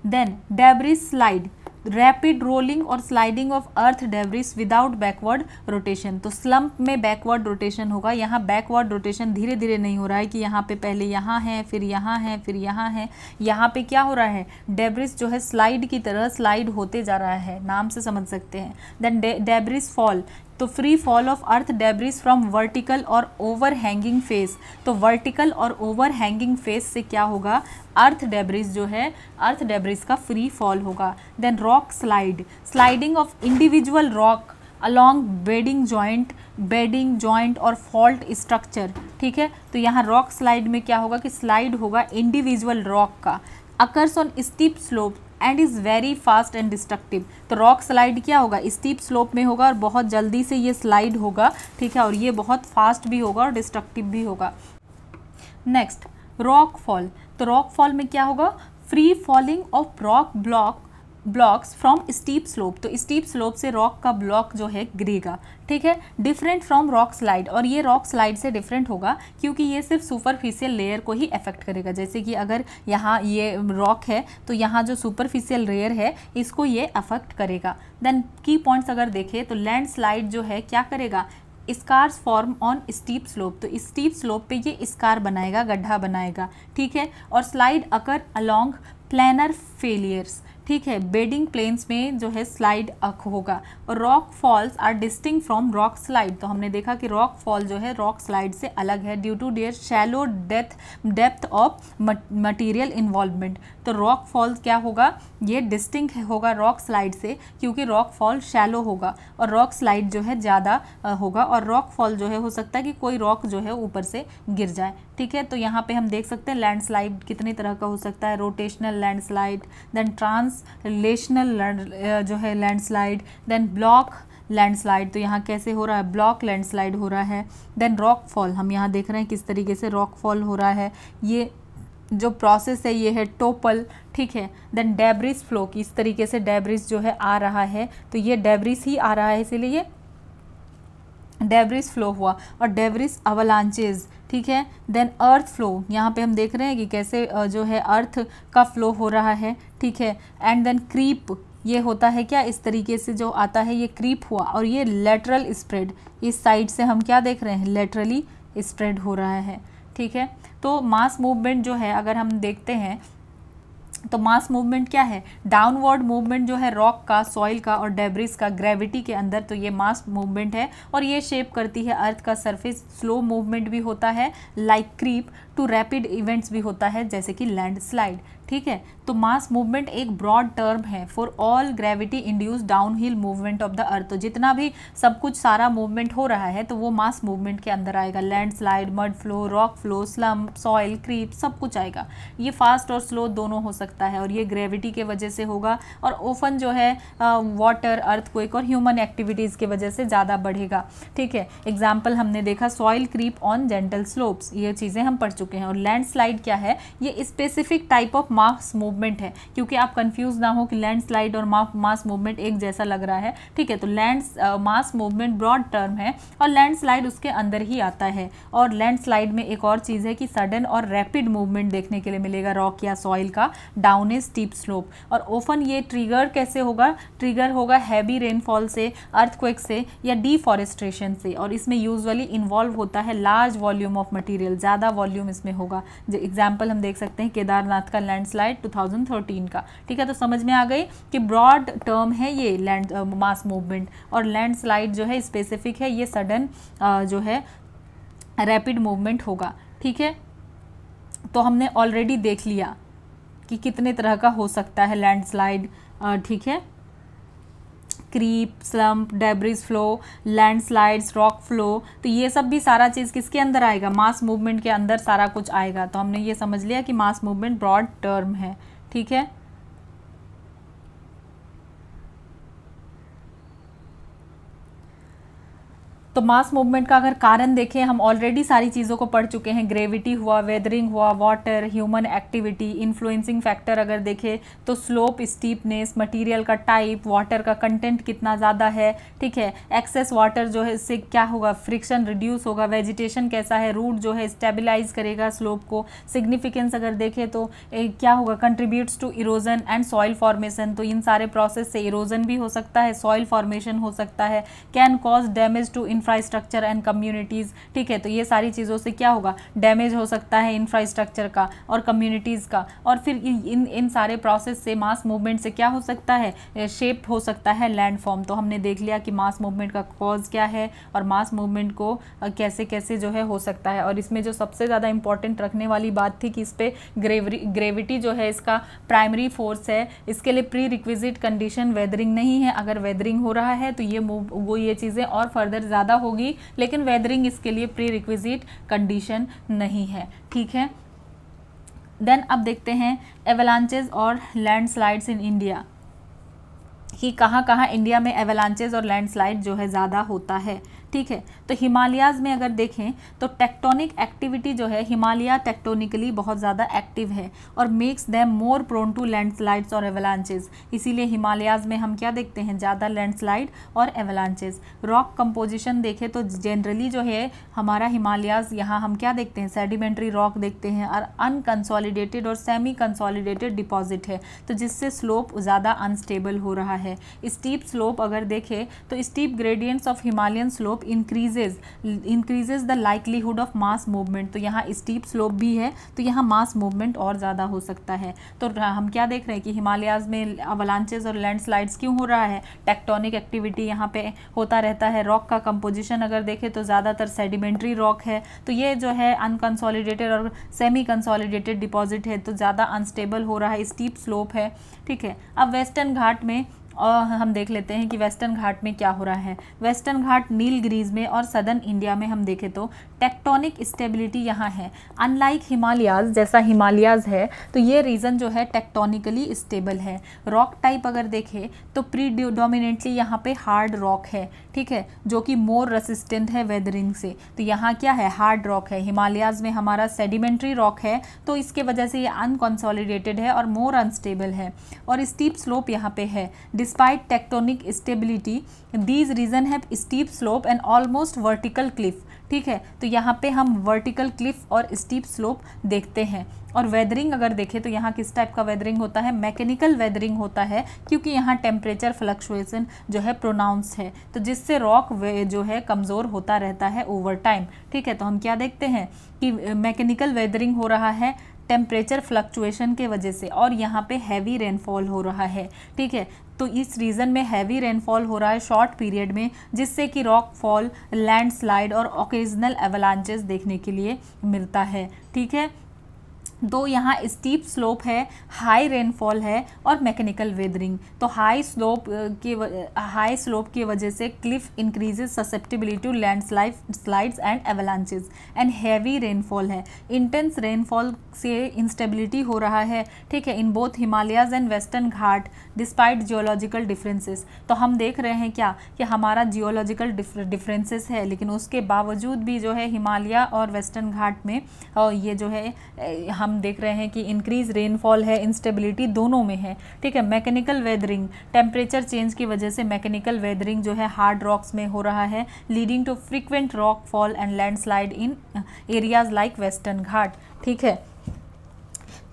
then debris slide, rapid rolling और sliding of earth debris without backward rotation. तो स्लम्प में बैकवर्ड रोटेशन होगा, यहाँ बैकवर्ड रोटेशन धीरे धीरे नहीं हो रहा है कि यहाँ पे पहले यहाँ है, फिर यहाँ है, फिर यहाँ है। यहाँ पे क्या हो रहा है, डेब्रिस जो है स्लाइड की तरह स्लाइड होते जा रहा है, नाम से समझ सकते हैं। देन डेब्रिस फॉल, तो free fall of earth debris from vertical और ओवर हैंगिंग फेस। तो वर्टिकल और ओवर हैंगिंग फेस से क्या होगा, अर्थ डेब्रिस जो है, अर्थ डेब्रिस का फ्री फॉल होगा। Then rock slide, sliding of individual rock along bedding joint और फॉल्ट स्ट्रक्चर। ठीक है, तो यहाँ रॉक स्लाइड में क्या होगा कि स्लाइड होगा इंडिविजुअल रॉक का, occurs on steep slope and is very fast and destructive. तो रॉक स्लाइड क्या होगा, स्टीप स्लोप में होगा और बहुत जल्दी से ये स्लाइड होगा। ठीक है, और ये बहुत फास्ट भी होगा और डिस्ट्रक्टिव भी होगा। नेक्स्ट रॉक फॉल, तो रॉक फॉल में क्या होगा, free falling of rock blocks from steep slope. तो स्टीप स्लोप से रॉक का ब्लॉक जो है गिरेगा। ठीक है, डिफरेंट फ्रॉम रॉक स्लाइड, और ये रॉक स्लाइड से डिफरेंट होगा क्योंकि ये सिर्फ सुपरफिशियल लेयर को ही अफेक्ट करेगा। जैसे कि अगर यहाँ ये रॉक है तो यहाँ जो सुपरफिशियल लेयर है इसको ये अफेक्ट करेगा। देन की पॉइंट्स अगर देखें तो लैंडस्लाइड जो है क्या करेगा, scars form on steep slope, तो स्टीप स्लोप पे ये स्कार बनाएगा, गड्ढा बनाएगा। ठीक है, और slide occur along planar failures. ठीक है, बेडिंग प्लेन्स में जो है स्लाइड होगा। और rock falls are distinct from rock slide, तो हमने देखा कि रॉक फॉल जो है रॉक स्लाइड से अलग है due to their shallow depth of material involvement. तो रॉक फॉल क्या होगा, ये डिस्टिंक्ट होगा रॉक स्लाइड से, क्योंकि रॉक फॉल शैलो होगा और रॉक स्लाइड जो है ज़्यादा होगा। और रॉक फॉल जो है हो सकता है कि कोई रॉक जो है ऊपर से गिर जाए, ठीक है। तो यहाँ पे हम देख सकते हैं लैंडस्लाइड कितनी तरह का हो सकता है, रोटेशनल लैंडस्लाइड, देन ट्रांसलेशनल जो है लैंडस्लाइड, देन ब्लॉक लैंडस्लाइड। तो यहाँ कैसे हो रहा है, ब्लॉक लैंडस्लाइड हो रहा है। देन रॉक फॉल, हम यहाँ देख रहे हैं किस तरीके से रॉक फॉल हो रहा है, ये जो प्रोसेस है ये है टोपल, ठीक है। देन डेब्रिस फ्लो, किस तरीके से डेब्रिस जो है आ रहा है, तो ये डेब्रिस ही आ रहा है, इसीलिए ये डेब्रिस फ्लो हुआ। और डेब्रिस अवलांचेज, ठीक है। देन अर्थ फ्लो, यहाँ पे हम देख रहे हैं कि कैसे जो है अर्थ का फ्लो हो रहा है, ठीक है। एंड देन क्रीप, ये होता है क्या, इस तरीके से जो आता है ये क्रीप हुआ। और ये लेटरल स्प्रेड, इस साइड से हम क्या देख रहे हैं, लेटरली स्प्रेड हो रहा है, ठीक है। तो मास मूवमेंट जो है अगर हम देखते हैं तो मास मूवमेंट क्या है, डाउनवर्ड मूवमेंट जो है रॉक का, सॉइल का और डेब्रिस का ग्रेविटी के अंदर, तो ये मास मूवमेंट है। और ये शेप करती है अर्थ का सरफेस। स्लो मूवमेंट भी होता है like creep, to rapid events भी होता है जैसे कि लैंडस्लाइड, ठीक है। तो मास मूवमेंट एक ब्रॉड टर्म है for all gravity induced downhill movement of the earth. तो जितना भी सब कुछ सारा मूवमेंट हो रहा है तो वो मास मूवमेंट के अंदर आएगा। Landslide, mud flow, rock flow, slump, soil, creep, सब कुछ आएगा। ये फास्ट और स्लो दोनों हो सकता है और ये ग्रेविटी के वजह से होगा। और ओफन जो है वाटर, अर्थक्वेक और ह्यूमन एक्टिविटीज़ के वजह से ज़्यादा बढ़ेगा, ठीक है। एग्जाम्पल हमने देखा soil creep on gentle slopes, ये चीज़ें हम पढ़ चुके हैं। और लैंडस्लाइड क्या है, ये specific type of mass movement है, क्योंकि आप कंफ्यूज ना हो कि लैंडस्लाइड और मास मूवमेंट एक जैसा लग रहा है, ठीक है। तो मास मूवमेंट ब्रॉड टर्म है और लैंडस्लाइड उसके अंदर ही आता है। और लैंडस्लाइड में एक और चीज़ है कि सडन और रैपिड मूवमेंट देखने के लिए मिलेगा रॉक या सॉइल का डाउन ए स्टीप स्लोप। और ओफन ये ट्रिगर कैसे होगा, ट्रिगर होगा हैवी रेनफॉल से, अर्थक्वेक से या डिफॉरेस्ट्रेशन से। और इसमें यूजुअली इन्वॉल्व होता है लार्ज वॉल्यूम ऑफ मटेरियल, ज़्यादा वॉल्यूम इसमें होगा। एग्जाम्पल हम देख सकते हैं केदारनाथ का लैंडस्लाइड 2013 का, ठीक है। तो समझ में आ गई कि ब्रॉड टर्म है ये मास मूवमेंट, और लैंडस्लाइड जो है स्पेसिफिक है, ये सडन जो है रैपिड मूवमेंट होगा, ठीक है। तो हमने ऑलरेडी देख लिया कि कितने तरह का हो सकता है लैंडस्लाइड, ठीक है। Creep, slump, debris flow, landslides, rock flow, तो ये सब भी सारा चीज़ किसके अंदर आएगा, मास मूवमेंट के अंदर सारा कुछ आएगा। तो हमने ये समझ लिया कि मास मूवमेंट ब्रॉड टर्म है, ठीक है। तो मास मूवमेंट का अगर कारण देखें, हम ऑलरेडी सारी चीज़ों को पढ़ चुके हैं। ग्रेविटी हुआ, वेदरिंग हुआ, water, human activity, influencing factor अगर देखें तो स्लोप, स्टीपनेस, मटेरियल का टाइप, वाटर का कंटेंट कितना ज़्यादा है, ठीक है। एक्सेस वाटर जो है इससे क्या होगा, फ्रिक्शन रिड्यूस होगा, वेजिटेशन कैसा है, रूट जो है स्टेबलाइज करेगा स्लोप को। सिग्निफिकेंस अगर देखें तो क्या होगा, contributes to erosion and soil formation, तो इन सारे प्रोसेस से इरोजन भी हो सकता है, सॉइल फॉर्मेशन हो सकता है। Can cause damage to infrastructure and communities, ठीक है। तो ये सारी चीज़ों से क्या होगा, डैमेज हो सकता है इंफ्रास्ट्रक्चर का और कम्युनिटीज़ का। और फिर इन सारे प्रोसेस से, मास मूवमेंट से क्या हो सकता है, शेप हो सकता है लैंडफॉर्म। तो हमने देख लिया कि मास मूवमेंट का कॉज क्या है और मास मूवमेंट को कैसे कैसे जो है हो सकता है। और इसमें जो सबसे ज़्यादा इंपॉर्टेंट रखने वाली बात थी कि इस पर ग्रेविटी जो है इसका प्राइमरी फोर्स है। इसके लिए प्री रिक्विजिट कंडीशन वेदरिंग नहीं है। अगर वेदरिंग हो रहा है तो ये चीज़ें और फर्दर ज़्यादा होगी, लेकिन वेदरिंग इसके लिए प्री रिक्विजिट कंडीशन नहीं है, ठीक है। देन अब देखते हैं एवलांचेस और लैंडस्लाइड्स इन इंडिया, कि कहाँ कहाँ इंडिया में एवलांचेस और लैंडस्लाइड जो है ज़्यादा होता है, ठीक है। तो हिमालयाज़ में अगर देखें तो टेक्टोनिक एक्टिविटी जो है, हिमालय टेक्टोनिकली बहुत ज़्यादा एक्टिव है और makes them more prone to landslides और एवलांचेस। इसीलिए हिमालयाज़ में हम क्या देखते हैं, ज़्यादा लैंडस्लाइड और एवलांचेस। रॉक कंपोजिशन देखें तो जनरली जो है हमारा हिमालयाज़, यहाँ हम क्या देखते हैं, सेडिमेंट्री रॉक देखते हैं और अनकंसोलिडेटेड और सेमी कंसोलिडेटेड डिपॉजिट है, तो जिससे स्लोप ज़्यादा अनस्टेबल हो रहा है। स्टीप स्लोप अगर देखें तो steep gradients of Himalayan slope slope increases the likelihood of mass movement. तो यहाँ स्टीप स्लोप भी है तो यहाँ मास मूवमेंट और ज़्यादा हो सकता है। तो हम क्या देख रहे हैं कि हिमालयाज़ में अवलांचेस और लैंडस्लाइड्स क्यों हो रहा है, टेक्टोनिक एक्टिविटी यहाँ पे होता रहता है। रॉक का कंपोजिशन अगर देखें तो ज़्यादातर सेडिमेंट्री रॉक है, तो ये जो है अनकंसोलिडेटेड और सेमी कंसोलिडेटेड डिपॉजिट है, तो ज़्यादा अनस्टेबल हो रहा है, स्टीप स्लोप है। ठीक है, अब वेस्टर्न घाट में और हम देख लेते हैं कि वेस्टर्न घाट में क्या हो रहा है। वेस्टर्न घाट नीलगिरीज में और सदर्न इंडिया में हम देखें तो टेक्टोनिक स्टेबिलिटी यहाँ है। अनलाइक हिमालयाज, जैसा हिमालयाज है तो ये रीजन जो है टेक्टोनिकली स्टेबल है। रॉक टाइप अगर देखें तो प्रीडोमिनेटली यहाँ पे हार्ड रॉक है, ठीक है, जो कि मोर रेसिस्टेंट है वेदरिंग से। तो यहाँ क्या है, हार्ड रॉक है। हिमालयाज में हमारा सेडिमेंट्री रॉक है तो इसके वजह से ये अनकंसोलिडेटेड है और मोर अनस्टेबल है। और स्टीप स्लोप यहाँ पे है। Despite tectonic stability these region have steep slope and almost vertical cliff. ठीक है, तो यहाँ पे हम वर्टिकल क्लिफ और स्टीप स्लोप देखते हैं। और वेदरिंग अगर देखें तो यहाँ किस टाइप का वेदरिंग होता है, मैकेनिकल वेदरिंग होता है, क्योंकि यहाँ टेम्परेचर फ्लक्चुएशन जो है प्रोनाउंस है, तो जिससे रॉक जो है कमज़ोर होता रहता है ओवर टाइम। ठीक है, तो हम क्या देखते हैं कि मैकेनिकल वेदरिंग हो रहा है टेम्परेचर फ्लक्चुएशन के वजह से, और यहाँ पे हैवी रेनफॉल हो रहा है। ठीक है, तो इस रीजन में हैवी रेनफॉल हो रहा है शॉर्ट पीरियड में, जिससे कि रॉक फॉल, लैंडस्लाइड और ओकेजनल एवलांचेस देखने के लिए मिलता है। ठीक है, दो यहाँ स्टीप स्लोप है, हाई रेनफॉल है और मैकेनिकल वेदरिंग। तो हाई स्लोप की वजह से cliff increases susceptibility to landslides and avalanches and heavy rainfall है। इंटेंस रेनफॉल से इंस्टेबिलिटी हो रहा है। ठीक है, in both Himalayas and Western Ghat despite geological differences. तो हम देख रहे हैं क्या कि हमारा जियोलॉजिकल डिफरेंसेस है, लेकिन उसके बावजूद भी जो है हिमालय और वेस्टर्न घाट में ये जो है हम देख रहे हैं कि इंक्रीज रेनफॉल है, इंस्टेबिलिटी दोनों में है। ठीक है, मैकेनिकल वेदरिंग, टेम्परेचर चेंज की वजह से मैकेनिकल वेदरिंग जो है हार्ड रॉक्स में हो रहा है, leading to frequent rock fall and landslide in areas like western Ghat. ठीक है,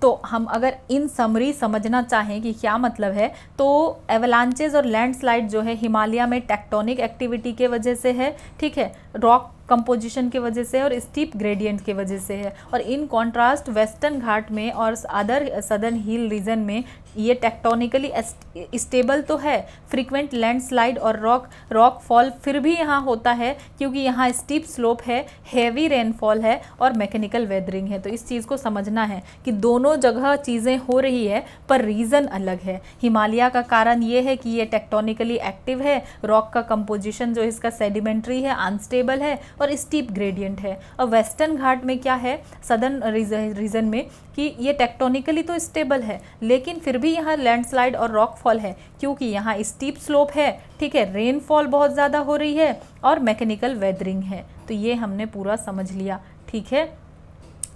तो हम अगर इन समरी समझना चाहें कि क्या मतलब है, तो एवलांचेस और लैंडस्लाइड जो है हिमालय में टेक्टोनिक एक्टिविटी के वजह से है। ठीक है, रॉक कंपोजिशन के वजह से और स्टीप ग्रेडियंट के वजह से है। और इन कॉन्ट्रास्ट वेस्टर्न घाट में और अदर सदर्न हिल रीजन में ये टेक्टोनिकली स्टेबल तो है, फ्रीक्वेंट लैंडस्लाइड और रॉक फॉल फिर भी यहाँ होता है, क्योंकि यहाँ स्टीप स्लोप है, हैवी रेनफॉल है और मैकेनिकल वेदरिंग है। तो इस चीज़ को समझना है कि दोनों जगह चीज़ें हो रही है पर रीज़न अलग है। हिमालय का कारण ये है कि ये टेक्टोनिकली एक्टिव है, रॉक का कंपोजिशन जो इसका सेडिमेंट्री है, अनस्टेबल है और स्टीप ग्रेडियंट है। और वेस्टर्न घाट में क्या है, सदर्न रीजन में, कि ये टेक्टोनिकली तो स्टेबल है लेकिन फिर भी यहाँ लैंडस्लाइड और रॉकफॉल है, क्योंकि यहाँ स्टीप स्लोप है। ठीक है, रेनफॉल बहुत ज़्यादा हो रही है और मैकेनिकल वेदरिंग है। तो ये हमने पूरा समझ लिया। ठीक है,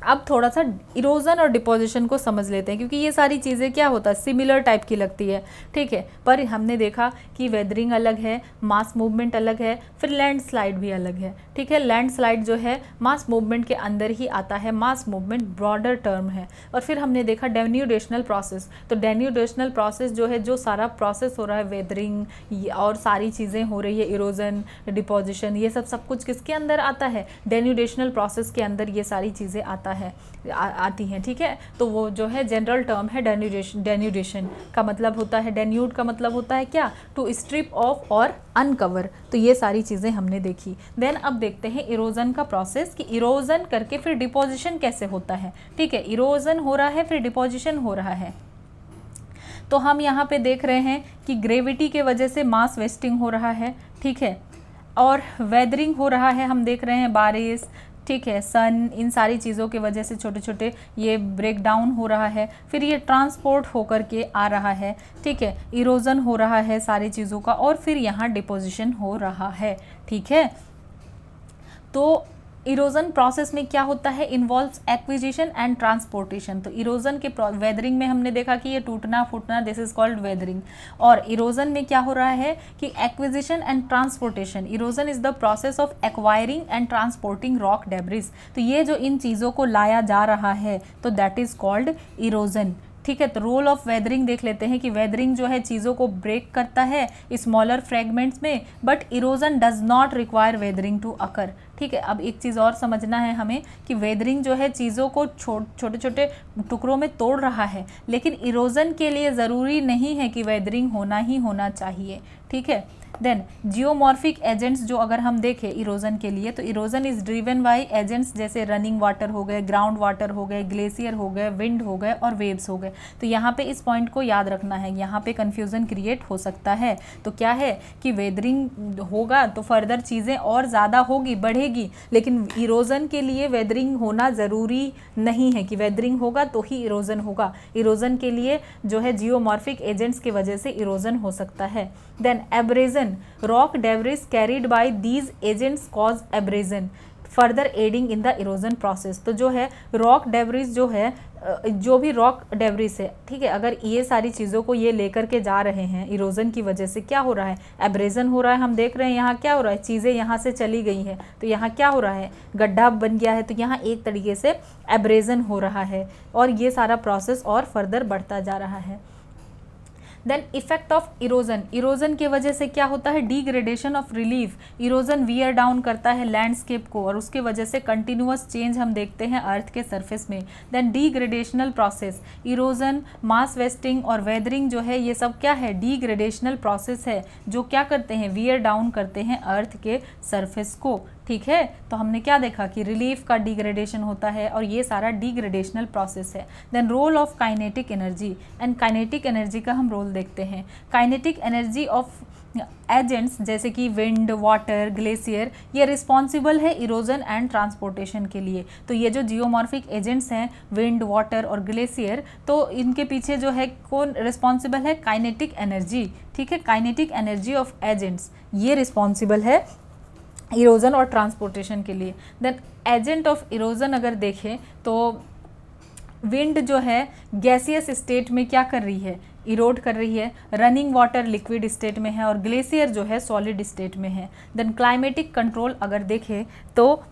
अब थोड़ा सा इरोजन और डिपोजिशन को समझ लेते हैं, क्योंकि ये सारी चीज़ें क्या होता है, सिमिलर टाइप की लगती है। ठीक है, पर हमने देखा कि वेदरिंग अलग है, मास मूवमेंट अलग है, फिर लैंडस्लाइड भी अलग है। ठीक है, लैंडस्लाइड जो है मास मूवमेंट के अंदर ही आता है, मास मूवमेंट ब्रॉडर टर्म है। और फिर हमने देखा डेन्यूडेशनल प्रोसेस। तो डेन्यूडेशनल प्रोसेस जो है, जो सारा प्रोसेस हो रहा है, वेदरिंग और सारी चीज़ें हो रही है, इरोजन, डिपोजिशन, ये सब कुछ किसके अंदर आता है, डेन्यूडेशनल प्रोसेस के अंदर ये सारी चीज़ें आती हैं। ठीक है, तो वो जो है जनरल टर्म है डेन्यूडेशन का मतलब होता है, डेन्यूड का मतलब होता है क्या, टू स्ट्रिप ऑफ और अनकवर। तो ये सारी चीज़ें हमने देखी। देन अब देखते हैं इरोजन का प्रोसेस, कि इरोजन करके फिर डिपोजिशन कैसे होता है। ठीक है, इरोजन हो रहा है फिर डिपोजिशन हो रहा है। तो हम यहाँ पे देख रहे हैं कि ग्रेविटी के वजह से मास वेस्टिंग हो रहा है। ठीक है, और वेदरिंग हो रहा है, हम देख रहे हैं बारिश, ठीक है, सन, इन सारी चीज़ों के वजह से छोटे छोटे ये ब्रेक डाउन हो रहा है, फिर ये ट्रांसपोर्ट होकर के आ रहा है। ठीक है, इरोजन हो रहा है सारी चीज़ों का, और फिर यहाँ डिपोजिशन हो रहा है। ठीक है, तो इरोजन प्रोसेस में क्या होता है, इन्वॉल्व्स एक्विजिशन एंड ट्रांसपोर्टेशन। तो इरोजन के वेदरिंग में हमने देखा कि ये टूटना फूटना, दिस इज कॉल्ड वेदरिंग। और इरोजन में क्या हो रहा है कि acquisition and transportation. Erosion is the process of acquiring and transporting rock debris. तो ये जो इन चीज़ों को लाया जा रहा है तो दैट इज कॉल्ड इरोजन। ठीक है। तो रोल ऑफ वेदरिंग देख लेते हैं कि वेदरिंग जो है चीज़ों को ब्रेक करता है स्मॉलर फ्रेगमेंट्स में, but erosion does not require weathering to occur. ठीक है, अब एक चीज़ और समझना है हमें कि वेदरिंग जो है चीज़ों को छोटे छोटे टुकड़ों में तोड़ रहा है, लेकिन इरोजन के लिए ज़रूरी नहीं है कि वेदरिंग होना ही होना चाहिए। ठीक है। देन जियोमॉर्फिक एजेंट्स जो अगर हम देखें इरोजन के लिए, तो erosion is driven by agents जैसे रनिंग वाटर हो गए, ग्राउंड वाटर हो गए, ग्लेशियर हो गए, विंड हो गए और वेव्स हो गए। तो यहाँ पे इस पॉइंट को याद रखना है, यहाँ पे कन्फ्यूज़न क्रिएट हो सकता है। तो क्या है कि वेदरिंग होगा तो फर्दर चीज़ें और ज़्यादा होगी, बढ़ेगी, लेकिन इरोजन के लिए वेदरिंग होना ज़रूरी नहीं है कि वेदरिंग होगा तो ही इरोजन होगा। इरोजन के लिए जो है जियोमॉर्फिक एजेंट्स की वजह से इरोजन हो सकता है। Then abrasion, rock debris carried by these agents cause abrasion further aiding in the erosion process। तो जो है रॉक डेब्रिस जो है, जो भी रॉक डेब्रिस है, ठीक है, अगर ये सारी चीज़ों को ये लेकर के जा रहे हैं इरोजन की वजह से क्या हो रहा है, एब्रेजन हो रहा है। हम देख रहे हैं यहाँ क्या हो रहा है, चीज़ें यहाँ से चली गई हैं तो यहाँ क्या हो रहा है, गड्ढा बन गया है, तो यहाँ एक तरीके से एब्रेजन हो रहा है और ये सारा प्रोसेस और फर्दर बढ़ता जा रहा है। देन इफेक्ट ऑफ इरोजन, इरोजन की वजह से क्या होता है, degradation of relief. Erosion wear down करता है लैंडस्केप को और उसके वजह से कंटिन्यूअस चेंज हम देखते हैं अर्थ के सरफेस में। Then degradational process, erosion, mass wasting और वेदरिंग जो है ये सब क्या है, डिग्रेडेशनल प्रोसेस है जो क्या करते हैं, वियर डाउन करते हैं अर्थ के सरफेस को। ठीक है, तो हमने क्या देखा कि रिलीफ का डिग्रेडेशन होता है और ये सारा डिग्रेडेशनल प्रोसेस है। Then role of kinetic energy, and kinetic energy का हम रोल देखते हैं। काइनेटिक एनर्जी ऑफ एजेंट्स जैसे कि विंड, वाटर, ग्लेशियर, ये रिस्पॉन्सिबल है इरोजन एंड ट्रांसपोर्टेशन के लिए। तो ये जो जियोमॉर्फिक एजेंट्स हैं, विंड, वाटर और ग्लेशियर, तो इनके पीछे जो है कौन रिस्पॉन्सिबल है, काइनेटिक एनर्जी। ठीक है, काइनेटिक एनर्जी ऑफ एजेंट्स ये रिस्पॉन्सिबल है इरोजन और ट्रांसपोर्टेशन के लिए। देन एजेंट ऑफ इरोजन अगर देखें तो विंड जो है गैसियस स्टेट में क्या कर रही है, इरोड कर रही है। रनिंग वाटर लिक्विड स्टेट में है और ग्लेशियर जो है सॉलिड स्टेट में है। देन क्लाइमेटिक कंट्रोल अगर देखें तो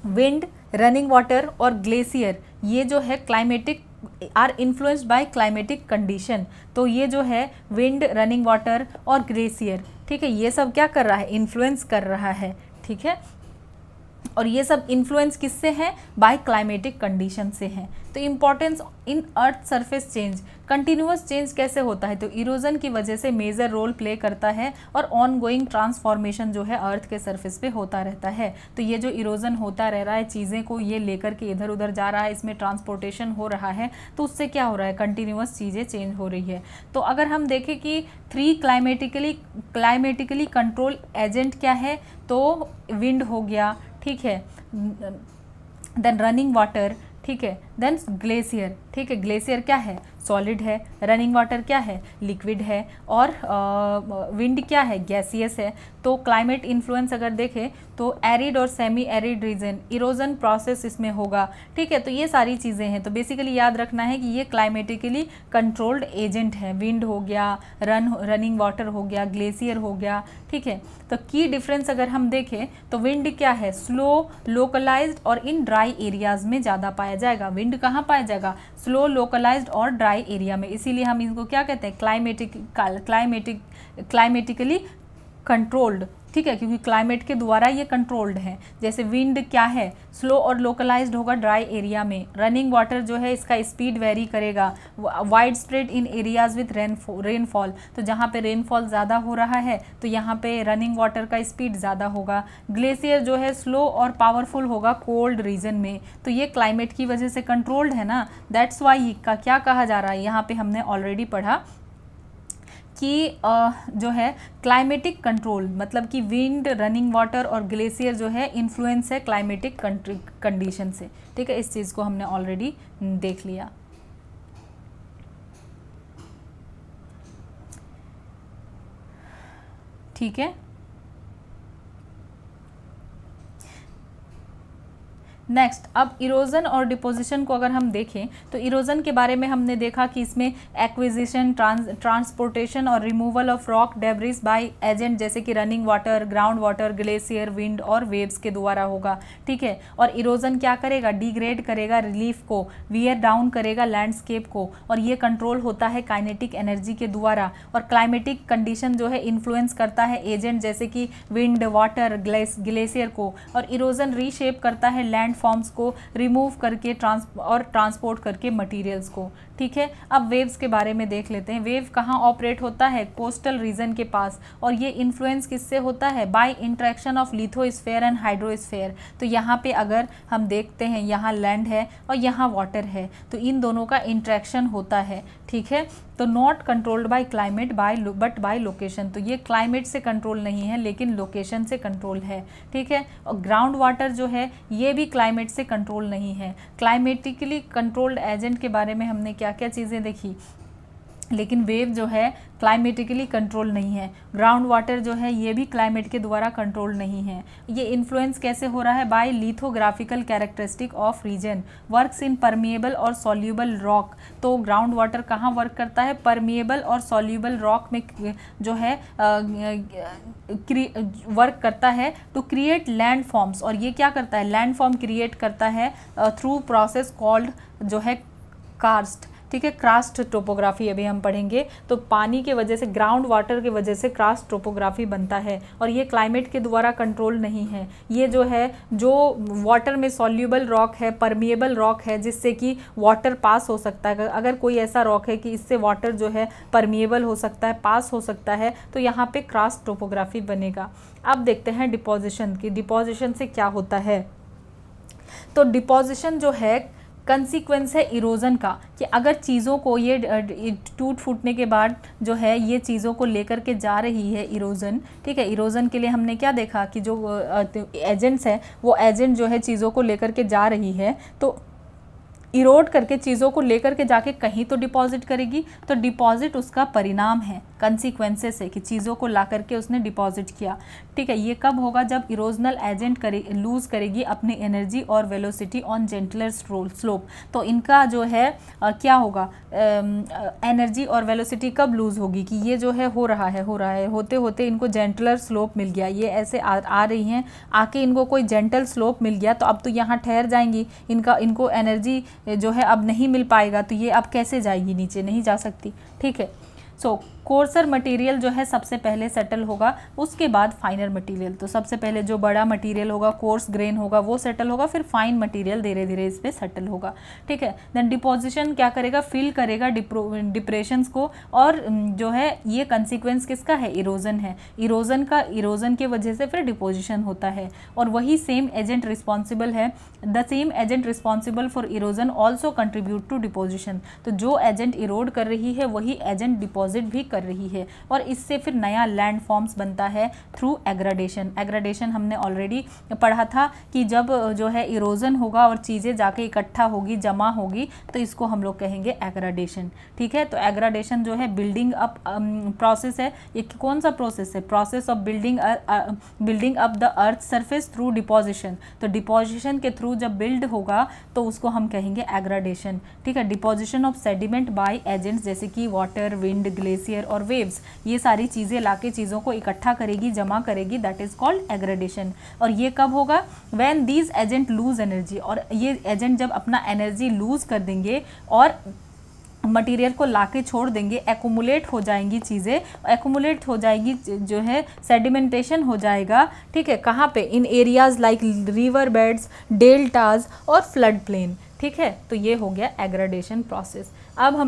विंड, रनिंग वाटर और ग्लेशियर ये जो है climatic are influenced by climatic condition. तो ये जो है विंड, रनिंग वाटर और ग्लेशियर, ठीक है, ये सब क्या कर रहा है, इन्फ्लुएंस कर रहा है। ठीक है, और ये सब इन्फ्लुएंस किससे है, बाय क्लाइमेटिक कंडीशन से हैं। तो इम्पॉर्टेंस इन earth surface change, continuous change कैसे होता है, तो इरोजन की वजह से मेजर रोल प्ले करता है और ऑन गोइंग ट्रांसफॉर्मेशन जो है अर्थ के सरफेस पे होता रहता है। तो ये जो इरोजन होता रह रहा है, चीज़ें को ये लेकर के इधर उधर जा रहा है, इसमें ट्रांसपोर्टेशन हो रहा है, तो उससे क्या हो रहा है, कंटिन्यूअस चीज़ें चेंज हो रही है। तो अगर हम देखें कि 3 क्लाइमेटिकली कंट्रोल एजेंट क्या है, तो विंड हो गया, ठीक है, देन रनिंग वाटर, ठीक है, देन ग्लेशियर, ठीक है, ग्लेशियर क्या है, सॉलिड है, रनिंग वाटर क्या है, लिक्विड है, और विंड क्या है, गैसियस है। तो क्लाइमेट इन्फ्लुएंस अगर देखें तो एरिड और semi arid region, erosion process इसमें होगा। ठीक है, तो ये सारी चीज़ें हैं। तो बेसिकली याद रखना है कि ये क्लाइमेटिकली कंट्रोल्ड एजेंट है। विंड हो गया, रनिंग वाटर हो गया, ग्लेशियर हो गया। ठीक है, तो की डिफरेंस अगर हम देखें तो विंड क्या है, स्लो, लोकलाइज्ड और इन ड्राई एरियाज में ज़्यादा पाया जाएगा। विंड कहाँ पाया जाएगा, स्लो, लोकलाइज्ड और ड्राई एरिया में, इसीलिए हम इनको क्या कहते हैं, क्लाइमेटिकली कंट्रोल्ड। ठीक है, क्योंकि क्लाइमेट के द्वारा ये कंट्रोल्ड है। जैसे विंड क्या है, स्लो और लोकलाइज्ड होगा ड्राई एरिया में। रनिंग वाटर जो है इसका स्पीड वेरी करेगा, wide spread in areas with rainfall, तो जहाँ पे रेनफॉल ज़्यादा हो रहा है तो यहाँ पे रनिंग वाटर का स्पीड ज़्यादा होगा। ग्लेशियर जो है स्लो और पावरफुल होगा कोल्ड रीजन में। तो ये क्लाइमेट की वजह से कंट्रोल्ड है ना, दैट्स वाई का क्या कहा जा रहा है, यहाँ पे हमने ऑलरेडी पढ़ा कि जो है क्लाइमेटिक कंट्रोल मतलब कि विंड, रनिंग वाटर और ग्लेशियर जो है इन्फ्लुएंस है क्लाइमेटिक कंडीशन से। ठीक है, इस चीज़ को हमने ऑलरेडी देख लिया। ठीक है, नेक्स्ट, अब इरोजन और डिपोजिशन को अगर हम देखें तो इरोजन के बारे में हमने देखा कि इसमें एक्विजिशन, ट्रांसपोर्टेशन और removal of rock debris by agent जैसे कि running water, ground water, glacier, wind और वेव्स के द्वारा होगा, ठीक है। और इरोजन क्या करेगा, डिग्रेड करेगा रिलीफ को, वियर डाउन करेगा लैंडस्केप को, और ये कंट्रोल होता है काइनेटिक एनर्जी के द्वारा। और क्लाइमेटिक कंडीशन जो है इन्फ्लुएंस करता है एजेंट जैसे कि विंड, वाटर, ग्लेशियर को। और इरोजन रीशेप करता है लैंड फॉर्म्स को, रिमूव करके ट्रांसपोर्ट करके मटेरियल्स को, ठीक है। अब वेव्स के बारे में देख लेते हैं। वेव कहाँ ऑपरेट होता है, कोस्टल रीजन के पास, और ये इन्फ्लुएंस किससे होता है, by interaction of lithosphere and hydrosphere. तो यहाँ पे अगर हम देखते हैं, यहाँ लैंड है और यहाँ वाटर है, तो इन दोनों का इंटरेक्शन होता है, ठीक है। तो not controlled by climate but by location, तो ये क्लाइमेट से कंट्रोल नहीं है लेकिन लोकेशन से कंट्रोल है, ठीक है। और ग्राउंड वाटर जो है ये भी क्लाइमेट से कंट्रोल नहीं है। क्लाइमेटिकली कंट्रोल्ड एजेंट के बारे में हमने क्या क्या चीज़ें देखी, लेकिन वेव जो है क्लाइमेटिकली कंट्रोल नहीं है। ग्राउंड वाटर जो है ये भी क्लाइमेट के द्वारा कंट्रोल नहीं है। ये इन्फ्लुएंस कैसे हो रहा है, by lithographical characteristic of region, works in permeable और सॉल्यूबल रॉक। तो ग्राउंड वाटर कहाँ वर्क करता है, परमिएबल और सॉल्यूबल रॉक में जो है वर्क करता है टू क्रिएट लैंड फॉर्म्स। और ये क्या करता है, लैंड फॉर्म क्रिएट करता है थ्रू प्रोसेस कॉल्ड जो है कार्स्ट, ठीक है। क्रास्ट टोपोग्राफी अभी हम पढ़ेंगे। तो पानी के वजह से, ग्राउंड वाटर के वजह से क्रास्ट टोपोग्राफी बनता है, और ये क्लाइमेट के द्वारा कंट्रोल नहीं है। ये जो है, जो वाटर में सॉल्यूबल रॉक है, परमिएबल रॉक है, जिससे कि वाटर पास हो सकता है। अगर कोई ऐसा रॉक है कि इससे वाटर जो है परमिएबल हो सकता है, पास हो सकता है, तो यहाँ पे क्रास्ट टोपोग्राफी बनेगा। अब देखते हैं डिपोजिशन की। डिपोजिशन से क्या होता है, तो डिपोजिशन जो है कंसीक्वेंस है इरोजन का, कि अगर चीज़ों को ये टूट फूटने के बाद जो है ये चीज़ों को लेकर के जा रही है इरोजन, ठीक है। इरोजन के लिए हमने क्या देखा कि जो एजेंट्स हैं वो एजेंट जो है चीज़ों को लेकर के जा रही है, तो इरोड करके चीज़ों को लेकर के जाके कहीं तो डिपॉजिट करेगी। तो डिपॉजिट उसका परिणाम है, कंसीक्वेंसेस है कि चीज़ों को ला करके उसने डिपॉजिट किया, ठीक है। ये कब होगा, जब इरोजनल एजेंट लूज़ करेगी अपनी एनर्जी और वेलोसिटी ऑन जेंटलर स्लोप। तो इनका जो है क्या होगा, एनर्जी और वेलोसिटी कब लूज़ होगी, कि ये जो है हो रहा है होते होते इनको जेंटलर स्लोप मिल गया, ये ऐसे आ रही हैं, आके इनको कोई जेंटल स्लोप मिल गया, तो अब तो यहाँ ठहर जाएंगी, इनको एनर्जी जो है अब नहीं मिल पाएगा, तो ये अब कैसे जाएगी, नीचे नहीं जा सकती, ठीक है। सो कोर्सर मटेरियल जो है सबसे पहले सेटल होगा, उसके बाद फाइनर मटेरियल। तो सबसे पहले जो बड़ा मटेरियल होगा, कोर्स ग्रेन होगा, वो सेटल होगा, फिर फाइन मटेरियल धीरे धीरे इस पर सेटल होगा, ठीक है। देन डिपोजिशन क्या करेगा, फिल करेगा डिप्रेशंस को, और जो है ये कंसीक्वेंस किसका है, इरोजन है। इरोजन के वजह से फिर डिपोजिशन होता है, और वही सेम एजेंट रिस्पॉन्सिबल है, the same agent responsible for erosion also contribute to deposition. तो जो एजेंट इरोड कर रही है वही एजेंट डिपॉजिट भी कर रही है, और इससे फिर नया लैंड फॉर्म्स बनता है थ्रू एग्राडेशन। एग्राडेशन हमने ऑलरेडी पढ़ा था कि जब जो है इरोजन होगा और चीज़ें जाके इकट्ठा होगी, जमा होगी, तो इसको हम लोग कहेंगे एग्राडेशन, ठीक है। तो एग्राडेशन जो है बिल्डिंग अप प्रोसेस है। ये कौन सा प्रोसेस है, process of building up the earth surface through deposition. तो डिपोजिशन के थ्रू जब बिल्ड होगा तो उसको हम कहेंगे एग्राडेशन, ठीक है। Deposition of sediment by agents जैसे कि वाटर, विंड, ग्लेशियर और वेव्स, ये सारी चीज़ें लाके चीज़ों को इकट्ठा करेगी, जमा करेगी, दैट इज कॉल्ड एग्रेडेशन। और ये कब होगा, when these agent lose energy, और ये एजेंट जब अपना एनर्जी लूज कर देंगे और मटेरियल को लाके छोड़ देंगे, एक्यूमुलेट हो जाएंगी चीज़ें, एक्यूमुलेट हो जाएगी जो है सेडिमेंटेशन हो जाएगा, ठीक है। कहाँ पे, in areas like river beds, deltas और फ्लड प्लेन, ठीक है। तो ये हो गया एग्रेडेशन प्रोसेस। अब हम